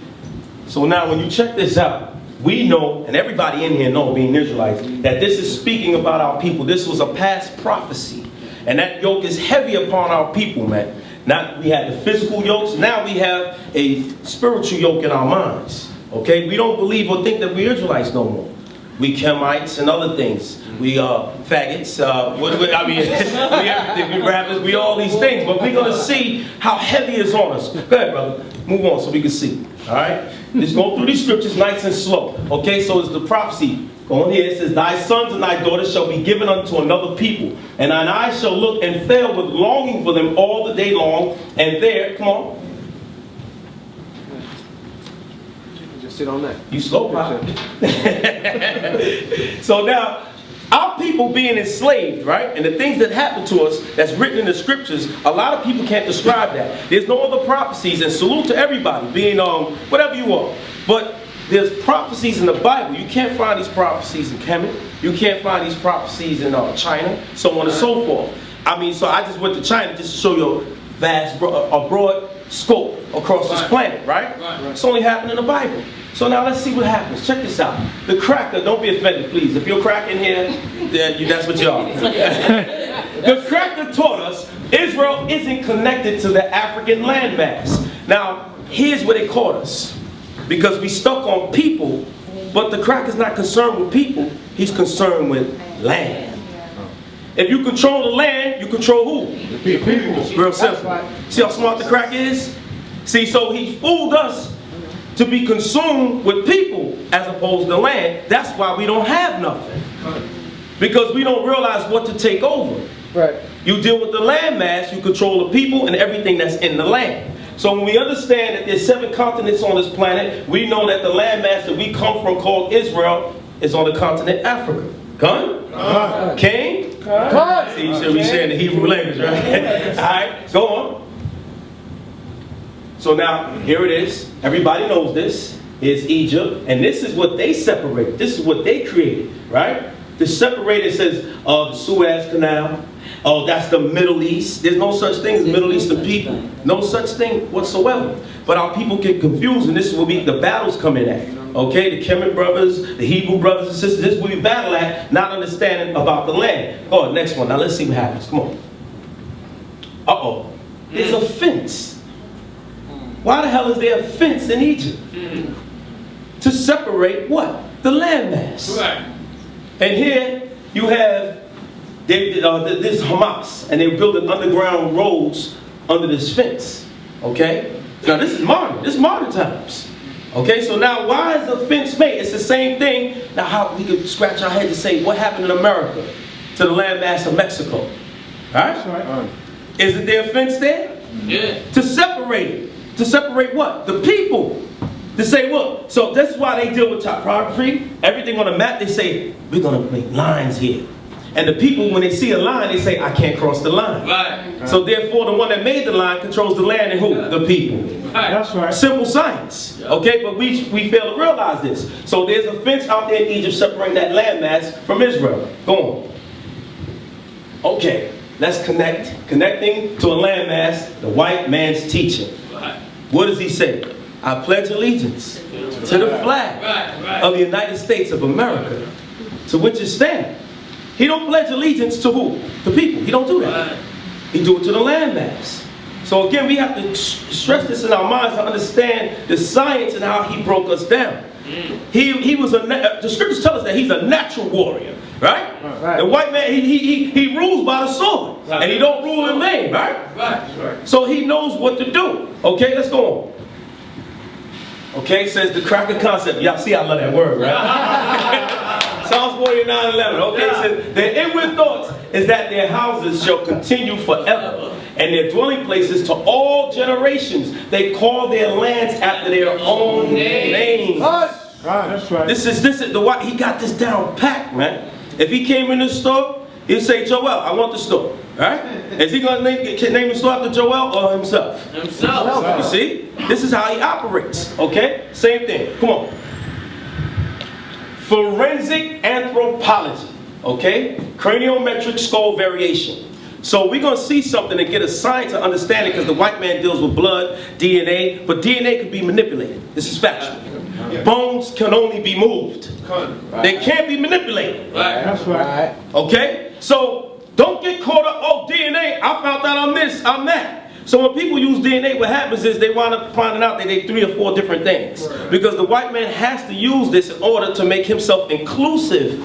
So now when you check this out, we know, and everybody in here know, being Israelites, that this is speaking about our people. This was a past prophecy. And that yoke is heavy upon our people, man. Now we had the physical yokes, now we have a spiritual yoke in our minds. Okay? We don't believe or think that we're Israelites no more. We Kemites and other things. We faggots, we everything, we rappers, we all these things. But we're going to see how heavy it's on us. Go ahead, brother. Move on so we can see. All right? Let's go through these scriptures nice and slow. Okay, so it's the prophecy. Go on here. It says, thy sons and thy daughters shall be given unto another people. And thine eyes shall look and fail with longing for them all the day long. And there, come on. Just sit on that. You slow, pop. So now, our people being enslaved, right? And the things that happen to us that's written in the scriptures, a lot of people can't describe that. There's no other prophecies, and salute to everybody, being whatever you are. But there's prophecies in the Bible. You can't find these prophecies in Kemet. You can't find these prophecies in China, so on and so forth. I mean, so I just went to China just to show you a broad scope across this planet, right? It's only happened in the Bible. So now let's see what happens. Check this out. The cracker, don't be offended, please. If you're cracking here, then that's what you are. The cracker taught us Israel isn't connected to the African landmass. Now, here's where they caught us. Because we stuck on people, but the cracker's not concerned with people. He's concerned with land. If you control the land, you control who? The people. Real simple. See how smart the crack is? See, so he fooled us to be consumed with people as opposed to land. That's why we don't have nothing. Because we don't realize what to take over. Right. You deal with the land mass, you control the people and everything that's in the land. So when we understand that there's 7 continents on this planet, we know that the land mass that we come from called Israel is on the continent Africa. Gun? Cain? See, you should be sharing the Hebrew language, right? Alright, go on. So now, here it is. Everybody knows this. Is Egypt. And this is what they separated. This is what they created, right? The separated says, the Suez Canal. Oh, that's the Middle East. There's no such thing as Middle Eastern people. No such thing whatsoever. But our people get confused, and this is where the battles come in at. Okay, the Kemet brothers, the Hebrew brothers and sisters, this is where we battle at, not understanding about the land. Oh, next one. Now let's see what happens. Come on. Uh-oh. There's a fence. Why the hell is there a fence in Egypt? To separate what? The landmass. Right. And here you have this Hamas, and they're building underground roads under this fence. Okay? Now this is modern. This is modern times. Okay, so now why is the fence made? It's the same thing. Now how we could scratch our head to say what happened in America to the landmass of Mexico. Alright? Isn't there a fence there? Yeah. To separate it. To separate what? The people. To say what? So that's why they deal with topography. Everything on the map, they say, we're going to make lines here. And the people, when they see a line, they say, I can't cross the line. Right. So therefore, the one that made the line controls the land and who? The people. Right. That's right. Simple science. Okay, but we fail to realize this. So there's a fence out there in Egypt separating that landmass from Israel. Go on. Okay, let's connect. Connecting to a landmass, the white man's teaching. Right. What does he say? I pledge allegiance to the flag of the United States of America, to which it stands. He don't pledge allegiance to who? The people. He don't do that. He do it to the landmass. So again, we have to stress this in our minds to understand the science and how he broke us down. He was the scriptures tell us that he's a natural warrior, right? The white man, he rules by the sword, and he don't rule in vain, right? So he knows what to do. Okay, let's go on. Okay, says the cracker concept. Y'all see I love that word, right? Psalms 49:11. Okay, it says their inward thoughts is that their houses shall continue forever, and their dwelling places to all generations. They call their lands after their own names. Right, that's right. This is the white. He got this down packed, man. If he came in the store, he'd say, Joel, I want the store. Right? Is he going to name the store after Joel or himself? Himself. You see? This is how he operates. Okay? Same thing. Come on. Forensic anthropology. Okay? Craniometric skull variation. So we're going to see something and get a science to understand it, because the white man deals with blood, DNA, but DNA can be manipulated. This is factual. Bones can only be moved. They can't be manipulated. That's right. Okay? So don't get caught up, oh, DNA, I found out I'm this, I'm that. So when people use DNA, what happens is they wind up finding out that they 3 or 4 different things. Because the white man has to use this in order to make himself inclusive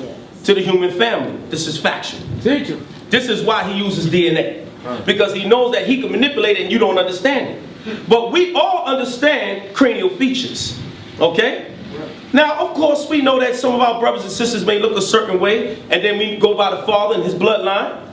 to the human family. This is factual. This is why he uses DNA. Because he knows that he can manipulate it and you don't understand it. But we all understand cranial features. Okay? Now, of course, we know that some of our brothers and sisters may look a certain way, and then we go by the father and his bloodline.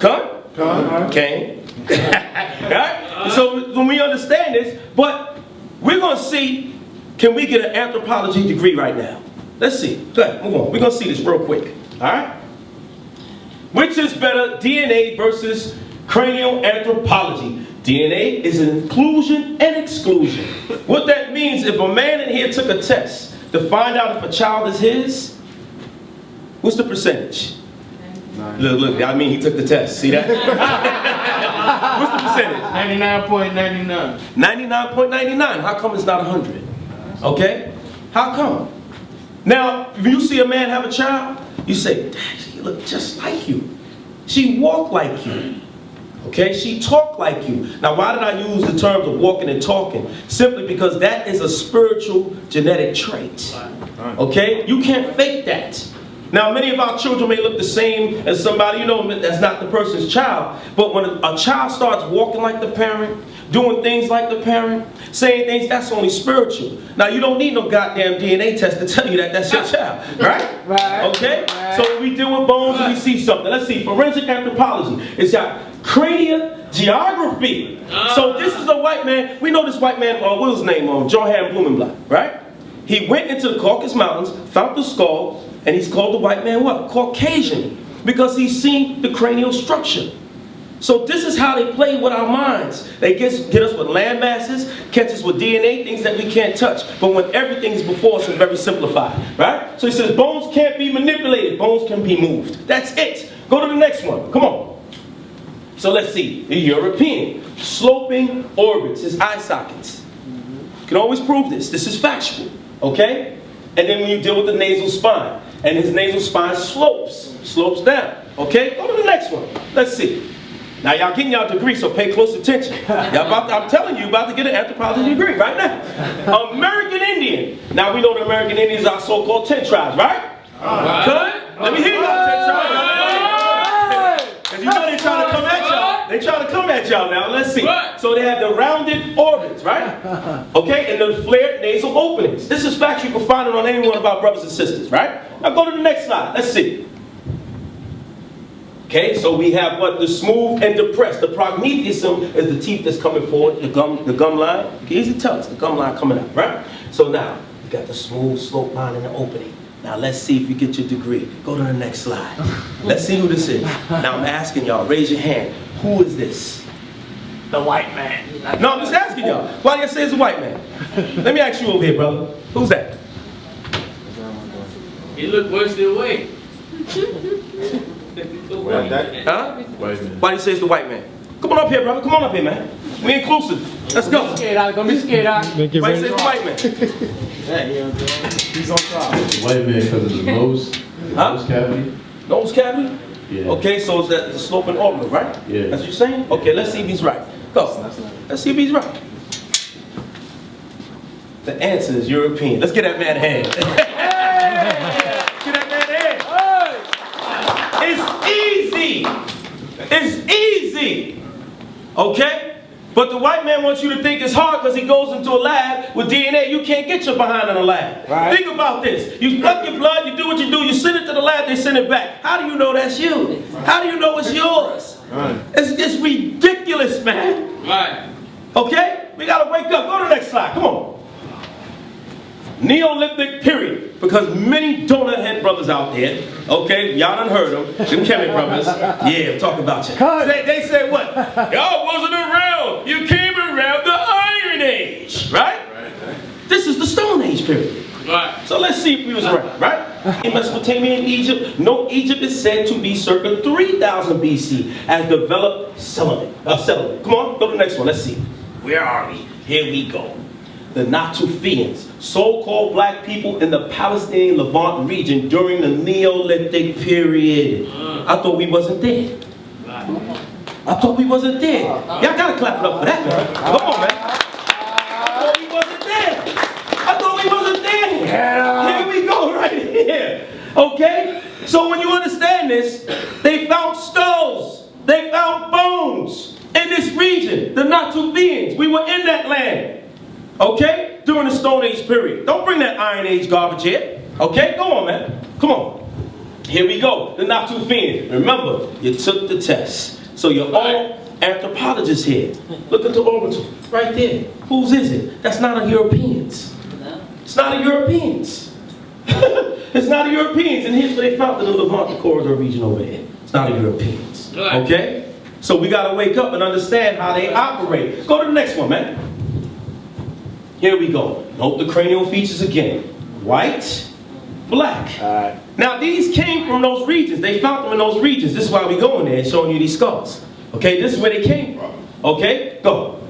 Cain. Right? So when we understand this, but we're going to see, can we get an anthropology degree right now? Let's see. Go ahead, move on. We're going to see this real quick. All right? Which is better, DNA versus cranial anthropology? DNA is an inclusion and exclusion. What that means, if a man in here took a test to find out if a child is his, what's the percentage? Look, I mean he took the test. See that? What's the percentage? 99.99. 99.99. How come it's not 100? Okay? How come? Now, if you see a man have a child, you say, Dad, she look just like you. She walk like you. Okay, she talked like you. Now, why did I use the terms of walking and talking? Simply because that is a spiritual genetic trait. Okay, you can't fake that. Now, many of our children may look the same as somebody, you know, that's not the person's child. But when a child starts walking like the parent, doing things like the parent, saying things, that's only spiritual. Now, you don't need no goddamn DNA test to tell you that that's your child, right? Right. Okay? So when we deal with bones and we see something, let's see, forensic anthropology. It's got cranial geography. So this is a white man. We know this white man, what was his name? Johann Blumenblatt, right? He went into the Caucasus Mountains, found the skull, and he's called the white man what? Caucasian. Because he's seen the cranial structure. So this is how they play with our minds. They get us with land masses, catch us with DNA, things that we can't touch. But when everything is before us and very simplified, right? So he says bones can't be manipulated, bones can be moved. That's it. Go to the next one. Come on. So let's see. The European. Sloping orbits, his eye sockets. You can always prove this. This is factual. Okay? And then when you deal with the nasal spine, and his nasal spine slopes down. Okay? Go to the next one. Let's see. Now y'all getting y'all degree, so pay close attention. I'm telling you, about to get an anthropology degree right now. American Indian. Now we know the American Indians are so-called 10 tribes, right? Good? Let me hear y'all 10 tribes. Because you know they trying to come at y'all. They trying to come at y'all now. Let's see. So they have the rounded orbits, right? Okay, and the flared nasal openings. This is facts. You can find it on any one of our brothers and sisters, right? Now go to the next slide. Let's see. Okay, so we have what? The smooth and depressed. The prognathism is the teeth that's coming forward, the gum line. You can easily tell it's the gum line coming out, right? So now, you got the smooth slope line in the opening. Now let's see if you get your degree. Go to the next slide. Let's see who this is. Now I'm asking y'all, raise your hand. Who is this? The white man. No, I'm just asking y'all. Why do you say it's a white man? Let me ask you over here, brother. Who's that? He look worse than Wayne. Huh? Why do you say it's the white man? Come on up here, brother. Come on up here, man. We inclusive. Let's go. Don't be scared, Why do you say it's the white man? He's on top. White man because of the nose cavity. Nose cavity? Yeah. Okay, so it's that the sloping orbital, right? Yeah. That's what you're saying? Okay, let's see if he's right. Go. Let's see if he's right. The answer is European. Let's get that man a hand. Get that man a hand. It's easy. It's easy. Okay? But the white man wants you to think it's hard because he goes into a lab with DNA. You can't get your behind in a lab. Right. Think about this. You suck your blood, you do what you do, you send it to the lab, they send it back. How do you know that's you? How do you know it's yours? Right. It's ridiculous, man. Right. Okay? We got to wake up. Go to the next slide. Come on. Neolithic period. Because many donut head brothers out there, okay, y'all done heard them, them Kemet brothers, yeah, I'm talking about you. They say what? Y'all wasn't around. You came around the Iron Age, right? This is the Stone Age period. Right. So let's see if we was right? In Mesopotamia and Egypt, Egypt is said to be circa 3000 BC as developed settlement. Come on, go to the next one. Let's see. Where are we? Here we go. The Natufians, so-called black people in the Palestinian Levant region during the Neolithic period. I thought we wasn't there. I thought we wasn't there. Y'all gotta clap it up for that, man. Come on, man. I thought we wasn't there. I thought we wasn't there. Here we go, right here. Okay? So when you understand this, they found skulls. They found bones in this region. The Natufians. We were in that land. Okay? During the Stone Age period. Don't bring that Iron Age garbage here. Okay? Go on, man. Come on. Here we go. The Natufians. Remember, you took the test. So you're all anthropologists here. Look at the orbital. Right there. Whose is it? That's not a European's. It's not a European's. It's not a European's. And here's what they found in the Levant corridor region over here. It's not a European's. Okay? So we got to wake up and understand how they operate. Go to the next one, man. Here we go. Note the cranial features again. White, black. Now these came from those regions. They found them in those regions. This is why we going there and showing you these skulls. Okay, this is where they came from. Okay, go.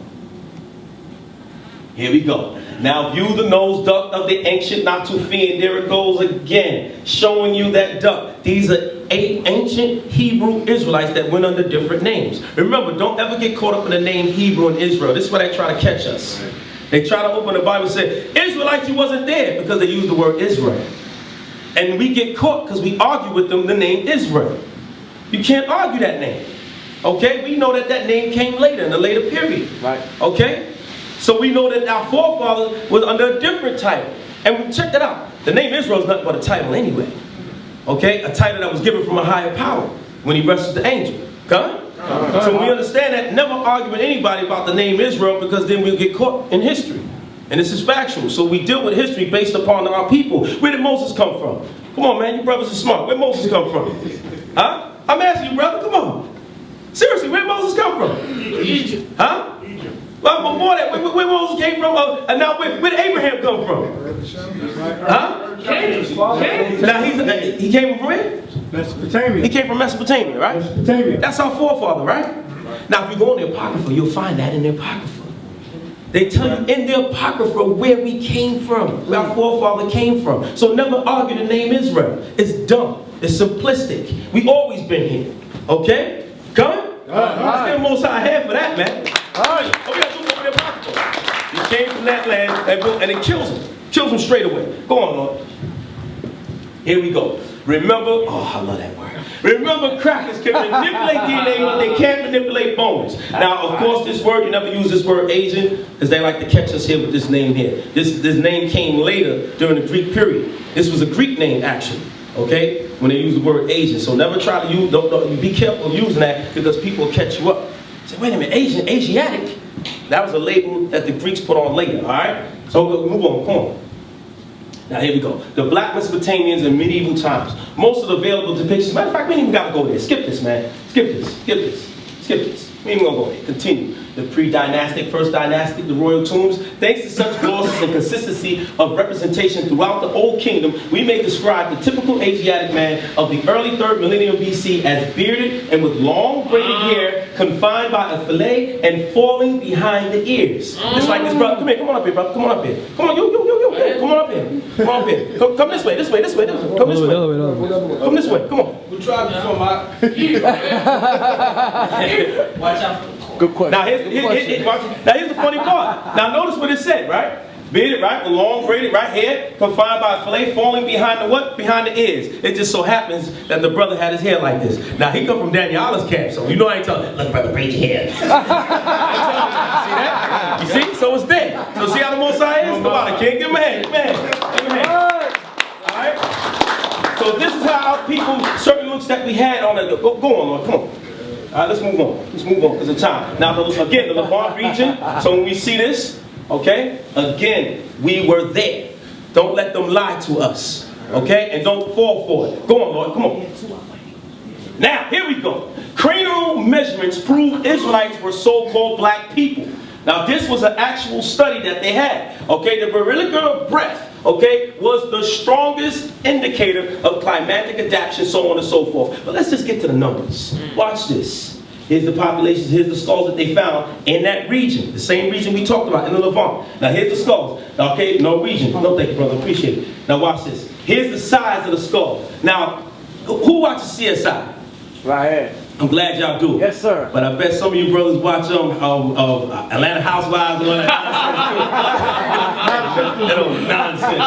Here we go. Now view the nose duct of the ancient Natufian. There it goes again, showing you that duct. These are 8 ancient Hebrew Israelites that went under different names. Remember, don't ever get caught up in the name Hebrew and Israel. This is why they try to catch us. They try to open the Bible and say, Israelites, you wasn't there, because they use the word Israel. And we get caught because we argue with them the name Israel. You can't argue that name. Okay? We know that that name came later, in a later period. Right. Okay? So we know that our forefathers was under a different title. And check that out. The name Israel is nothing but a title anyway. Okay? A title that was given from a higher power when he wrestled the angel. Come? So we understand that. Never argue with anybody about the name Israel, because then we'll get caught in history. And this is factual. So we deal with history based upon our people. Where did Moses come from? Come on, man. You brothers are smart. Where Moses come from? Huh? I'm asking you, brother. Come on. Seriously, where did Moses come from? Egypt. Huh? Egypt. Well, before that, where Moses came from, and now where did Abraham come from? Huh? Now he came from where? Mesopotamia. He came from Mesopotamia, right? Mesopotamia. That's our forefather, right? Now, if you go in the Apocrypha, you'll find that in the Apocrypha. They tell you in the Apocrypha where we came from, where our forefather came from. So never argue the name Israel. It's dumb. It's simplistic. We always been here. Okay? Come? Let's give the Most High a hand for that, man. Oh, we got to do over the Apocrypha. He came from that land and it kills him. Kills him straight away. Go on, Lord. Here we go. Remember, oh, I love that word. Remember, crackers can manipulate DNA, but they can't manipulate bones. Now, of course, this word, you never use this word Asian, because they like to catch us here with this name here. This name came later during the Greek period. This was a Greek name, actually, okay, when they use the word Asian. So never try to use, don't be careful of using that, because people will catch you up. Say, wait a minute, Asiatic? That was a label that the Greeks put on later, all right? So move on, come on. Now here we go. The black Mesopotamians in medieval times. Most of the available depictions, matter of fact, we ain't even got to go there. Skip this, man. Skip this, skip this, skip this. We ain't gonna go there. Continue. The pre-dynastic, first dynastic, the royal tombs. Thanks to such glosses and consistency of representation throughout the Old Kingdom, we may describe the typical Asiatic man of the early 3rd millennium BC as bearded and with long braided hair confined by a fillet and falling behind the ears. Just like this, brother. Come here, come on up here, brother. Come on up here. Come on, yo. Come on up here. Come on up here. Come this way, this way. Come this way. Come this way, come on. We'll try before my... Watch out. Good question. Now here's the funny part. Now notice what it said, right? Bearded, right? With long braided right hair, confined by a fillet, falling behind the what? Behind the ears. It just so happens that the brother had his hair like this. Now he come from Danyaahla's camp, so you know I ain't telling. Look, brother, braid your hair. See that? You see? So it's there. So see how the Most High is? Come on, I can't give him a hand. Give him a hand. All right. So this is how our people, certain looks that we had on it. Go on, Lord. Come on. All right, let's move on. Let's move on because of time. Now, again, the Levant region. So when we see this, okay, again, we were there. Don't let them lie to us, okay? And don't fall for it. Go on, Lord. Come on. Now, here we go. Cranial measurements prove Israelites were so-called black people. Now, this was an actual study that they had. Okay, the vertical breath, okay, was the strongest indicator of climatic adaptation, so on and so forth. But let's just get to the numbers. Watch this. Here's the populations, here's the skulls that they found in that region. The same region we talked about in the Levant. Now here's the skulls. Okay, no region. No, thank you, brother. Appreciate it. Now watch this. Here's the size of the skull. Now, who watches CSI? Right here. I'm glad y'all do. Yes, sir. But I bet some of you brothers watch Atlanta Housewives and all that nonsense. That old nonsense.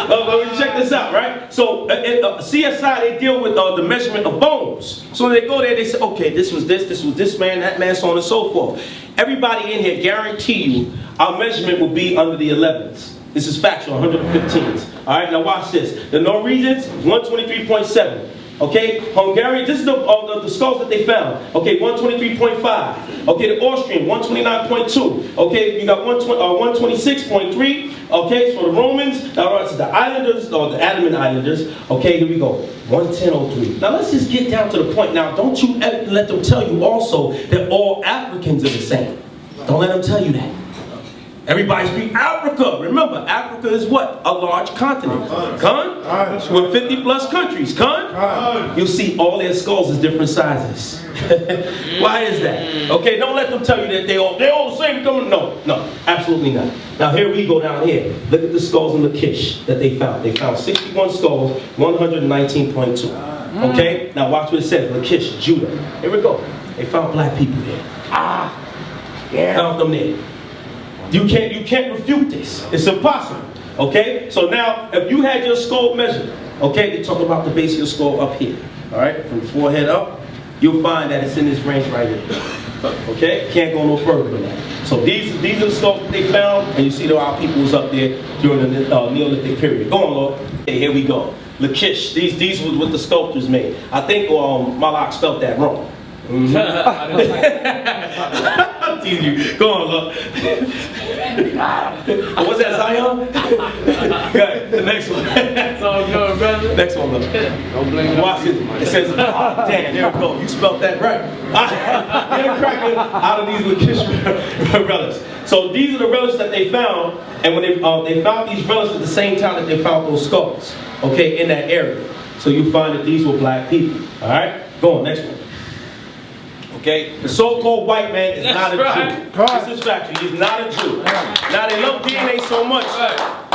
But check this out, right? So CSI, they deal with the measurement of bones. So when they go there, they say, okay, this was this man, that man, so on and so forth. Everybody in here, guarantee you, our measurement will be under the 11s. This is factual, 115s. All right, now watch this. The Norwegians, 123.7. Okay, Hungarian, this is the skulls that they found. Okay, 123.5. Okay, the Austrian, 129.2. Okay, you got 126.3. Okay, so the Romans, now the Islanders, or the Ottoman Islanders. Okay, here we go, 110.03. Now let's just get down to the point. Now, don't you ever let them tell you also that all Africans are the same. Don't let them tell you that. Everybody speak Africa. Remember, Africa is what? A large continent. With 50 plus countries. You'll see all their skulls is different sizes. Why is that? Okay, don't let them tell you that they all the same. No, absolutely not. Now here we go down here. Look at the skulls in Lachish that they found. They found 61 skulls, 119.2. Okay, now watch what it says. Lachish, Judah. Here we go. They found black people there. Found them there. You can't refute this. It's impossible. Okay? So now, if you had your skull measured, okay, they're talking about the base of your skull up here. All right? From the forehead up, you'll find that it's in this range right here. Okay? Can't go no further than that. So these are the skulls that they found, and you see that our people was up there during the Neolithic period. Go on, Lord. Okay, here we go. Lachish, these was what the sculptors made. I think Malak spelled that wrong. Mm-hmm. I'm teasing you. Go on, Lord. What's that, Zion? Okay, the next one. Next one, Lord. Don't blame Watch it. It says, damn, there we go. You spelled that right. They're cracking out of these Lachish relics. So these are the relics that they found, and when they found these relics at the same time that they found those skulls, okay, in that area. So you find that these were black people. All right, go on, next one. Okay, the so-called white man is not a Jew. This is factual. He's not a Jew. Now they love DNA so much.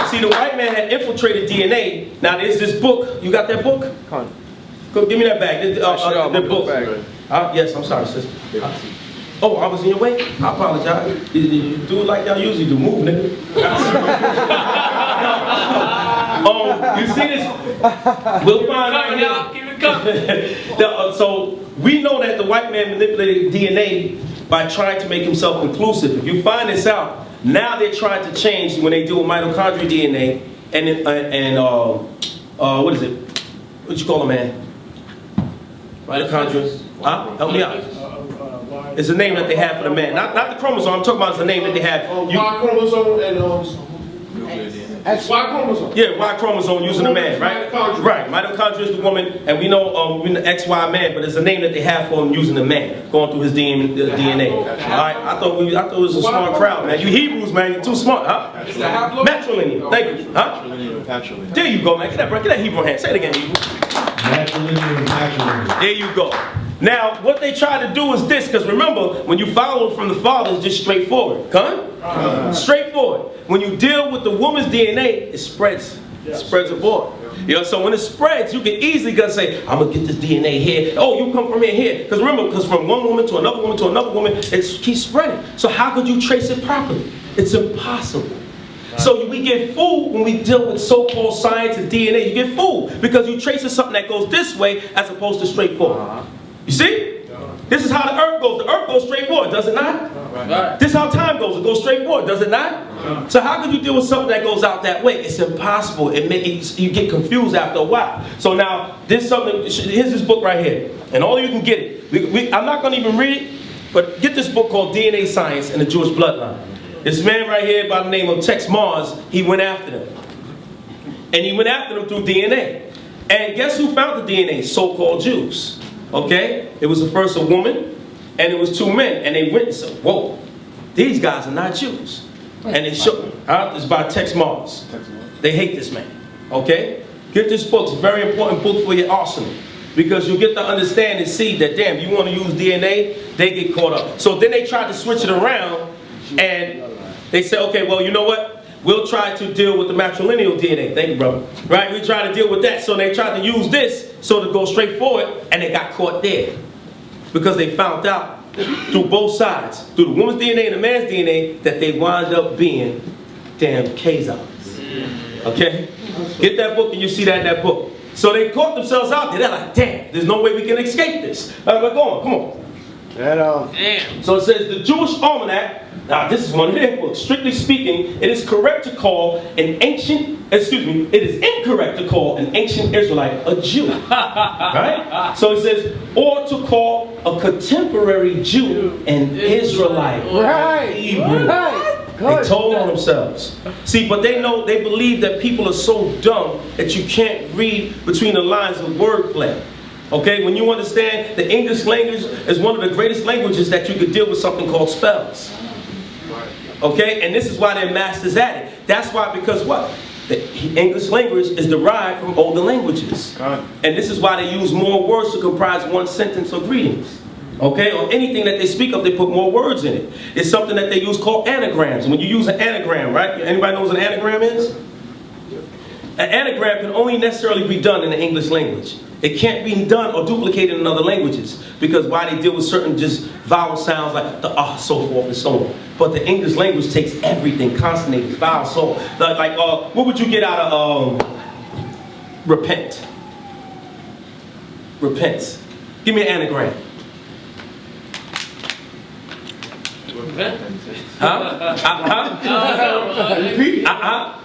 See, the white man had infiltrated DNA. Now there's this book. You got that book? Go, give me that bag. The book. Yes, I'm sorry, sister. Oh, I was in your way? I apologize. You do it like y'all usually do. Move, nigga. You see this? We'll find out. Keep it coming. So we know that the white man manipulated DNA by trying to make himself inclusive. If you find this out, now they're trying to change when they do mitochondrial DNA and what is it? What you call them, man? Mitochondria. Help me out. It's the name that they have for the man. Not the chromosome. I'm talking about the name that they have. Y chromosome and Y chromosome. Yeah, Y chromosome using the man, right? Right. Mitochondria is the woman, and we know the XY man, but it's a name that they have for him using the man, going through his DNA. All right. I thought it was a smart crowd, man. You Hebrews, man, you're too smart, huh? Matrilineal. Thank you, huh? There you go, man. Get that Hebrew hand. Say it again, Hebrew. There you go. Now, what they try to do is this, because remember, when you follow from the father, it's just straightforward. Straightforward. When you deal with the woman's DNA, it spreads. It spreads abroad. You know, so when it spreads, you can easily say, I'm going to get this DNA here. Oh, you come from here. Because remember, from one woman to another woman to another woman, it keeps spreading. So how could you trace it properly? It's impossible. So we get fooled when we deal with so-called science and DNA. You get fooled because you trace something that goes this way as opposed to straightforward. You see? This is how the earth goes. The earth goes straight forward, does it not? This is how time goes. It goes straight forward, does it not? So how could you deal with something that goes out that way? It's impossible. You get confused after a while. So now, here's this book right here. And all you can get it. I'm not going to even read it, but get this book called DNA Science and the Jewish Bloodline. This man right here by the name of Tex Mars, he went after them. And he went after them through DNA. And guess who found the DNA? So-called Jews. Okay? It was first a woman, and it was two men. And they went and said, whoa, these guys are not Jews. And they shook them. It's by Tex Mars. They hate this man. Okay? Get this book. It's a very important book for your arsenal. Because you get to understand and see that, damn, you want to use DNA, they get caught up. So then they tried to switch it around, and they said, okay, well, you know what? We'll try to deal with the matrilineal DNA. Thank you, brother. Right? We try to deal with that. So they tried to use this so to go straight forward, and they got caught there. Because they found out through both sides, through the woman's DNA and the man's DNA, that they wound up being damn Khazars. Okay? Get that book and you see that in that book. So they caught themselves out there. They're like, damn, there's no way we can escape this. All right, go on, come on. Damn. So it says the Jewish Almanac. Now this is one of their books. Strictly speaking, it is incorrect to call an ancient Israelite a Jew. Right? So it says, or to call a contemporary Jew an Israelite. Right. Hebrew. They told on themselves. See, but they believe that people are so dumb that you can't read between the lines of wordplay. Okay, when you understand the English language is one of the greatest languages that you could deal with something called spells. Okay, and this is why they're masters at it. That's why, because what? The English language is derived from older languages. And this is why they use more words to comprise one sentence or greetings. Okay, or anything that they speak of, they put more words in it. It's something that they use called anagrams. When you use an anagram, right? Anybody knows what an anagram is? An anagram can only necessarily be done in the English language. It can't be done or duplicated in other languages because why they deal with certain just vowel sounds like the so forth and so on. But the English language takes everything, consonants, vowels, so like what would you get out of repent? Repent. Give me an anagram. Repeat. Out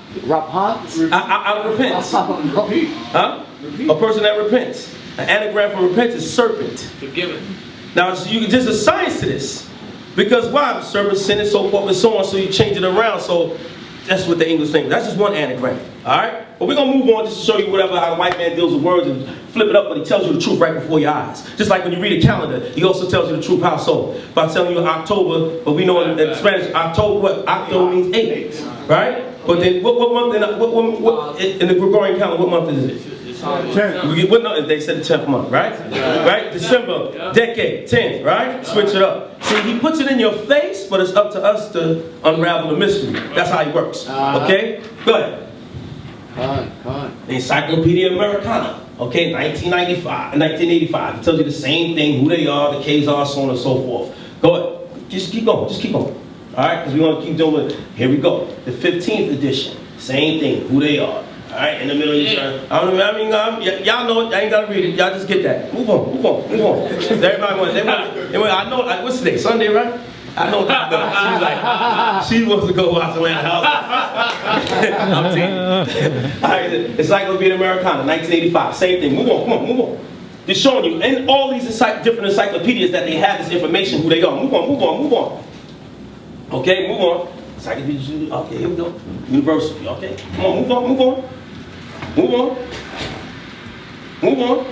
of repents. A person that repents. An anagram for repent is serpent. Forgiven. Now, there's a science to this. Because why? The serpent, sin, and so forth and so on, so you change it around. So that's what the English thing. That's just one anagram. Alright? But we're going to move on just to show you whatever how the white man deals with words and flip it up, but he tells you the truth right before your eyes. Just like when you read a calendar, he also tells you the truth. How so? By telling you October, but we know in Spanish, October, what? Octo means 8. Right? But then what month in the Gregorian calendar, what month is it? 10. What no, they said the 10th month, right? Right? December, decade, 10, right? Switch it up. See, he puts it in your face, but it's up to us to unravel the mystery. That's how he works. Okay? Go ahead. The Encyclopedia Americana. Okay, 1985. It tells you the same thing, who they are, the K's are, so on and so forth. Go ahead. Just keep going. Just keep going. All right? Because we want to keep doing it. Here we go. The 15th edition. Same thing, who they are. All right, in the middle of your turn. Y'all know it. I ain't got to read it. Y'all just get that. Move on. Everybody wants. I know. Like, what's today? Sunday, right? I know. She's like, she wants to go out somewhere in the house. I'm teasing. All right, Encyclopedia Americana, 1985. Same thing. Move on. They're showing you in all these different encyclopedias that they have this information who they are. Move on. Okay, move on. Encyclopedia. Okay, here we go. University. Okay, come on. Move on.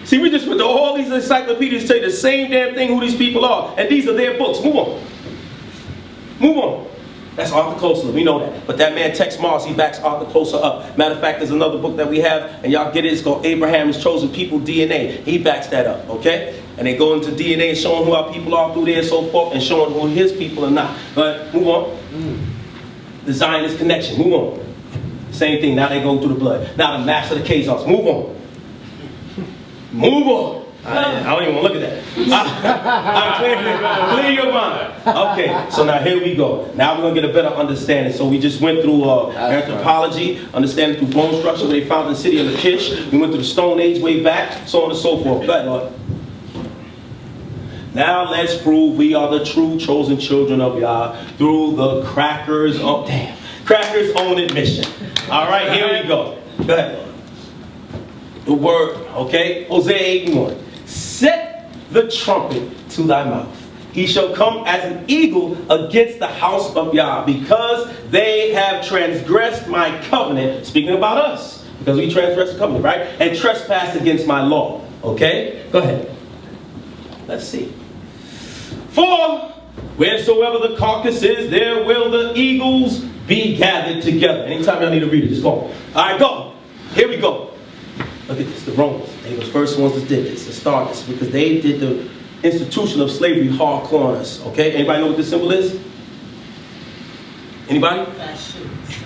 See, we just put all these encyclopedias tell you the same damn thing who these people are. And these are their books. Move on. That's Arthur Koestler, we know that. But that man Tex Mars, he backs Arthur Koestler up. Matter of fact, there's another book that we have, and y'all get it, it's called Abraham's Chosen People, DNA. He backs that up, okay? And they go into DNA and showing who our people are through there and so forth, and showing who his people are not. But move on. The Zionist connection, move on. Same thing, now they go through the blood. Now the maps of the Khazars, move on. I don't even want to look at that. Clear your mind. Okay, so now here we go. Now we're going to get a better understanding. So we just went through anthropology, understanding through bone structure, where they found the city of Lachish. We went through the Stone Age way back, so on and so forth. Go ahead, Lord. Now let's prove we are the true chosen children of Yah through the Crackers' own admission. All right, here we go. Go ahead, Lord. The word, okay? Hosea 8:1. Set the trumpet to thy mouth. He shall come as an eagle against the house of Yah, because they have transgressed my covenant. Speaking about us, because we transgressed the covenant, right? And trespassed against my law. Okay? Go ahead. Let's see. For wheresoever the carcass is, there will the eagles be gathered together. Anytime y'all need to read it, just go. All right, go. Here we go. Look at this, the Romans. They were the first ones that did this, to start this, because they did the institution of slavery hardcore on us. Okay? Anybody know what this symbol is? Anybody?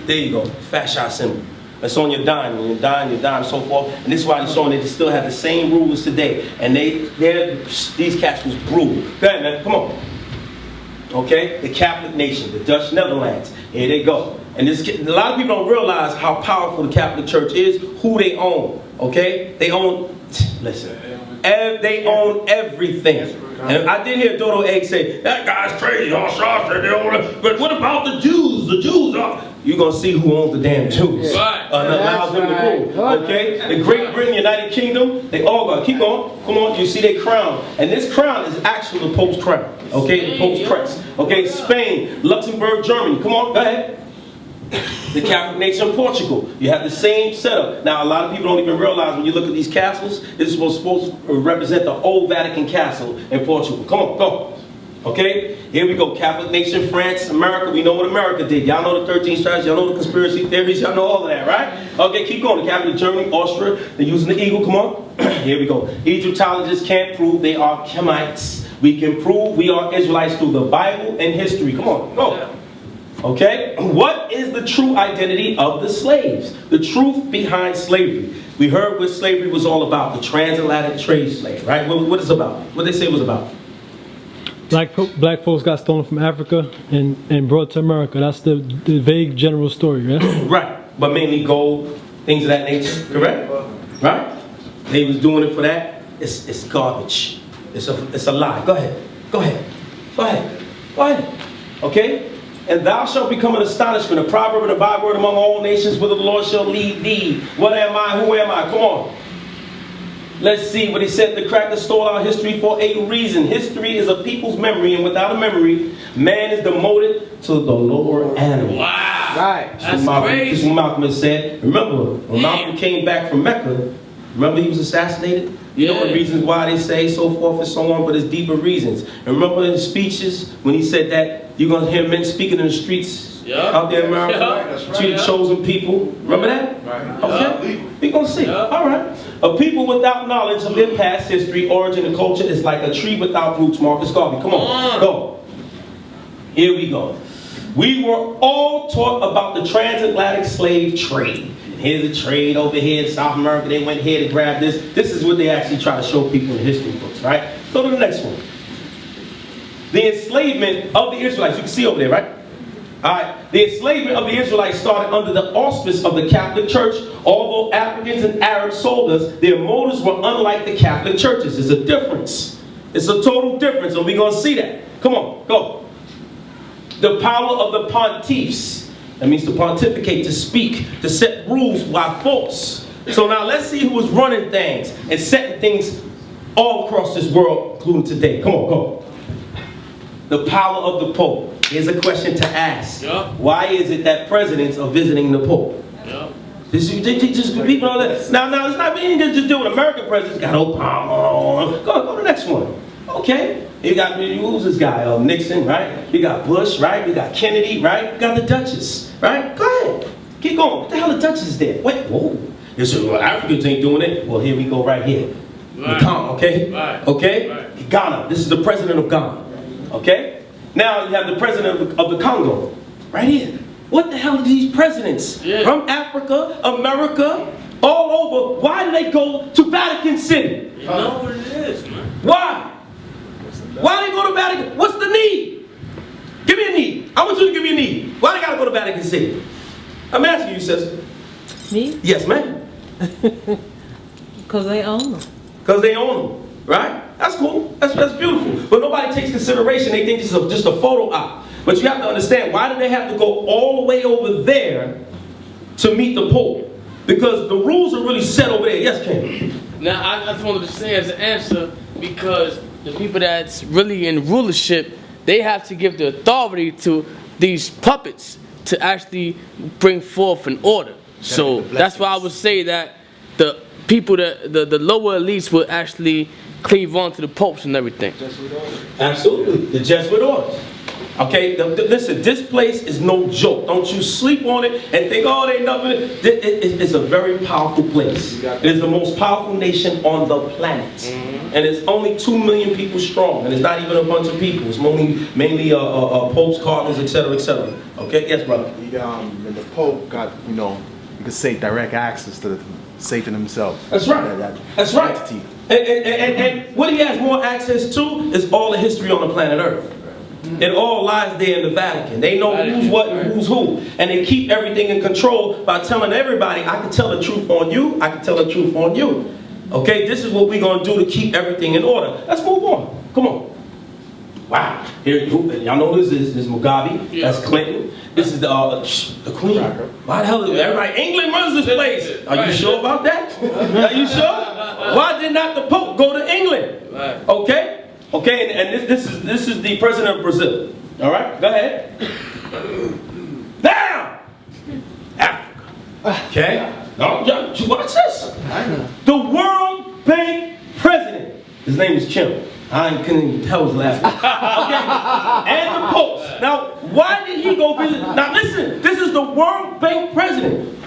There you go. Fascia symbol. It's on your dime. When you're dying, so forth. And this is why they're showing they still have the same rulers today. And these cats was brutal. Go ahead, man. Come on. Okay? The Catholic nation, the Dutch Netherlands. Here they go. And a lot of people don't realize how powerful the Catholic Church is, who they own. Okay? They own, listen, they own everything. And I did hear Dodo Egg say, that guy's crazy, but what about the Jews? The Jews are. You're going to see who owns the damn Jews. Right. And allows them to rule. Okay? The Great Britain, United Kingdom, they all got. Keep going. Come on. You see their crown. And this crown is actually the Pope's crown. Okay? The Pope's crest. Okay? Spain, Luxembourg, Germany. Come on. Go ahead. The Catholic nation of Portugal. You have the same setup. Now, a lot of people don't even realize when you look at these castles, this is supposed to represent the old Vatican castle in Portugal. Come on, go. Okay? Here we go. Catholic nation, France, America. We know what America did. Y'all know the 13 strikes. Y'all know the conspiracy theories. Y'all know all of that, right? Okay, keep going. The Catholic Germany, Austria. They're using the eagle. Come on. Here we go. Egyptologists can't prove they are Kemites. We can prove we are Israelites through the Bible and history. Come on, go. Okay? What is the true identity of the slaves? The truth behind slavery. We heard what slavery was all about, the transatlantic trade slave, right? What is it about? What they say it was about? Black folks got stolen from Africa and brought to America. That's the vague general story, right? Right. But mainly gold, things of that nature, correct? Right? They was doing it for that. It's garbage. It's a lie. Go ahead. Okay? And thou shalt become an astonishment, a proverb and a byword among all nations, whither the Lord shall lead thee. What am I? Who am I? Come on. Let's see what he said. The crackers stole our history for a reason. History is a people's memory, and without a memory, man is demoted to the lower animal. Wow. Right. That's crazy. This is what Malcolm has said. Remember, when Malcolm came back from Mecca, remember he was assassinated? You know the reasons why they say so forth and so on, but it's deeper reasons. And remember in his speeches when he said that you're going to hear men speaking in the streets out there in America to the chosen people. Remember that? Right. Okay. We're going to see. All right. A people without knowledge of their past history, origin, and culture is like a tree without roots. Marcus Garvey, come on. Go. Here we go. We were all taught about the transatlantic slave trade. Here's a trade over here in South America. They went here to grab this. This is what they actually try to show people in history books, right? Go to the next one. The enslavement of the Israelites. You can see over there, right? All right. The enslavement of the Israelites started under the auspice of the Catholic Church. Although Africans and Arabs sold us, their motives were unlike the Catholic churches. There's a difference. It's a total difference, and we're going to see that. Come on, go. The power of the pontiffs. That means to pontificate, to speak, to set rules by force. So now let's see who was running things and setting things all across this world, including today. Come on, go. The power of the Pope. Here's a question to ask. Why is it that presidents are visiting the Pope? Just people know that. Now, it's not being just doing American presidents. Got Obama. Go to the next one. Okay. You got, who's this guy? Nixon, right? You got Bush, right? You got Kennedy, right? You got the Duchess, right? Go ahead. Keep going. What the hell the Duchess is there? Wait, whoa. This is, well, Africans ain't doing it. Well, here we go right here. Right. Ghana, okay? Right. Okay? Right. Ghana. This is the president of Ghana. Okay? Now you have the president of the Congo. Right here. What the hell are these presidents? From Africa, America, all over. Why do they go to Vatican City? You know what it is, man. Why? Why they go to Vatican? What's the need? Give me a need. I want you to give me a need. Why they gotta go to Vatican City? I'm asking you, sister. Me? Yes, ma'am. Because they own them. Because they own them, right? That's cool. That's beautiful. But nobody takes consideration. They think this is just a photo op. But you have to understand, why do they have to go all the way over there to meet the Pope? Because the rules are really set over there. Yes, Ken? Now, I just wanted to say as an answer, because the people that's really in rulership, they have to give the authority to these puppets to actually bring forth an order. So that's why I would say that the people, the lower elites will actually cleave on to the popes and everything. Absolutely. The Jesuit orders. Okay, listen, this place is no joke. Don't you sleep on it and think, oh, they nothing. It's a very powerful place. It is the most powerful nation on the planet. And it's only 2 million people strong. And it's not even a bunch of people. It's mainly popes, cardinals, etc., etc. Okay, yes, brother. The Pope got, you could say direct access to Satan himself. That's right. That's right. Entity. And what he has more access to is all the history on the planet Earth. It all lies there in the Vatican. They know who's what and who's who. And they keep everything in control by telling everybody, I can tell the truth on you, I can tell the truth on you. Okay, this is what we're going to do to keep everything in order. Let's move on. Come on. Wow. Here, y'all know this is Mugabe. Yeah. That's Clinton. This is the Queen. Why the hell is everybody? England runs this place. Are you sure about that? Are you sure? Why did not the Pope go to England? Okay. Okay, and this is the president of Brazil. All right, go ahead. Now, Africa. Okay. No, watch this. The World Bank president. His name is Chim. I couldn't even tell his last name. Okay. And the popes. Now, why did he go visit? Now, listen. This is the World Bank president.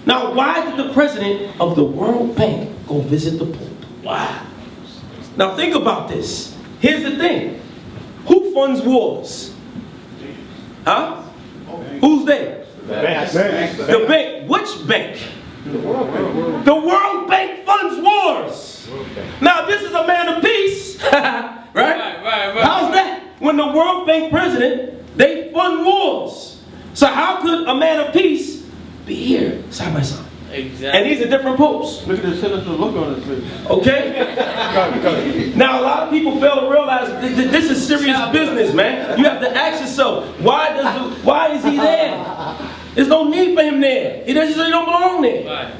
Now, why did the president of the World Bank go visit the Pope? Why? Now think about this. Here's the thing. Who funds wars? Huh? Who's they? Banks. The bank. Which bank? The World Bank funds wars. Now this is a man of peace, right? How's that? When the World Bank president, they fund wars. So how could a man of peace be here side by side? Exactly. And these are different popes. Look at the sinister look on his face. Okay? Now a lot of people fail to realize this is serious business, man. You have to ask yourself, why is he there? There's no need for him there. He don't belong there. Right.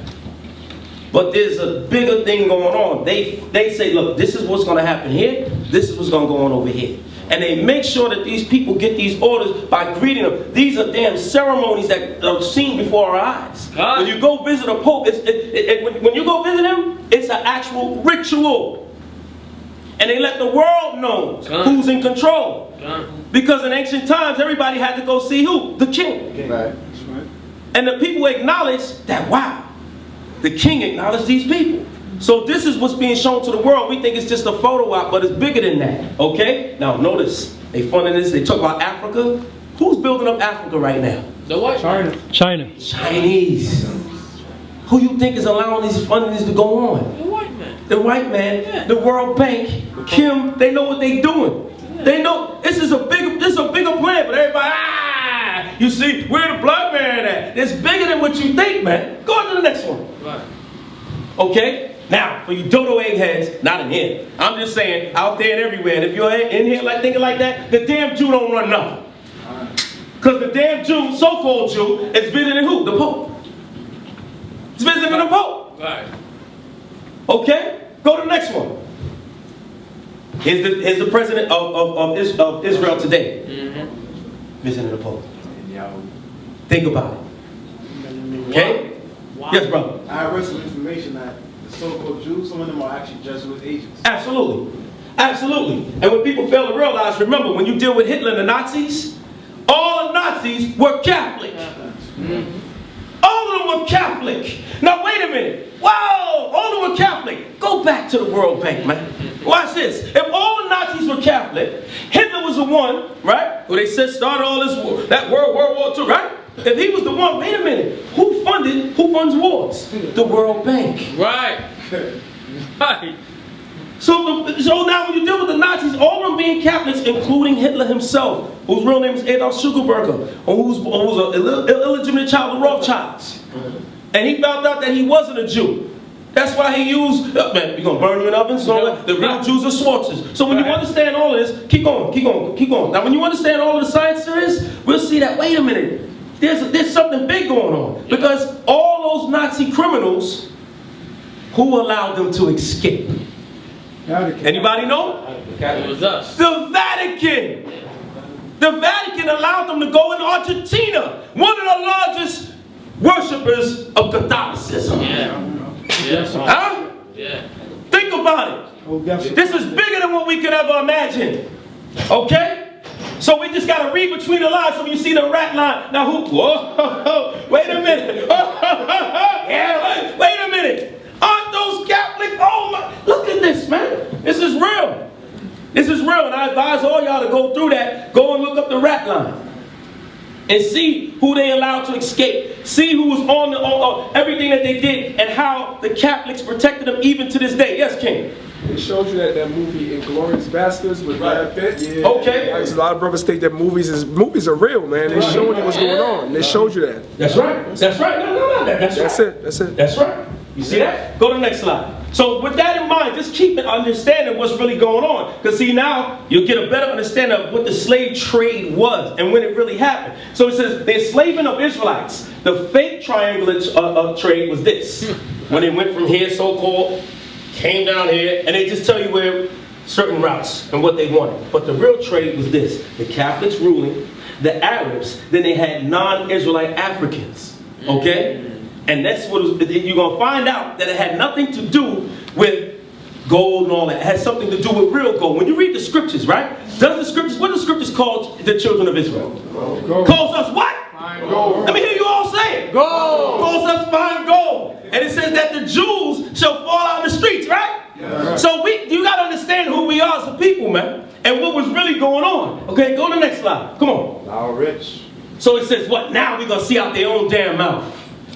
But there's a bigger thing going on. They say, look, this is what's going to happen here. This is what's going to go on over here. And they make sure that these people get these orders by greeting them. These are damn ceremonies that are seen before our eyes. When you go visit a pope, when you go visit him, it's an actual ritual. And they let the world know who's in control. Because in ancient times, everybody had to go see who? The king. Right. And the people acknowledge that, wow, the king acknowledged these people. So this is what's being shown to the world. We think it's just a photo op, but it's bigger than that. Okay? Now notice, they funding this, they talk about Africa. Who's building up Africa right now? The what? China. Chinese. Who you think is allowing these fundings to go on? The white man. The white man, Yeah. the World Bank, Kim, they know what they're doing. Yeah. They know this is a bigger plan, but everybody, you see, where the black man at? It's bigger than what you think, man. Go on to the next one. Right. Okay? Now, for you dodo eggheads, not in here. I'm just saying, out there and everywhere. And if you're in here like thinking like that, the damn Jew don't run nothing. Because the damn Jew, so-called Jew, is visiting who? The Pope. He's visiting the Pope. Right. Okay? Go to the next one. Here's the president of Israel today. Visiting the Pope. Think about it. Okay? Wow. Yes, brother. I read some information that the so-called Jews, some of them are actually Jesuit agents. Absolutely. Absolutely. And what people fail to realize, remember, when you deal with Hitler and the Nazis, all the Nazis were Catholic. All of them were Catholic. Now, wait a minute. Wow, all of them were Catholic. Go back to the World Bank, man. Watch this. If all the Nazis were Catholic, Hitler was the one, right, who they said started all this war, that World War II, right? If he was the one, wait a minute. Who funds wars? The World Bank. Right. Right. So now when you deal with the Nazis, all of them being Catholics, including Hitler himself, whose real name is Adolf Schugelberger, who's an illegitimate child of Rothschilds. And he found out that he wasn't a Jew. That's why he used, man, we're going to burn you in ovens, so the real Jews are Schwarzes. So when you understand all of this, keep going. Now when you understand all of the science there is, we'll see that, wait a minute, there's something big going on. Because all those Nazi criminals, who allowed them to escape? Anybody know? It was us. The Vatican. The Vatican allowed them to go in Argentina, one of the largest worshippers of Catholicism. Yeah. Yeah. Huh? Yeah. Think about it. This is bigger than what we could ever imagine. Okay? So we just got to read between the lines. So when you see the rat line, now who? Whoa, wait a minute. Yeah, wait a minute. Aren't those Catholic? Oh my, look at this, man. This is real. This is real. And I advise all y'all to go through that. Go and look up the rat line. And see who they allowed to escape. See who was on everything that they did and how the Catholics protected them even to this day. Yes, King? It shows you that movie Inglourious Basterds with Brad Pitt. Yeah. Okay. A lot of brothers think that movies are real, man. They showing you what's going on. They showed you that. That's right. That's right. No. That's right. That's it. That's right. You see that? Go to the next slide. So with that in mind, just keep understanding what's really going on. Because see, now you'll get a better understanding of what the slave trade was and when it really happened. So it says the enslavement of Israelites. The fake triangular trade was this. When they went from here, so-called, came down here, and they just tell you where certain routes and what they wanted. But the real trade was this. The Catholics ruling, the Arabs, then they had non-Israelite Africans. Okay? And that's what you're going to find out that it had nothing to do with gold and all that. It had something to do with real gold. When you read the scriptures, right? What do the scriptures call the children of Israel? Gold. Calls us what? Fine gold. Let me hear you all say it. Gold. Calls us fine gold. And it says that the Jews shall fall out in the streets, right? Yeah. So you got to understand who we are as a people, man. And what was really going on. Okay, go to the next slide. Come on. Now rich. So it says what? Now we're going to see out their own damn mouth.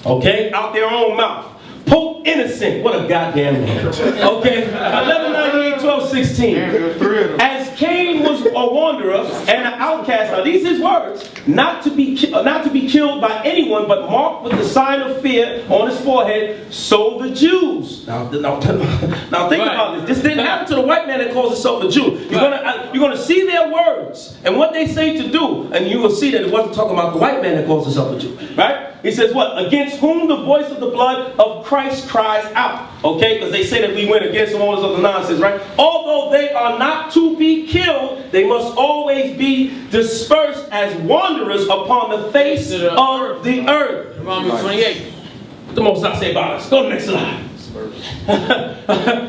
Okay? Out their own mouth. Pope Innocent. What a goddamn man. Okay? 1198, 12, 16. As Cain was a wanderer and an outcast. Now these are his words. Not to be killed by anyone, but marked with the sign of fear on his forehead. So the Jews. Now think about this. This didn't happen to the white man that calls himself a Jew. You're gonna see their words and what they say to do, and you will see that it wasn't talking about the white man that calls himself a Jew, right? He says what? Against whom the voice of the blood of Christ cries out. Okay, because they say that we went against them, all this other nonsense, right? Although they are not to be killed, they must always be dispersed as wanderers upon the face of the earth. Romans 28. The most I say about us. Go to the next slide.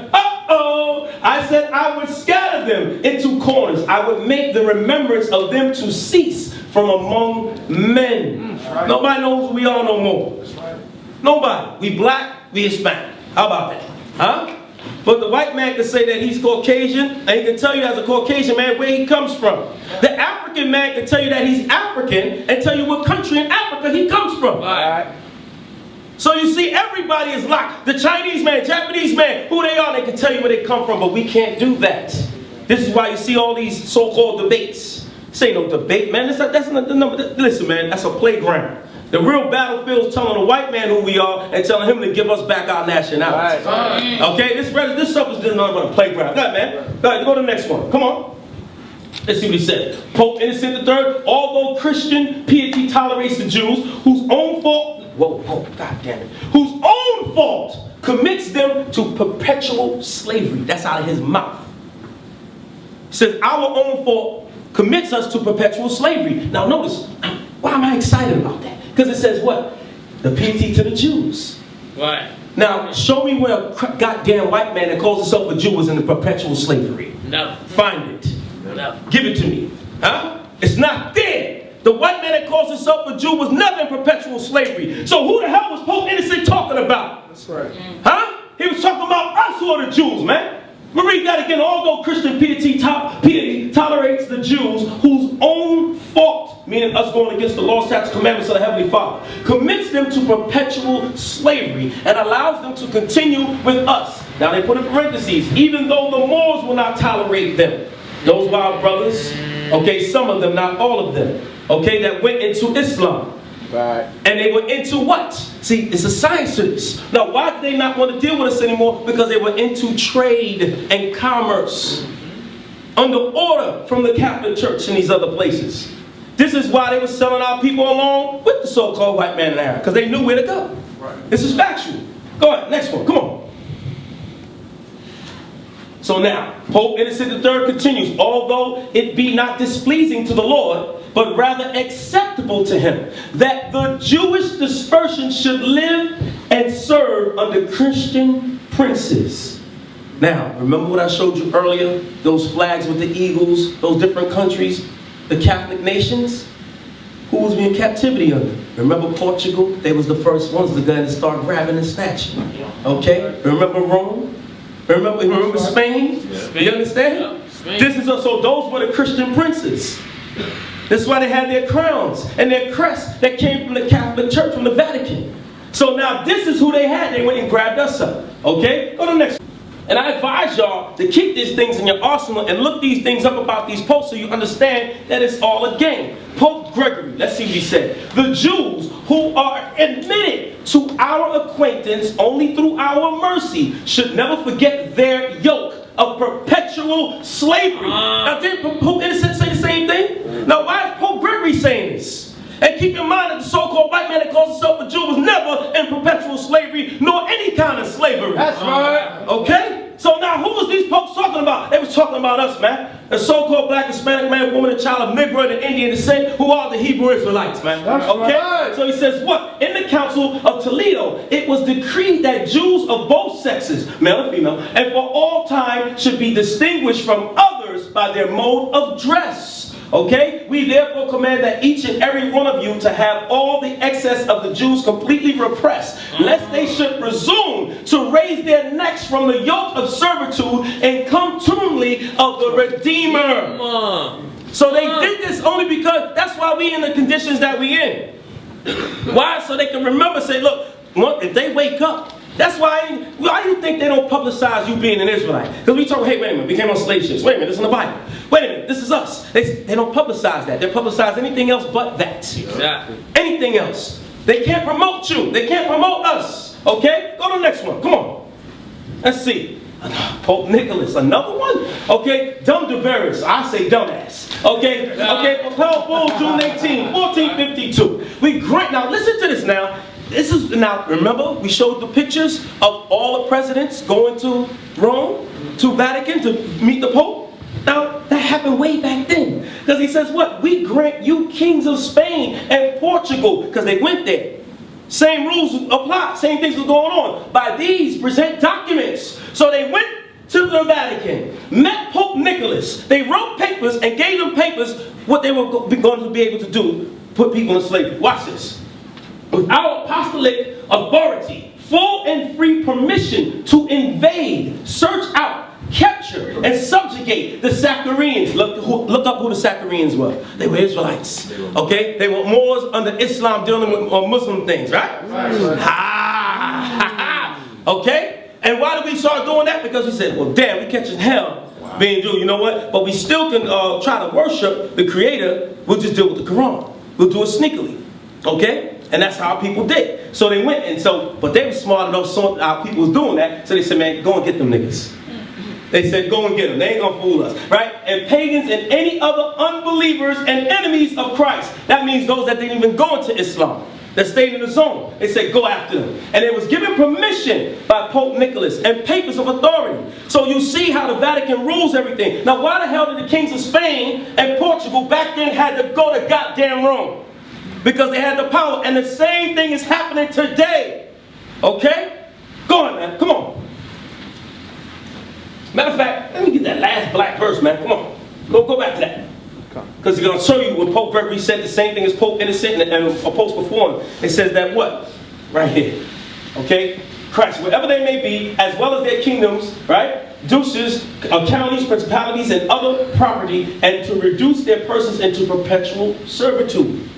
Uh-oh! I said I would scatter them into corners. I would make the remembrance of them to cease from among men. Nobody knows who we are no more. Nobody. We black, we Hispanic. How about that? Huh? But the white man can say that he's Caucasian, and he can tell you as a Caucasian man where he comes from. The African man can tell you that he's African and tell you what country in Africa he comes from. Right. So you see, everybody is locked. The Chinese man, Japanese man, who they are, they can tell you where they come from, but we can't do that. This is why you see all these so-called debates. This ain't no debate, man. That's not the number. Listen, man, that's a playground. The real battlefield's telling the white man who we are and telling him to give us back our nationality. Right. Okay, this stuff is nothing but a playground. Go ahead, man. Go ahead, go to the next one. Come on. Let's see what he said. Pope Innocent III, although Christian piety tolerates the Jews, whose own fault, God damn it, whose own fault commits them to perpetual slavery. That's out of his mouth. He says, our own fault commits us to perpetual slavery. Now notice, why am I excited about that? Because it says what? The piety to the Jews. Right. Now, show me where a goddamn white man that calls himself a Jew was in the perpetual slavery. No. Find it. No. Give it to me. Huh? It's not there. The white man that calls himself a Jew was never in perpetual slavery. So who the hell was Pope Innocent talking about? That's right. Huh? He was talking about us who are the Jews, man. We read that again. Although Christian piety tolerates the Jews, whose own fault, meaning us going against the law, statutes, commandments of the Heavenly Father, commits them to perpetual slavery and allows them to continue with us. Now they put in parentheses, even though the Moors will not tolerate them. Those wild brothers, okay, some of them, not all of them, okay, that went into Islam. Right. And they were into what? See, it's a science to this. Now, why did they not want to deal with us anymore? Because they were into trade and commerce. Under order from the Catholic Church and these other places. This is why they were selling our people along with the so-called white man in Arab. Because they knew where to go. Right. This is factual. Go ahead, next one, come on. So now, Pope Innocent III continues, although it be not displeasing to the Lord, but rather acceptable to him, that the Jewish dispersion should live and serve under Christian princes. Now, remember what I showed you earlier? Those flags with the eagles, those different countries, the Catholic nations? Who was we in captivity under? Remember Portugal? They was the first ones to go and start grabbing and snatching. Okay? Remember Rome? Remember Spain? You understand? Spain. This is so those were the Christian princes. That's why they had their crowns and their crests that came from the Catholic Church, from the Vatican. So now this is who they had. They went and grabbed us up. Okay? Go to the next one. And I advise y'all to keep these things in your arsenal and look these things up about these popes so you understand that it's all a game. Pope Gregory, let's see what he said. The Jews who are admitted to our acquaintance only through our mercy should never forget their yoke of perpetual slavery. Now did Pope Innocent say the same thing? Now why is Pope Gregory saying this? And keep in mind that the so-called white man that calls himself a Jew was never in perpetual slavery, nor any kind of slavery. That's right. Okay? So now who was these folks talking about? They was talking about us, man. The so-called black, Hispanic man, woman, and child of Negro and Indian descent, who are the Hebrew Israelites, man. That's okay? right. So he says what? In the Council of Toledo, it was decreed that Jews of both sexes, male and female, and for all time should be distinguished from others by their mode of dress. Okay? We therefore command that each and every one of you to have all the excess of the Jews completely repressed, lest they should presume to raise their necks from the yoke of servitude and contumely of the Redeemer. So they did this only because that's why we in the conditions that we in. Why? So they can remember, say, look, if they wake up, that's why you think they don't publicize you being an Israelite? Because we talk, hey, wait a minute, we came on slave ships. Wait a minute, this is in the Bible. Wait a minute, this is us. They don't publicize that. They publicize anything else but that. Exactly. Anything else. They can't promote you. They can't promote us. Okay? Go to the next one. Come on. Let's see. Pope Nicholas, another one? Okay, dumb DeVeris, I say dumbass. Okay, Papal Bull, June 18, 1452. We grant, now listen to this now. This is, now remember, we showed the pictures of all the presidents going to Rome, to Vatican, to meet the Pope. Now, that happened way back then. Because he says what? We grant you kings of Spain and Portugal, because they went there. Same rules apply, same things were going on. By these, present documents. So they went to the Vatican, met Pope Nicholas. They wrote papers and gave them papers what they were going to be able to do, put people in slavery. Watch this. With our apostolic authority, full and free permission to invade, search out, capture, and subjugate the Sacchareans. Look up who the Sacchareans were. They were Israelites. Okay? They were Moors under Islam dealing with Muslim things, right? Okay? And why did we start doing that? Because we said, well, damn, we catching hell being Jew. You know what? But we still can try to worship the Creator. We'll just deal with the Quran. We'll do it sneakily. Okay? And that's how people did. So they went, and so, but they were smart enough, so our people was doing that, so they said, man, go and get them niggas. They said, go and get them. They ain't gonna fool us, right? And pagans and any other unbelievers and enemies of Christ. That means those that didn't even go into Islam, that stayed in the zone. They said, go after them. And it was given permission by Pope Nicholas and papers of authority. So you see how the Vatican rules everything. Now, why the hell did the kings of Spain and Portugal back then had to go to goddamn Rome? Because they had the power, and the same thing is happening today. Okay? Go on, man. Come on. Matter of fact, let me get that last black verse, man. Come on. Go back to that. Because it's going to show you what Pope Gregory said, the same thing as Pope Innocent and Popes before him. It says that what? Right here. Okay? Christ, wherever they may be, as well as their kingdoms, right? Duces, counties, principalities, and other property, and to reduce their persons into perpetual servitude.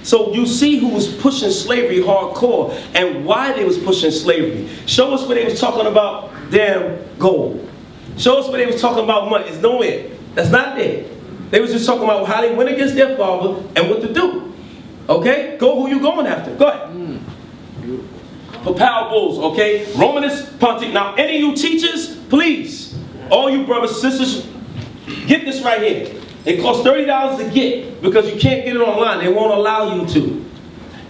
So you see who was pushing slavery hardcore and why they was pushing slavery. Show us where they was talking about damn gold. Show us where they was talking about money. It's nowhere. That's not there. They was just talking about how they went against their father and what to do. Okay? Go who you going after. Go ahead. Papal bulls, okay? Romanist Pontiff. Now, any of you teachers, please, all you brothers, sisters, get this right here. It costs $30 to get because you can't get it online. They won't allow you to.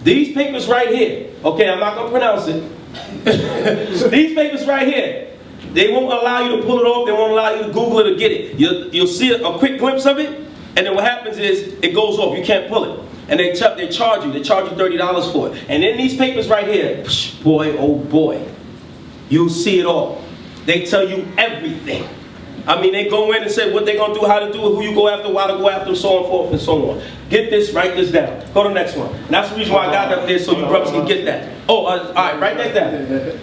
These papers right here, okay, I'm not going to pronounce it. These papers right here, they won't allow you to pull it off. They won't allow you to Google it or get it. You'll see a quick glimpse of it, and then what happens is it goes off. You can't pull it. And they charge you. They charge you $30 for it. And in these papers right here, boy, oh boy, you'll see it all. They tell you everything. I mean, they go in and say what they're going to do, how to do it, who you go after, why to go after, so on and forth and so on. Get this, write this down. Go to the next one. And that's the reason why I got up there, so you brothers can get that. Oh, all right, write that down.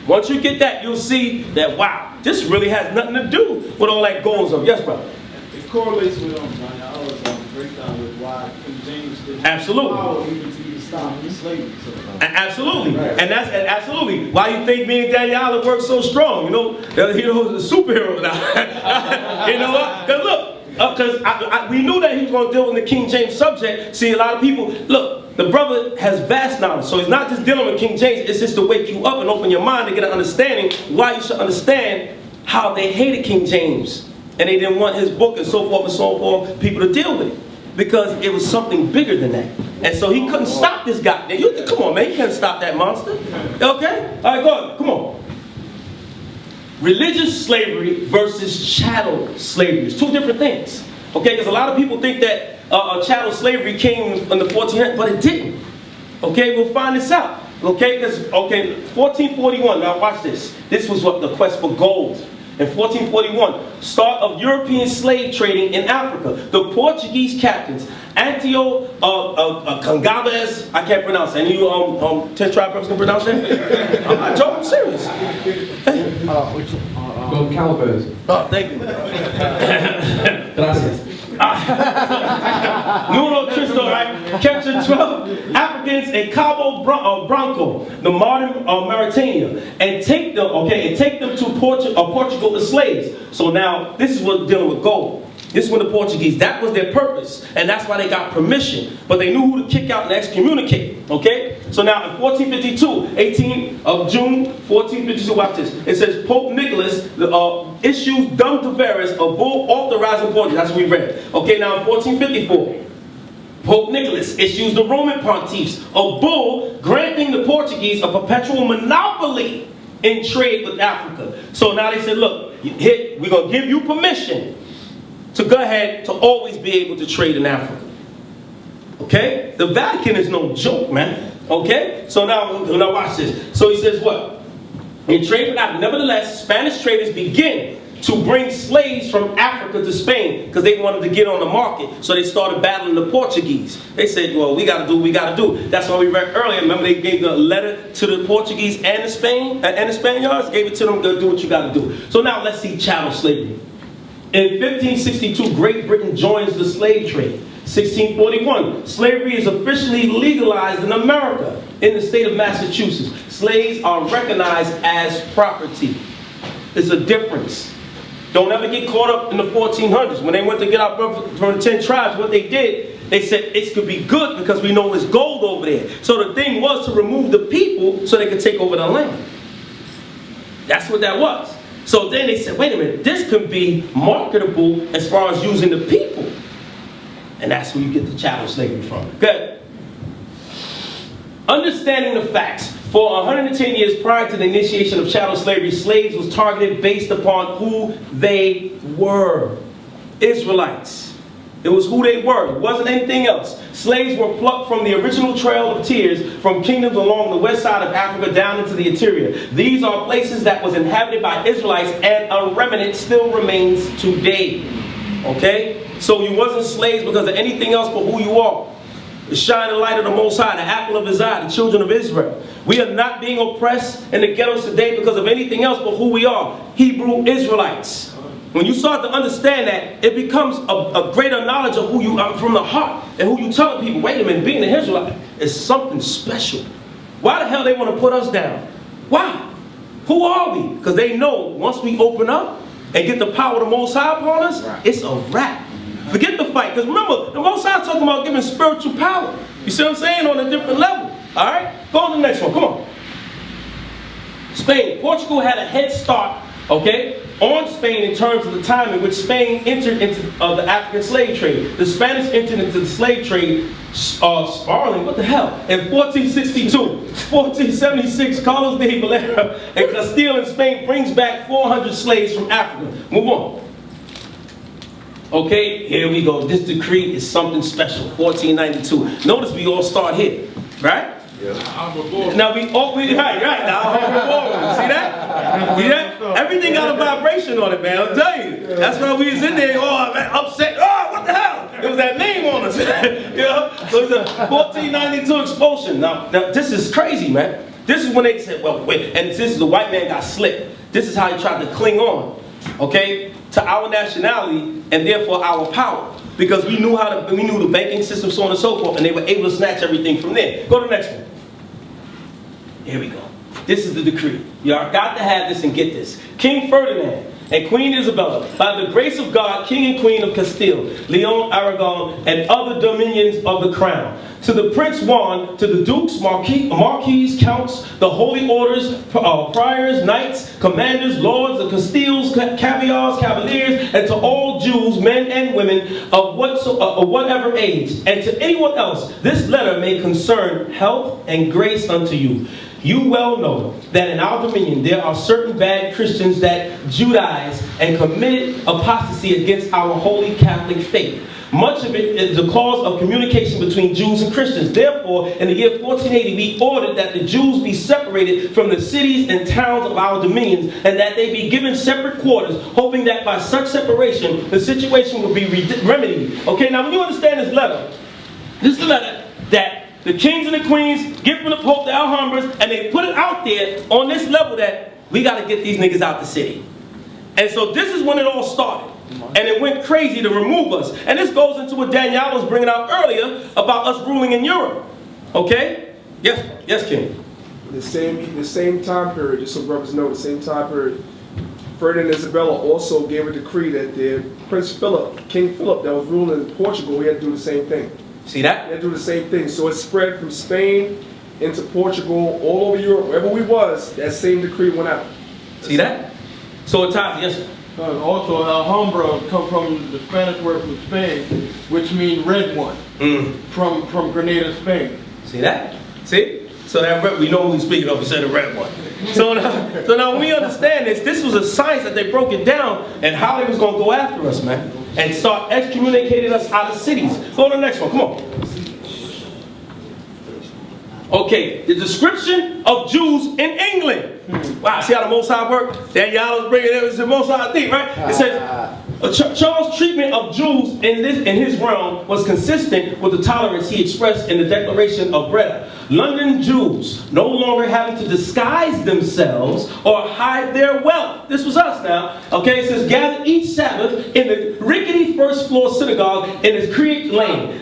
Once you get that, you'll see that, wow, this really has nothing to do with all that goals of. Yes, brother? It correlates with Danyaahla's breakdown with why King James didn't absolutely. Power even to stop slavery. Absolutely, and that's absolutely why you think me and Danyaahla work so strong. You know, he's a superhero now. You know what? Because look, because we knew that he was going to deal with the King James subject. See, a lot of people look. The brother has vast knowledge, so he's not just dealing with King James. It's just to wake you up and open your mind to get an understanding why you should understand how they hated King James and they didn't want his book and so forth and so forth people to deal with it. Because it was something bigger than that. And so he couldn't stop this guy. Come on, man. You can't stop that monster. Okay? All right, go on. Come on. Religious slavery versus chattel slavery. It's two different things. Okay? Because a lot of people think that chattel slavery came in the 1400s, but it didn't. Okay? We'll find this out. Okay? Because, 1441. Now watch this. This was what the quest for gold. In 1441, start of European slave trading in Africa. The Portuguese captains, Antio Cangabes, I can't pronounce it. Any of you 10 tribe brothers can pronounce that? I'm not joking, I'm serious. Hey. Calabas. Oh, thank you. Gracias. Nuno Tristo, right? Captured 12 Africans in Cabo Branco, the modern Mauritania, and take them to Portugal as slaves. So now, this is what dealing with gold. This was the Portuguese. That was their purpose, and that's why they got permission. But they knew who to kick out and excommunicate. Okay? So now in 1452, 18th of June, 1452, watch this. It says Pope Nicholas issues Dum Tavares, a bull authorizing Portuguese. That's what we read. Okay, now in 1454, Pope Nicholas issues the Roman pontiffs a bull granting the Portuguese a perpetual monopoly in trade with Africa. So now they said, look, we're going to give you permission to go ahead to always be able to trade in Africa. Okay? The Vatican is no joke, man. Okay? So now watch this. So he says what? In trade with Africa, nevertheless, Spanish traders begin to bring slaves from Africa to Spain because they wanted to get on the market. So they started battling the Portuguese. They said, well, we got to do what we got to do. That's why we read earlier. Remember they gave the letter to the Portuguese and the Spaniards? Gave it to them, go do what you got to do. So now let's see chattel slavery. In 1562, Great Britain joins the slave trade. 1641, slavery is officially legalized in America. In the state of Massachusetts, slaves are recognized as property. There's a difference. Don't ever get caught up in the 1400s. When they went to get out from the 10 tribes, what they did, they said it could be good because we know there's gold over there. So the thing was to remove the people so they could take over the land. That's what that was. So then they said, wait a minute, this could be marketable as far as using the people. And that's where you get the chattel slavery from. Good. Understanding the facts. For 110 years prior to the initiation of chattel slavery, slaves was targeted based upon who they were. Israelites. It was who they were. It wasn't anything else. Slaves were plucked from the original Trail of Tears from kingdoms along the west side of Africa down into the interior. These are places that was inhabited by Israelites, and a remnant still remains today. Okay? So you wasn't slaves because of anything else but who you are. The shining light of the Most High, the apple of His eye, the children of Israel. We are not being oppressed in the ghettos today because of anything else but who we are. Hebrew Israelites. When you start to understand that, it becomes a greater knowledge of who you are from the heart. And who you tell people, wait a minute, being an Israelite is something special. Why the hell they want to put us down? Why? Who are we? Because they know once we open up and get the power of the Most High upon us, it's a wrap. Forget the fight. Because remember, the Most High is talking about giving spiritual power. You see what I'm saying? On a different level. All right? Go on to the next one. Come on. Spain. Portugal had a head start, okay, on Spain in terms of the time in which Spain entered into the African slave trade. The Spanish entered into the slave trade, Sparling, what the hell? In 1462, 1476, Carlos de Valera and Castile in Spain brings back 400 slaves from Africa. Move on. Okay, here we go. This decree is something special. 1492. Notice we all start here, right? Now right now. See that? See that? Everything got a vibration on it, man. I'll tell you. That's why we was in there, man, upset. Oh, what the hell? It was that name on us. You know? So it's a 1492 expulsion. Now this is crazy, man. This is when they said, well, wait, and this is the white man got slick. This is how he tried to cling on, okay, to our nationality and therefore our power. Because we knew we knew the banking system, so on and so forth, and they were able to snatch everything from there. Go to the next one. Here we go. This is the decree. Y'all got to have this and get this. King Ferdinand and Queen Isabella, by the grace of God, King and Queen of Castile, Leon, Aragon, and other dominions of the crown. To the Prince Juan, to the dukes, marquis, counts, the holy orders, priors, knights, commanders, lords, the Castiles, caviars, cavaliers, and to all Jews, men and women of whatever age, and to anyone else, this letter may concern health and grace unto you. You well know that in our dominion there are certain bad Christians that Judaize and committed apostasy against our holy Catholic faith. Much of it is the cause of communication between Jews and Christians. Therefore, in the year 1480, we ordered that the Jews be separated from the cities and towns of our dominions, and that they be given separate quarters, hoping that by such separation, the situation will be remedied. Okay, now when you understand this is the letter that the kings and the queens get from the Pope, the Alhambras, and they put it out there on this level that we got to get these niggas out the city. And so this is when it all started. And it went crazy to remove us. And this goes into what Danyaahla was bringing out earlier about us ruling in Europe. Okay? Yes, King. The same time period, just so brothers know, the same time period, Ferdinand and Isabella also gave a decree that their Prince Philip, King Philip, that was ruling in Portugal, he had to do the same thing. See that? He had to do the same thing. So it spread from Spain into Portugal, all over Europe, wherever we was, that same decree went out. See that? So it ties, yes, sir. Also, Alhambra come from the Spanish word from Spain, which means red one, from Grenada, Spain. See that? See? So that we know who we're speaking of, we said the red one. So now when we understand this was a science that they broke it down and how they was going to go after us, man. And start excommunicating us out of cities. Go to the next one, come on. Okay, the description of Jews in England. Wow, see how the Most High work? Danyaahla was bringing it, it's the Most High thing, right? It says, Charles' treatment of Jews in his realm was consistent with the tolerance he expressed in the Declaration of Breda. London Jews, no longer having to disguise themselves or hide their wealth. This was us now. Okay, it says, gather each Sabbath in the rickety first floor synagogue in its Creek Lane.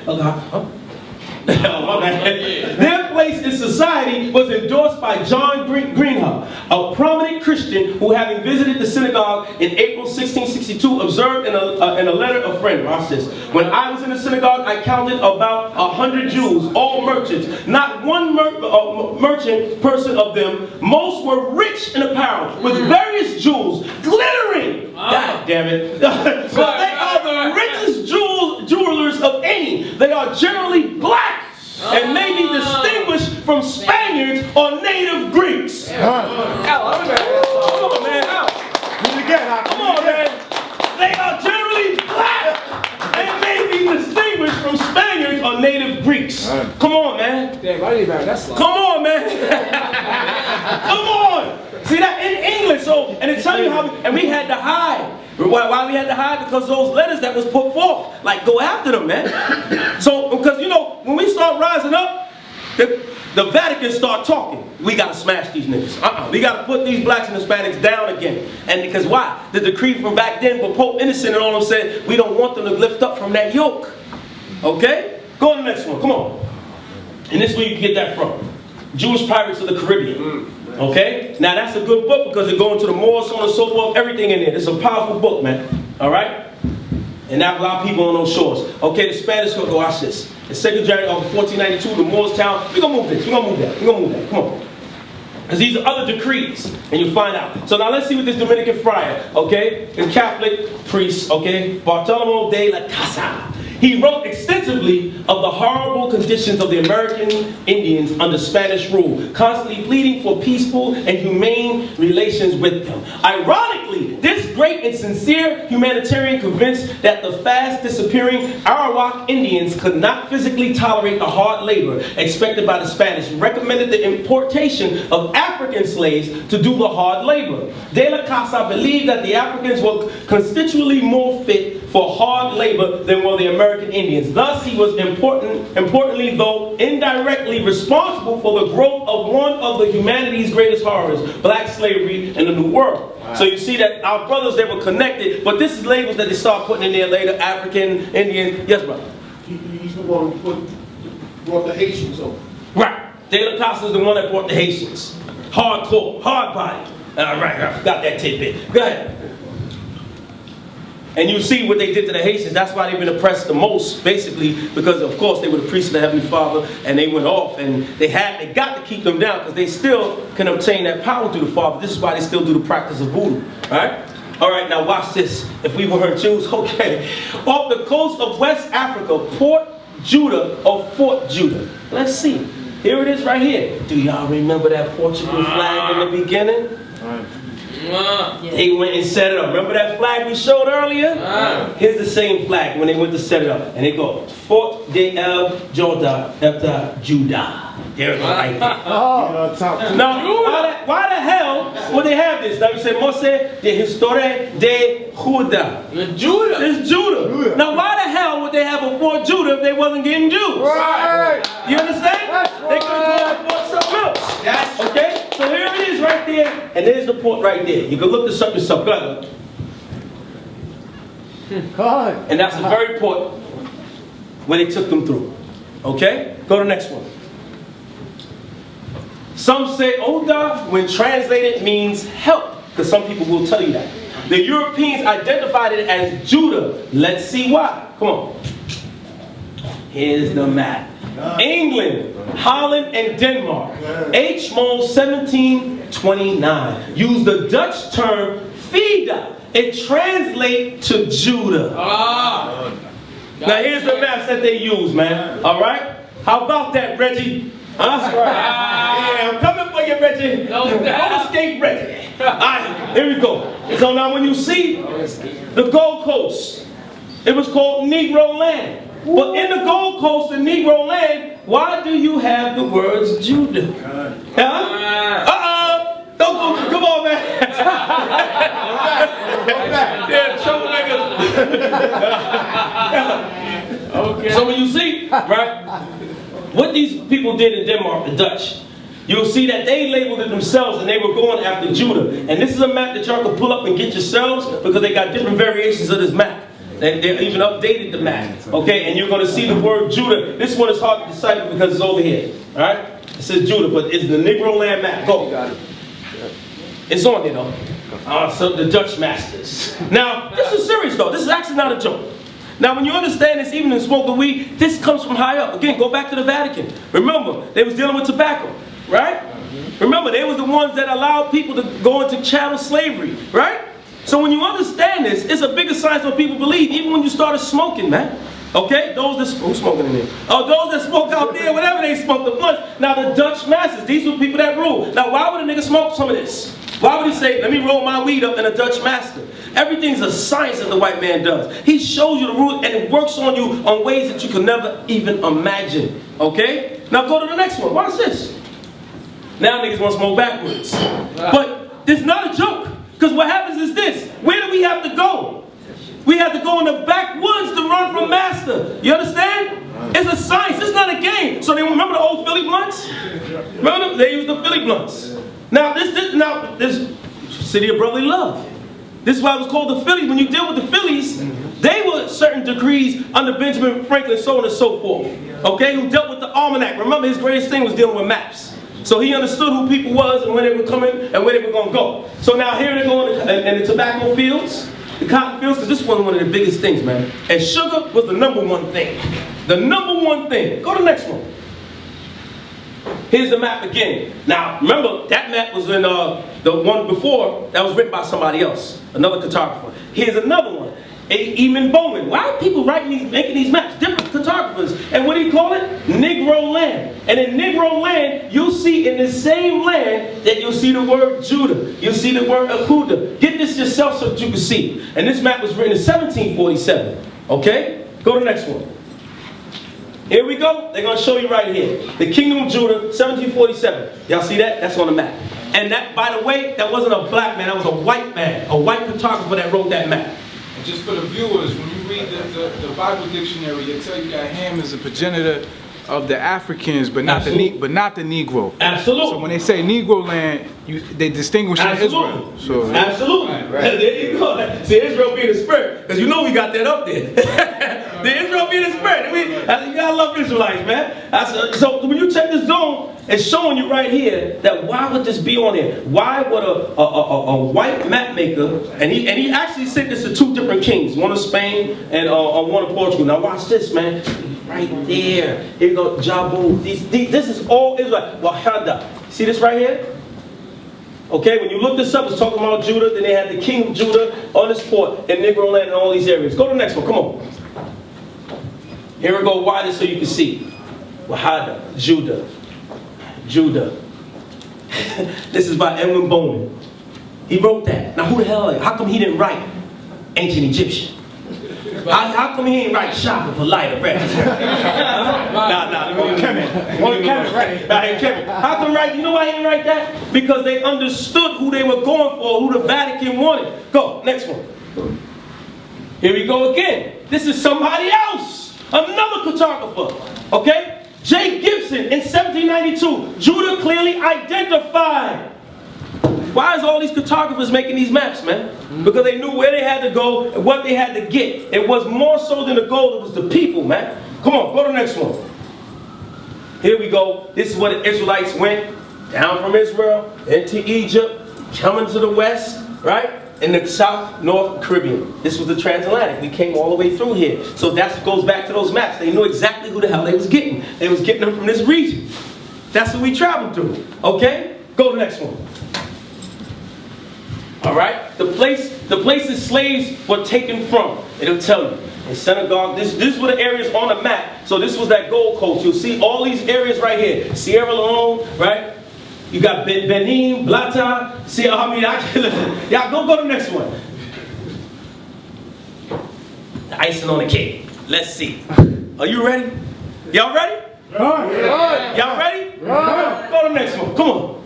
Their place in society was endorsed by John Greenhub, a prominent Christian who, having visited the synagogue in April 1662, observed in a letter of friend. Watch this. When I was in the synagogue, I counted about 100 Jews, all merchants. Not one merchant person of them. Most were rich in apparel, with various jewels glittering. God damn it. But they are the richest jewelers of any. They are generally black and may be distinguished from Spaniards or native Greeks. Come on, man. Come on, man. They are generally black and may be distinguished from Spaniards or native Greeks. Come on, man. Damn, I didn't even have that slide. Come on, man. Come on. See that in English, so, and it tell you how, and we had to hide. Why we had to hide? Because those letters that was put forth, like, go after them, man. So, because, you know, when we start rising up, the Vatican start talking. We got to smash these niggas. We got to put these blacks and Hispanics down again. And because why? The decree from back then, but Pope Innocent and all of them said, we don't want them to lift up from that yoke. Okay? Go on the next one. Come on. And this is where you can get that from. Jewish Pirates of the Caribbean. Okay? Now that's a good book because it goes into the Moors, so on and so forth, everything in there. It's a powerful book, man. Alright? And that a lot of people on those shores. Okay, the Spanish go watch this. The 2nd January of 1492, the Moors town. We're gonna move this. We're gonna move that. We're gonna move that. Come on. Because these are other decrees, and you'll find out. So now let's see what this Dominican friar, okay, the Catholic priest, okay, Bartolomé de la Casa. He wrote extensively of the horrible conditions of the American Indians under Spanish rule, constantly pleading for peaceful and humane relations with them. Ironically, this great and sincere humanitarian, convinced that the fast disappearing Arawak Indians could not physically tolerate the hard labor expected by the Spanish, recommended the importation of African slaves to do the hard labor. De la Casa believed that the Africans were constitutionally more fit for hard labor than were the American Indians. Thus, he was importantly, though indirectly, responsible for the growth of one of the humanity's greatest horrors, black slavery in the New World. Wow. So you see that our brothers, they were connected, but this is labels that they start putting in there later, African, Indian. Yes, brother? He's the one who brought the Haitians over. Right. De La Casa is the one that brought the Haitians. Hardcore, hard body. All right, I forgot that tidbit. Go ahead. And you see what they did to the Haitians. That's why they've been oppressed the most, basically, because of course they were the priests of the Heavenly Father, and they went off, and they got to keep them down because they still can obtain that power through the Father. This is why they still do the practice of voodoo. All right, now watch this. If we were Jews, okay. Off the coast of West Africa, Port Judah or Fort Judah. Let's see. Here it is right here. Do y'all remember that Portugal flag in the beginning? They went and set it up. Remember that flag we showed earlier? Here's the same flag when they went to set it up. And they go, Fort de el Judah. There it go right there. Now, why the hell would they have this? Now you say, Mose de Historia de Judah. Judah. It's Judah. Now why the hell would they have a Fort Judah if they wasn't getting Jews? Right. You understand? They could have called it Fort something else. Okay? So here it is right there, and there's the port right there. You can look this up yourself. Go ahead. And that's the very port where they took them through. Okay? Go to the next one. Some say Oda, when translated, means help, because some people will tell you that. The Europeans identified it as Judah. Let's see why. Come on. Here's the map. England, Holland, and Denmark. H. Moll 1729. Use the Dutch term Fida. It translates to Judah. Now here's the maps that they use, man. All right? How about that, Reggie? Huh? Yeah, I'm coming for you, Reggie. Don't escape, Reggie. All right, here we go. So now when you see the Gold Coast, it was called Negro land. But in the Gold Coast, the Negro land, why do you have the words Judah? Huh? Don't go, come on, man. Yeah, troublemakers. Okay. So when you see, right, what these people did in Denmark, the Dutch, you'll see that they labeled it themselves and they were going after Judah. And this is a map that y'all can pull up and get yourselves because they got different variations of this map. They even updated the map. Okay, and you're going to see the word Judah. This one is hard to decipher because it's over here. Alright? It says Judah, but it's the Negro land map. Go. It's on there though. So the Dutch masters. Now, this is serious though. This is actually not a joke. Now, when you understand this, even in smoking weed, this comes from high up. Again, go back to the Vatican. Remember, they was dealing with tobacco, right? Remember, they was the ones that allowed people to go into chattel slavery, right? So when you understand this, it's a bigger science than people believe, even when you started smoking, man. Okay? Those that who's smoking in there? Oh, those that smoke out there, whatever they smoke, the blunts. Now, the Dutch masters, these were people that rule. Now, why would a nigga smoke some of this? Why would he say, let me roll my weed up in a Dutch master? Everything's a science that the white man does. He shows you the rule and it works on you on ways that you can never even imagine. Okay? Now go to the next one. Watch this. Now niggas want to smoke backwards. But this is not a joke. Because what happens is this. Where do we have to go? We have to go in the backwoods to run from master. You understand? It's a science. It's not a game. So they remember the old Philly blunts? Remember them? They used the Philly blunts. Now this city of brotherly love. This is why it was called the Phillies. When you deal with the Phillies, they were certain degrees under Benjamin Franklin, so on and so forth. Okay, who dealt with the almanac. Remember, his greatest thing was dealing with maps. So he understood who people was and where they were coming and where they were going to go. So now here they're going in the tobacco fields, the cotton fields, because this was one of the biggest things, man. And sugar was the #1 thing. The #1 thing. Go to the next one. Here's the map again. Now, remember, that map was in the one before that was written by somebody else, another cartographer. Here's another one, Eamon Bowman. Why are people making these maps? Different cartographers. And what do you call it? Negro land. And in Negro land, you'll see in the same land that you'll see the word Judah. You'll see the word Ahuda. Get this yourself so that you can see. And this map was written in 1747. Okay? Go to the next one. Here we go. They're going to show you right here. The Kingdom of Judah, 1747. Y'all see that? That's on the map. And that, by the way, that wasn't a black man. That was a white man. A white cartographer that wrote that map. And just for the viewers, when you read the Bible dictionary, they tell you that Ham is a progenitor of the Africans, but not the Negro. Absolutely. So when they say Negro land, they distinguish in Israel. So absolutely. Right. There you go. See, Israel being the spirit, because you know we got that up there. The Israel being the spirit. You gotta love Israelites, man. So when you check this zone, it's showing you right here that why would this be on here? Why would a white map maker, and he actually said this to 2 different kings, one of Spain and one of Portugal. Now watch this, man. Right there. Here you go, Jabu. This is all Israel. Wahada. See this right here? Okay, when you look this up, it's talking about Judah. Then they had the king of Judah on this port in Negro land and all these areas. Go to the next one. Come on. Here we go. Wider so you can see. Wahada. Judah. Judah. This is by Edwin Bowman. He wrote that. Now who the hell? How come he didn't write ancient Egyptian? How come he ain't write Shaka polite or Kevin. How come right? You know why he didn't write that? Because they understood who they were going for, who the Vatican wanted. Go, next one. Here we go again. This is somebody else. Another cartographer. Okay? J. Gibson in 1792. Judah clearly identified. Why is all these cartographers making these maps, man? Because they knew where they had to go and what they had to get. It was more so than the gold, it was the people, man. Come on, go to the next one. Here we go. This is where the Israelites went down from Israel into Egypt, coming to the west, right? In the South North Caribbean. This was the transatlantic. We came all the way through here. So that goes back to those maps. They knew exactly who the hell they was getting. They was getting them from this region. That's what we traveled through. Okay? Go to the next one. All right? The places slaves were taken from. It'll tell you. In Senegal, this were the areas on the map. So this was that Gold Coast. You'll see all these areas right here. Sierra Leone, right? You got Benin, Blata. See, I mean, listen. Y'all go to the next one. The icing on the cake. Let's see. Are you ready? Y'all ready? Yeah. Y'all ready? Yeah. Go to the next one. Come on.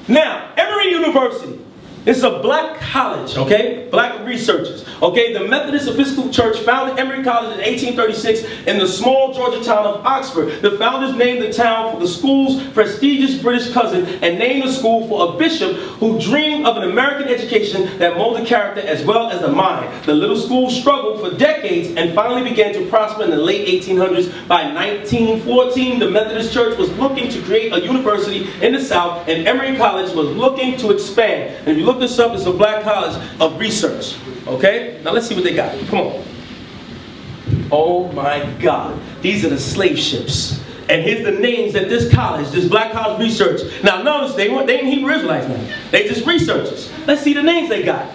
Now, Emory University. It's a black college, okay? Black researchers, okay? The Methodist Episcopal Church founded Emory College in 1836 in the small Georgia town of Oxford. The founders named the town for the school's prestigious British cousin and named the school for a bishop who dreamed of an American education that molded character as well as the mind. The little school struggled for decades and finally began to prosper in the late 1800s. By 1914, the Methodist Church was looking to create a university in the South, and Emory College was looking to expand. And if you look this up, it's a black college of research. Okay? Now let's see what they got. Come on. Oh my God. These are the slave ships. And here's the names at this college, this black college research. Now notice, they ain't Hebrew Israelites now. They just researchers. Let's see the names they got.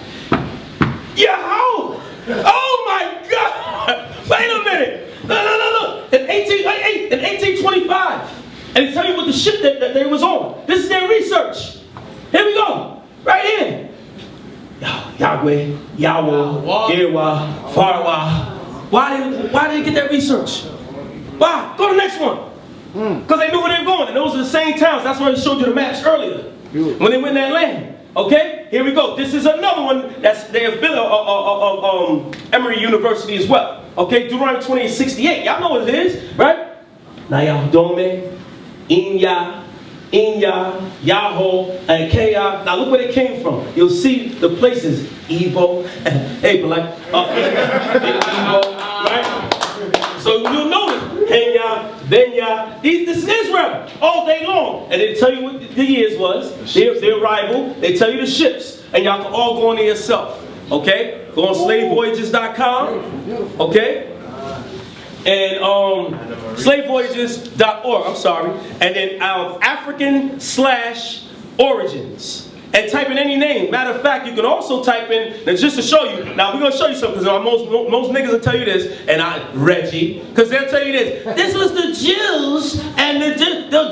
Yahoo! Oh my God! Wait a minute. Look. In 1825. And they tell you what the ship that they was on. This is their research. Here we go. Right here. Yahweh, Yahweh, Yewa, Farwa. Why did they get that research? Why? Go to the next one. Because they knew where they were going. And those are the same towns. That's why I showed you the maps earlier. When they went in that land. Okay? Here we go. This is another one that's their affiliate of Emory University as well. Okay? Deuteronomy 28:68. Y'all know what it is, right? Nayah Inya, Yahoo, and Kaya. Now look where they came from. You'll see the places. Igbo, Abelite, Igbo, right? So you'll notice, Kenya, Benya, this is Israel all day long. And they tell you what the years was, their arrival, they tell you the ships, and y'all can all go on there yourself. Okay? Go on slavevoyages.com. Okay? And slavevoyages.org, I'm sorry, and then African/origins. And type in any name. Matter of fact, you can also type in, now just to show you, now we're going to show you something, because most niggas will tell you this, and Reggie, because they'll tell you this. This was the Jews, and the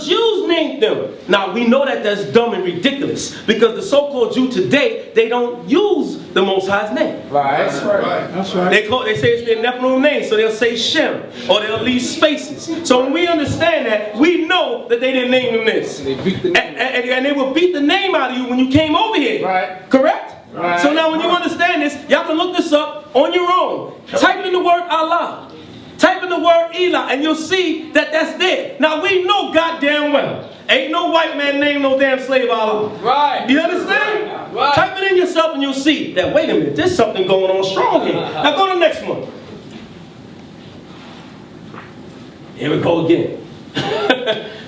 Jews named them. Now, we know that that's dumb and ridiculous, because the so-called Jew today, they don't use the Most High's name. Right. That's right. That's right. They say it's their Nephilim name, so they'll say Shem, or they'll leave spaces. So when we understand that, we know that they didn't name them this. And they will beat the name out of you when you came over here. Right. Correct? Right. So now when you understand this, y'all can look this up on your own. Type in the word Allah. Type in the word Elah, and you'll see that that's there. Now we know goddamn well, ain't no white man named no damn slave Allah. Right. You understand? Right. Type it in yourself and you'll see that, wait a minute, there's something going on strong here. Now go to the next one. Here we go again.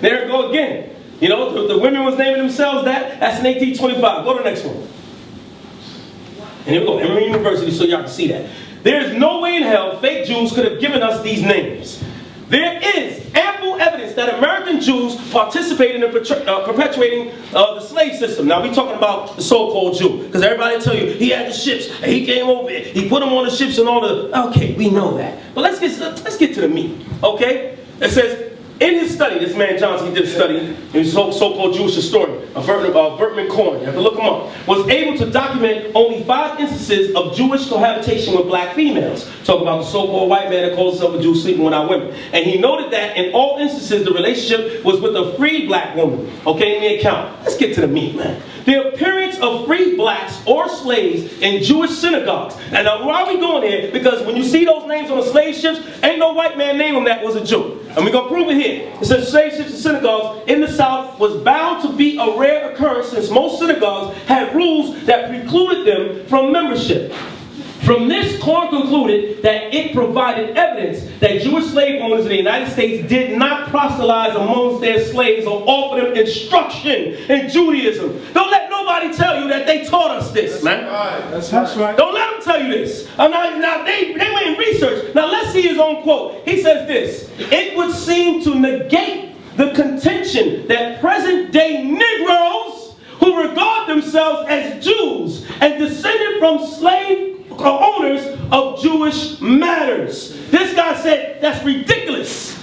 There we go again. You know, the women was naming themselves that. That's in 1825. Go to the next one. And here we go, Emory University, so y'all can see that. There is no way in hell fake Jews could have given us these names. There is ample evidence that American Jews participated in perpetuating the slave system. Now we're talking about the so-called Jew, because everybody will tell you he had the ships and he came over here, he put them on the ships and all the. Okay, we know that. But let's get to the meat. Okay, it says. In his study, this man Johnson, he did a study, he's a so-called Jewish historian, Bertman Cohen, you have to look him up, was able to document only 5 instances of Jewish cohabitation with black females. Talk about the so-called white man that calls himself a Jew sleeping with our women. And he noted that in all instances, the relationship was with a free black woman. Okay, in the account. Let's get to the meat, man. The appearance of free blacks or slaves in Jewish synagogues. And now, why are we going here? Because when you see those names on the slave ships, ain't no white man named them that was a Jew. And we're going to prove it here. It says slave ships and synagogues in the South was bound to be a rare occurrence since most synagogues had rules that precluded them from membership. From this, Korn concluded that it provided evidence that Jewish slave owners in the United States did not proselytize amongst their slaves or offer them instruction in Judaism. Don't let nobody tell you that they taught us this, man. That's right. Don't let them tell you this. Now they went in research. Now let's see his own quote. He says this: "It would seem to negate the contention that present-day Negroes who regard themselves as Jews and descended from slave owners of Jewish matters." This guy said that's ridiculous.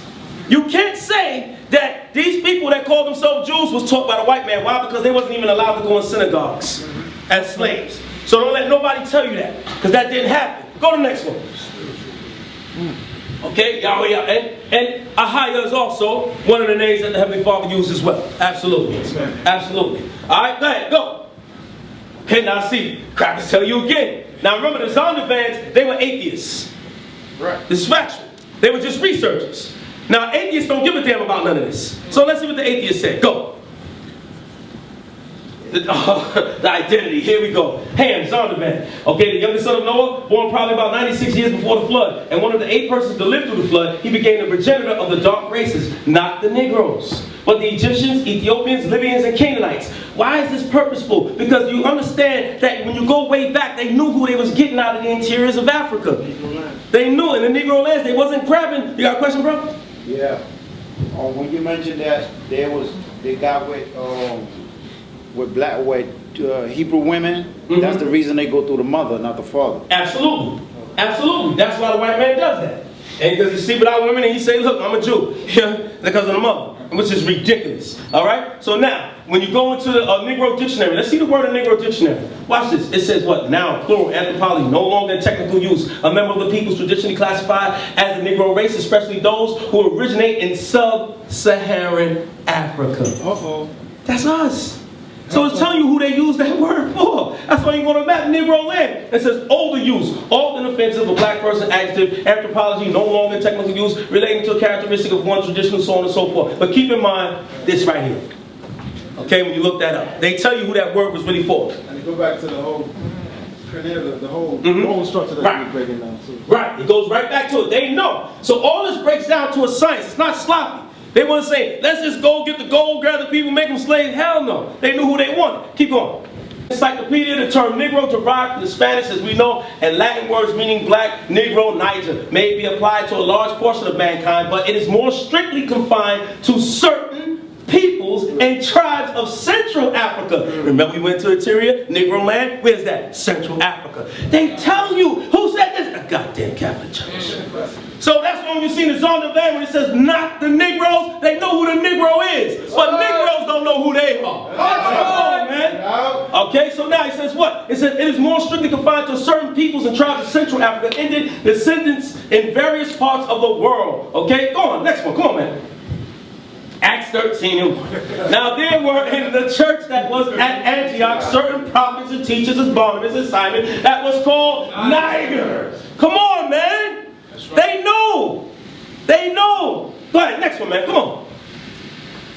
You can't say that these people that call themselves Jews was taught by the white man. Why? Because they wasn't even allowed to go in synagogues as slaves. So don't let nobody tell you that, because that didn't happen. Go to the next one. Okay, Yahweh, and Ahaya is also one of the names that the Heavenly Father used as well. Absolutely. Absolutely. All right, go ahead, go. Okay, now see, crackers tell you again. Now remember, the Zondervans, they were atheists. Right. This is factual. They were just researchers. Now atheists don't give a damn about none of this. So let's see what the atheists said. Go. The identity, here we go. Ham, Zondervan. Okay, the youngest son of Noah, born probably about 96 years before the flood. And one of the 8 persons to live through the flood, he became the progenitor of the dark races, not the Negroes, but the Egyptians, Ethiopians, Libyans, and Canaanites. Why is this purposeful? Because you understand that when you go way back, they knew who they was getting out of the interiors of Africa. They knew in the Negro lands, they wasn't grabbing. You got a question, bro? Yeah. When you mentioned that they got with Hebrew women, that's the reason they go through the mother, not the father. Absolutely. Absolutely. That's why the white man does that. And because you sleep with our women and you say, look, I'm a Jew. Yeah, because of the mother. Which is ridiculous. Alright? So now, when you go into the Negro dictionary, let's see the word in Negro dictionary. Watch this. It says what? Noun, plural, anthropology, no longer in technical use. A member of the peoples traditionally classified as the Negro race, especially those who originate in sub-Saharan Africa. Uh-oh. That's us. So it's telling you who they use that word for. That's why you want to map Negro land. It says older use, often offensive, a black person, adjective, anthropology, no longer technical use, relating to a characteristic of one traditional, so on and so forth. But keep in mind this right here. Okay, when you look that up, they tell you who that word was really for. And go back to the whole structure that you're breaking down. So. Right, it goes right back to it. They know. So all this breaks down to a science. It's not sloppy. They want to say, let's just go get the gold, grab the people, make them slaves. Hell no. They knew who they wanted. Keep going. Encyclopedia, the term Negro derived from the Spanish, as we know, and Latin words meaning black, Negro, Niger, may be applied to a large portion of mankind, but it is more strictly confined to certain peoples and tribes of Central Africa. Remember we went to Interior, Negro land? Where's that? Central Africa. They tell you, who said this? A goddamn Catholic Church. So that's when you see the Zondervan when it says not the Negroes, they know who the Negro is. But Negroes don't know who they are. Come on, man. Okay, so now it says what? It says it is more strictly confined to certain peoples and tribes of Central Africa, ended descendants in various parts of the world. Okay, go on, next one, come on, man. Acts 13. Now there were in the church that was at Antioch certain prophets and teachers as Barnabas and Simon that was called Niger. Come on, man. They know. They know. Go ahead, next one, man. Come on.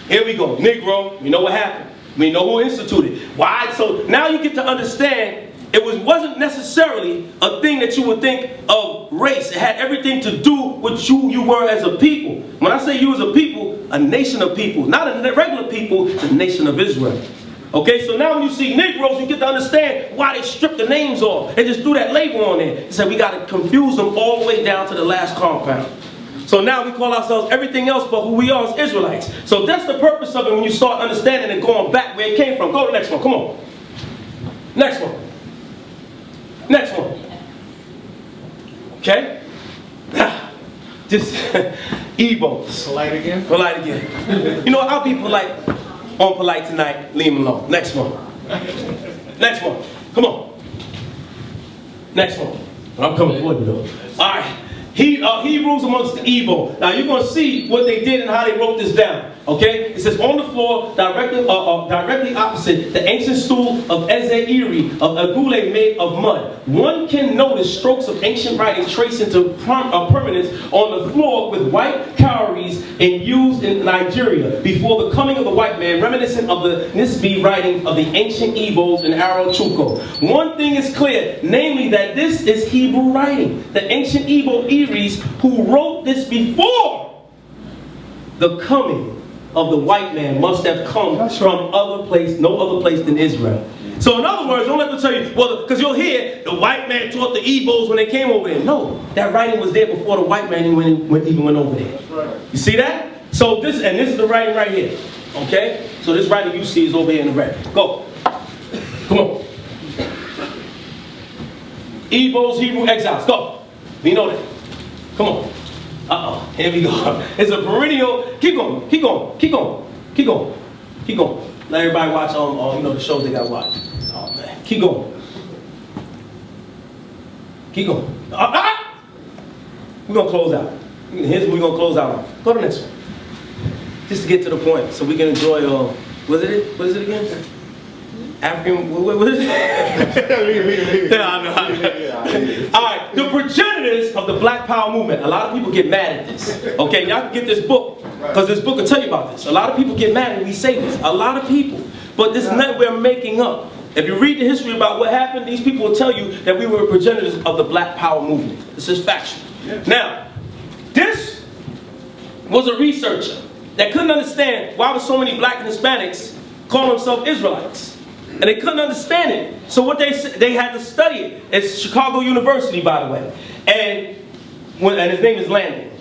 Here we go. Negro. We know what happened. We know who instituted. Why? So now you get to understand it wasn't necessarily a thing that you would think of race. It had everything to do with who you were as a people. When I say you as a people, a nation of people. Not a regular people, the nation of Israel. Okay, so now when you see Negroes, you get to understand why they stripped the names off. They just threw that label on there. They said we got to confuse them all the way down to the last compound. So now we call ourselves everything else but who we are as Israelites. So that's the purpose of it when you start understanding and going back where it came from. Go to the next one, come on. Next one. Next one. Okay? Just Ebos. Polite again? Polite again. You know what? I'll be polite. On polite tonight, leave him alone. Next one. Next one. Come on. Next one. I'm coming for you though. Alright. Hebrews amongst the Igbo. Now you're going to see what they did and how they wrote this down. Okay? It says on the floor, directly opposite the ancient stool of Ezeiri of Agule made of mud. One can notice strokes of ancient writing traced into permanence on the floor with white cowries and used in Nigeria before the coming of the white man, reminiscent of the Nisbi writing of the ancient Igbos in Arochuco. One thing is clear, namely that this is Hebrew writing. The ancient Igbo Eries who wrote this before the coming of the white man must have come from no other place than Israel. So in other words, don't let them tell you, well, because you'll hear the white man taught the Igbos when they came over there. No, that writing was there before the white man even went over there. You see that? So this is the writing right here. Okay? So this writing you see is over here in the red. Go. Come on. Igbos, Hebrew exiles. Go. We know that. Come on. Here we go. It's a perennial. Keep going. Keep going. Keep going. Keep going. Keep going. Let everybody watch the shows they got to watch. Oh man. Keep going. Keep going. We're gonna close out. Here's what we're gonna close out on. Go to the next one. Just to get to the point, so we can enjoy. What is it again? African. What is it? Yeah, I know. All right. The progenitors of the Black Power movement. A lot of people get mad at this. Okay, y'all can get this book because this book will tell you about this. A lot of people get mad when we say this. A lot of people, but this is nothing we're making up. If you read the history about what happened, these people will tell you that we were progenitors of the Black Power movement. This is factual. Now, this was a researcher that couldn't understand why were so many black and Hispanics calling themselves Israelites. And they couldn't understand it. So what they had to study it. It's Chicago University, by the way. And his name is Landon.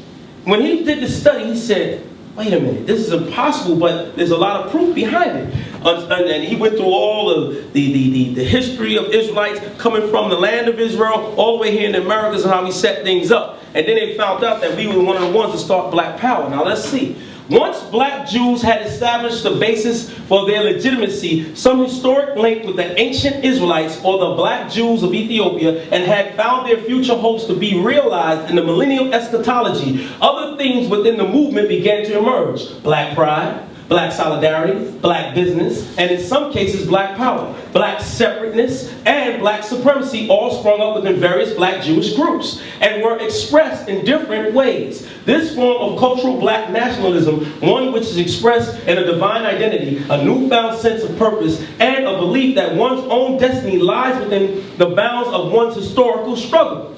When he did the study, he said, wait a minute, this is impossible, but there's a lot of proof behind it. And he went through all of the history of Israelites coming from the land of Israel all the way here in the Americas and how we set things up. And then they found out that we were one of the ones to start Black Power. Now let's see. Once black Jews had established the basis for their legitimacy, some historic link with the ancient Israelites or the black Jews of Ethiopia, and had found their future hopes to be realized in the millennial eschatology, other things within the movement began to emerge. Black pride, black solidarity, black business, and in some cases black power, black separateness, and black supremacy all sprung up within various black Jewish groups and were expressed in different ways. This form of cultural black nationalism, one which is expressed in a divine identity, a newfound sense of purpose, and a belief that one's own destiny lies within the bounds of one's historical struggle,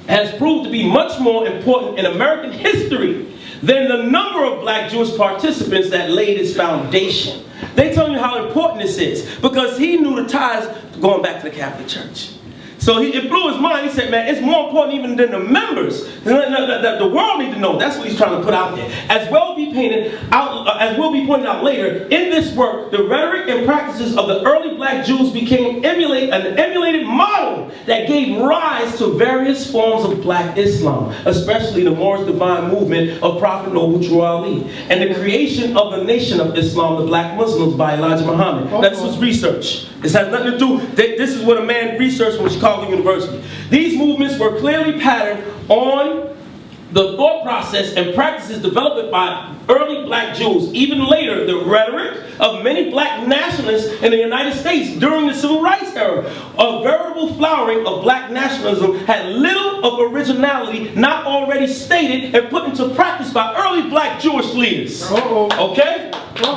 has proved to be much more important in American history than the number of black Jewish participants that laid its foundation. They tell you how important this is because he knew the ties going back to the Catholic Church. So it blew his mind. He said, man, it's more important even than the members. The world need to know. That's what he's trying to put out there. As will be pointed out later, in this work, the rhetoric and practices of the early black Jews became an emulated model that gave rise to various forms of black Islam, especially the Moorish divine movement of Prophet Noble Drew Ali, and the creation of the Nation of Islam, the black Muslims, by Elijah Muhammad. Now, this was research. This has nothing to do, this is what a man researched from Chicago University. These movements were clearly patterned on the thought process and practices developed by early black Jews. Even later, the rhetoric of many black nationalists in the United States during the Civil Rights era. A veritable flowering of black nationalism had little of originality not already stated and put into practice by early black Jewish leaders. Okay?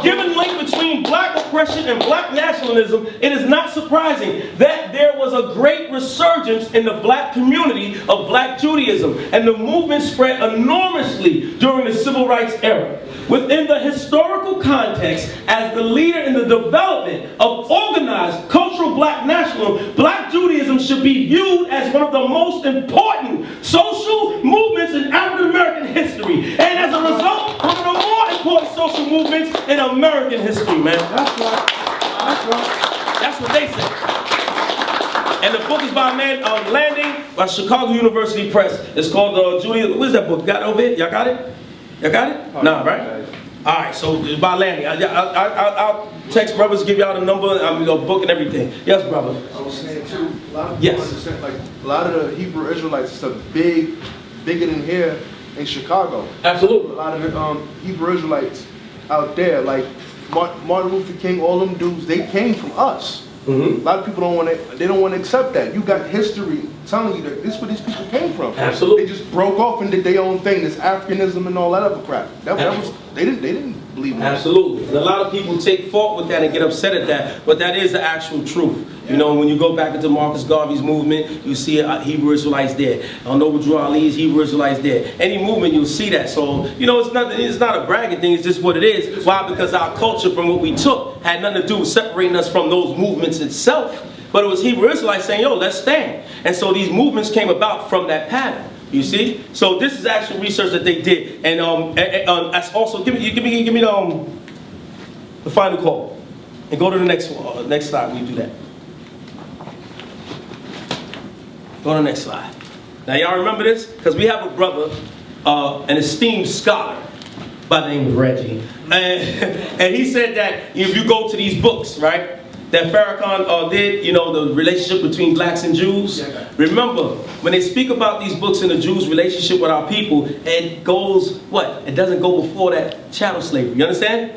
Given link between black oppression and black nationalism, it is not surprising that there was a great resurgence in the black community of black Judaism, and the movement spread enormously during the Civil Rights era. Within the historical context, as the leader in the development of organized cultural black nationalism, black Judaism should be viewed as one of the most important social movements in African American history, and as a result, one of the more important social movements in American history, man. That's right. That's right. That's what they say. And the book is by a man Landing by Chicago University Press. It's called Judaism. What is that book? Got it over here? Y'all got it? Y'all got it? Nah, right? All right, so it's by Landing. I'll text brothers, give y'all the number, book and everything. Yes, brother. I was saying too, a lot of people understand, like, a lot of the Hebrew Israelites, it's a big bigger than here in Chicago. Absolutely. A lot of the Hebrew Israelites out there, like Martin Luther King, all them dudes, they came from us. A lot of people don't want to accept that. You got history telling you that this is where these people came from. Absolutely. They just broke off and did their own thing, this Africanism and all that other crap. They didn't believe in that. Absolutely. And a lot of people take fault with that and get upset at that, but that is the actual truth. You know, when you go back into Marcus Garvey's movement, you see Hebrew Israelites there. Noble Drew Ali's Hebrew Israelites there. Any movement, you'll see that. So, you know, it's not a bragging thing, it's just what it is. Why? Because our culture from what we took had nothing to do with separating us from those movements itself. But it was Hebrew Israelites saying, yo, let's stand. And so these movements came about from that pattern. You see? So this is actual research that they did. And that's also, give me the final call. And go to the next slide when you do that. Go to the next slide. Now y'all remember this? Because we have a brother, an esteemed scholar by the name of Reggie. And he said that if you go to these books, right, that Farrakhan did, you know, the relationship between blacks and Jews. Remember, when they speak about these books and the Jews' relationship with our people, it goes, what? It doesn't go before that chattel slavery. You understand?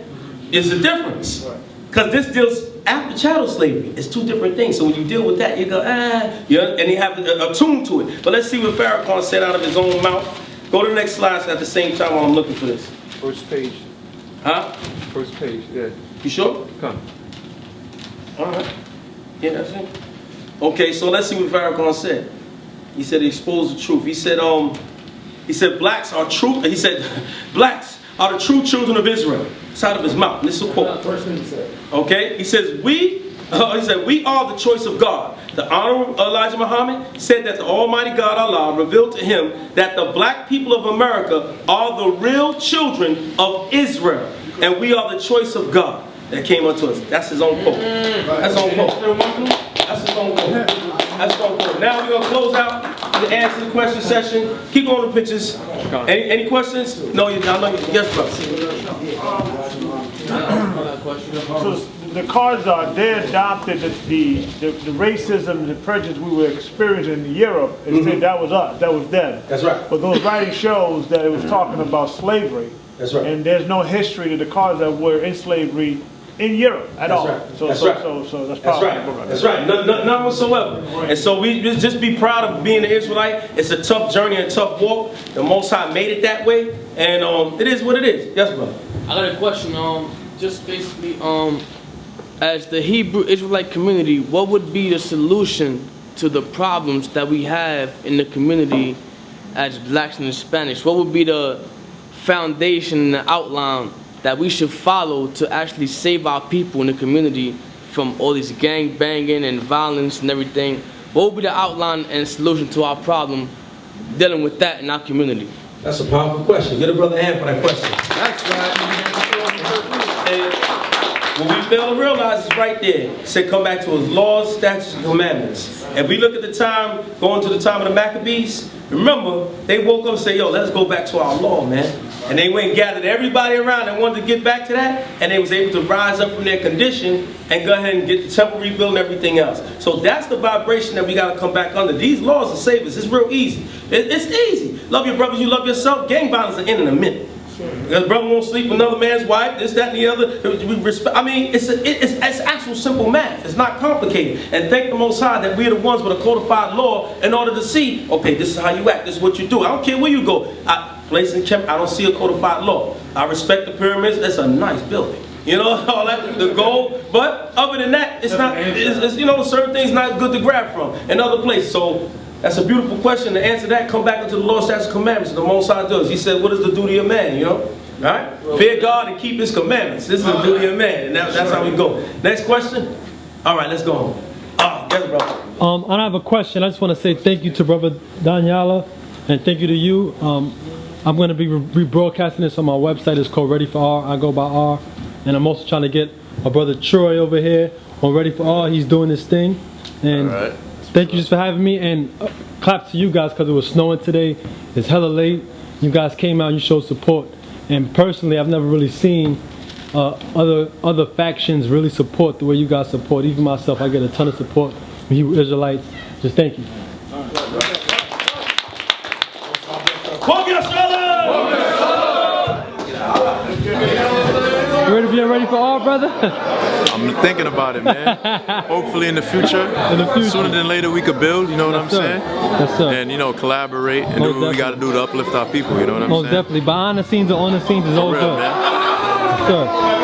There's a difference. Because this deals after chattel slavery. It's two different things. So when you deal with that, you go, and you have a tune to it. But let's see what Farrakhan said out of his own mouth. Go to the next slide at the same time while I'm looking for this. First page. Huh? First page, yeah. You sure? Come. All right. Yeah, that's it. Okay, so let's see what Farrakhan said. He said he exposed the truth. He said blacks are true. He said blacks are the true children of Israel. It's out of his mouth. This is a quote. Okay. He says we are the choice of God. The Honorable Elijah Muhammad said that the Almighty God Allah revealed to him that the black people of America are the real children of Israel, and we are the choice of God that came unto us. That's his own quote. That's his own quote. That's his own quote. That's his own quote. Now we're gonna close out and answer the question session. Keep going to pictures. Any questions? No, I know you. Yes, brother. So the cards they adopted the racism, the prejudice we were experiencing in Europe, and said that was us, that was them. That's right. But those writings shows that it was talking about slavery. That's right. And there's no history to the cards that were in slavery in Europe at all. Right. So that's right. So that's probably right. That's right. None whatsoever. And so we just be proud of being an Israelite. It's a tough journey, a tough walk. The Most High made it that way, and it is what it is. Yes, brother. I got a question. Just basically, as the Hebrew Israelite community, what would be the solution to the problems that we have in the community as blacks and Hispanics? What would be the foundation and the outline that we should follow to actually save our people in the community from all this gang banging and violence and everything? What would be the outline and solution to our problem dealing with that in our community? That's a powerful question. Get a brother a hand for that question. That's right. And what we fail to realize is right there. It said come back to his laws, statutes, and commandments. And we look at the time, going to the time of the Maccabees, remember, they woke up and said, yo, let's go back to our law, man. And they went and gathered everybody around and wanted to get back to that, and they was able to rise up from their condition and go ahead and get the temple rebuilt and everything else. So that's the vibration that we got to come back under. These laws will save us. It's real easy. It's easy. Love your brothers, you love yourself. Gang violence will end in a minute. Because brother won't sleep with another man's wife, this, that, and the other. We respect. I mean, it's actual simple math. It's not complicated. And thank the Most High that we're the ones with a codified law in order to see, okay, this is how you act, this is what you do. I don't care where you go. I don't see a codified law. I respect the pyramids. That's a nice building. You know, all that, the gold. But other than that, it's not, you know, certain things not good to grab from in other places. So that's a beautiful question. To answer that, come back into the law, statutes, and commandments. The Most High does. He said, what is the duty of man, you know? All right? Fear God and keep his commandments. This is the duty of man. And that's how we go. Next question? All right, let's go on. Yes, brother. I have a question. I just want to say thank you to Brother Danyaahla, and thank you to you. I'm going to be rebroadcasting this on my website. It's called Ready for R. I go by R. And I'm also trying to get my brother Troy over here on Ready for R. He's doing this thing. And thank you just for having me. And clap to you guys because it was snowing today. It's hella late. You guys came out and you showed support. And personally, I've never really seen other factions really support the way you guys support. Even myself, I get a ton of support from Hebrew Israelites. Just thank you. You ready for all, brother? I'm thinking about it, man. Hopefully in the future, sooner than later we could build, you know what I'm saying? Yes, sir. And, you know, collaborate and do what we got to do to uplift our people, you know what I'm Most saying? definitely. Behind the scenes or on the scenes is all real, good. man. Yes, sir.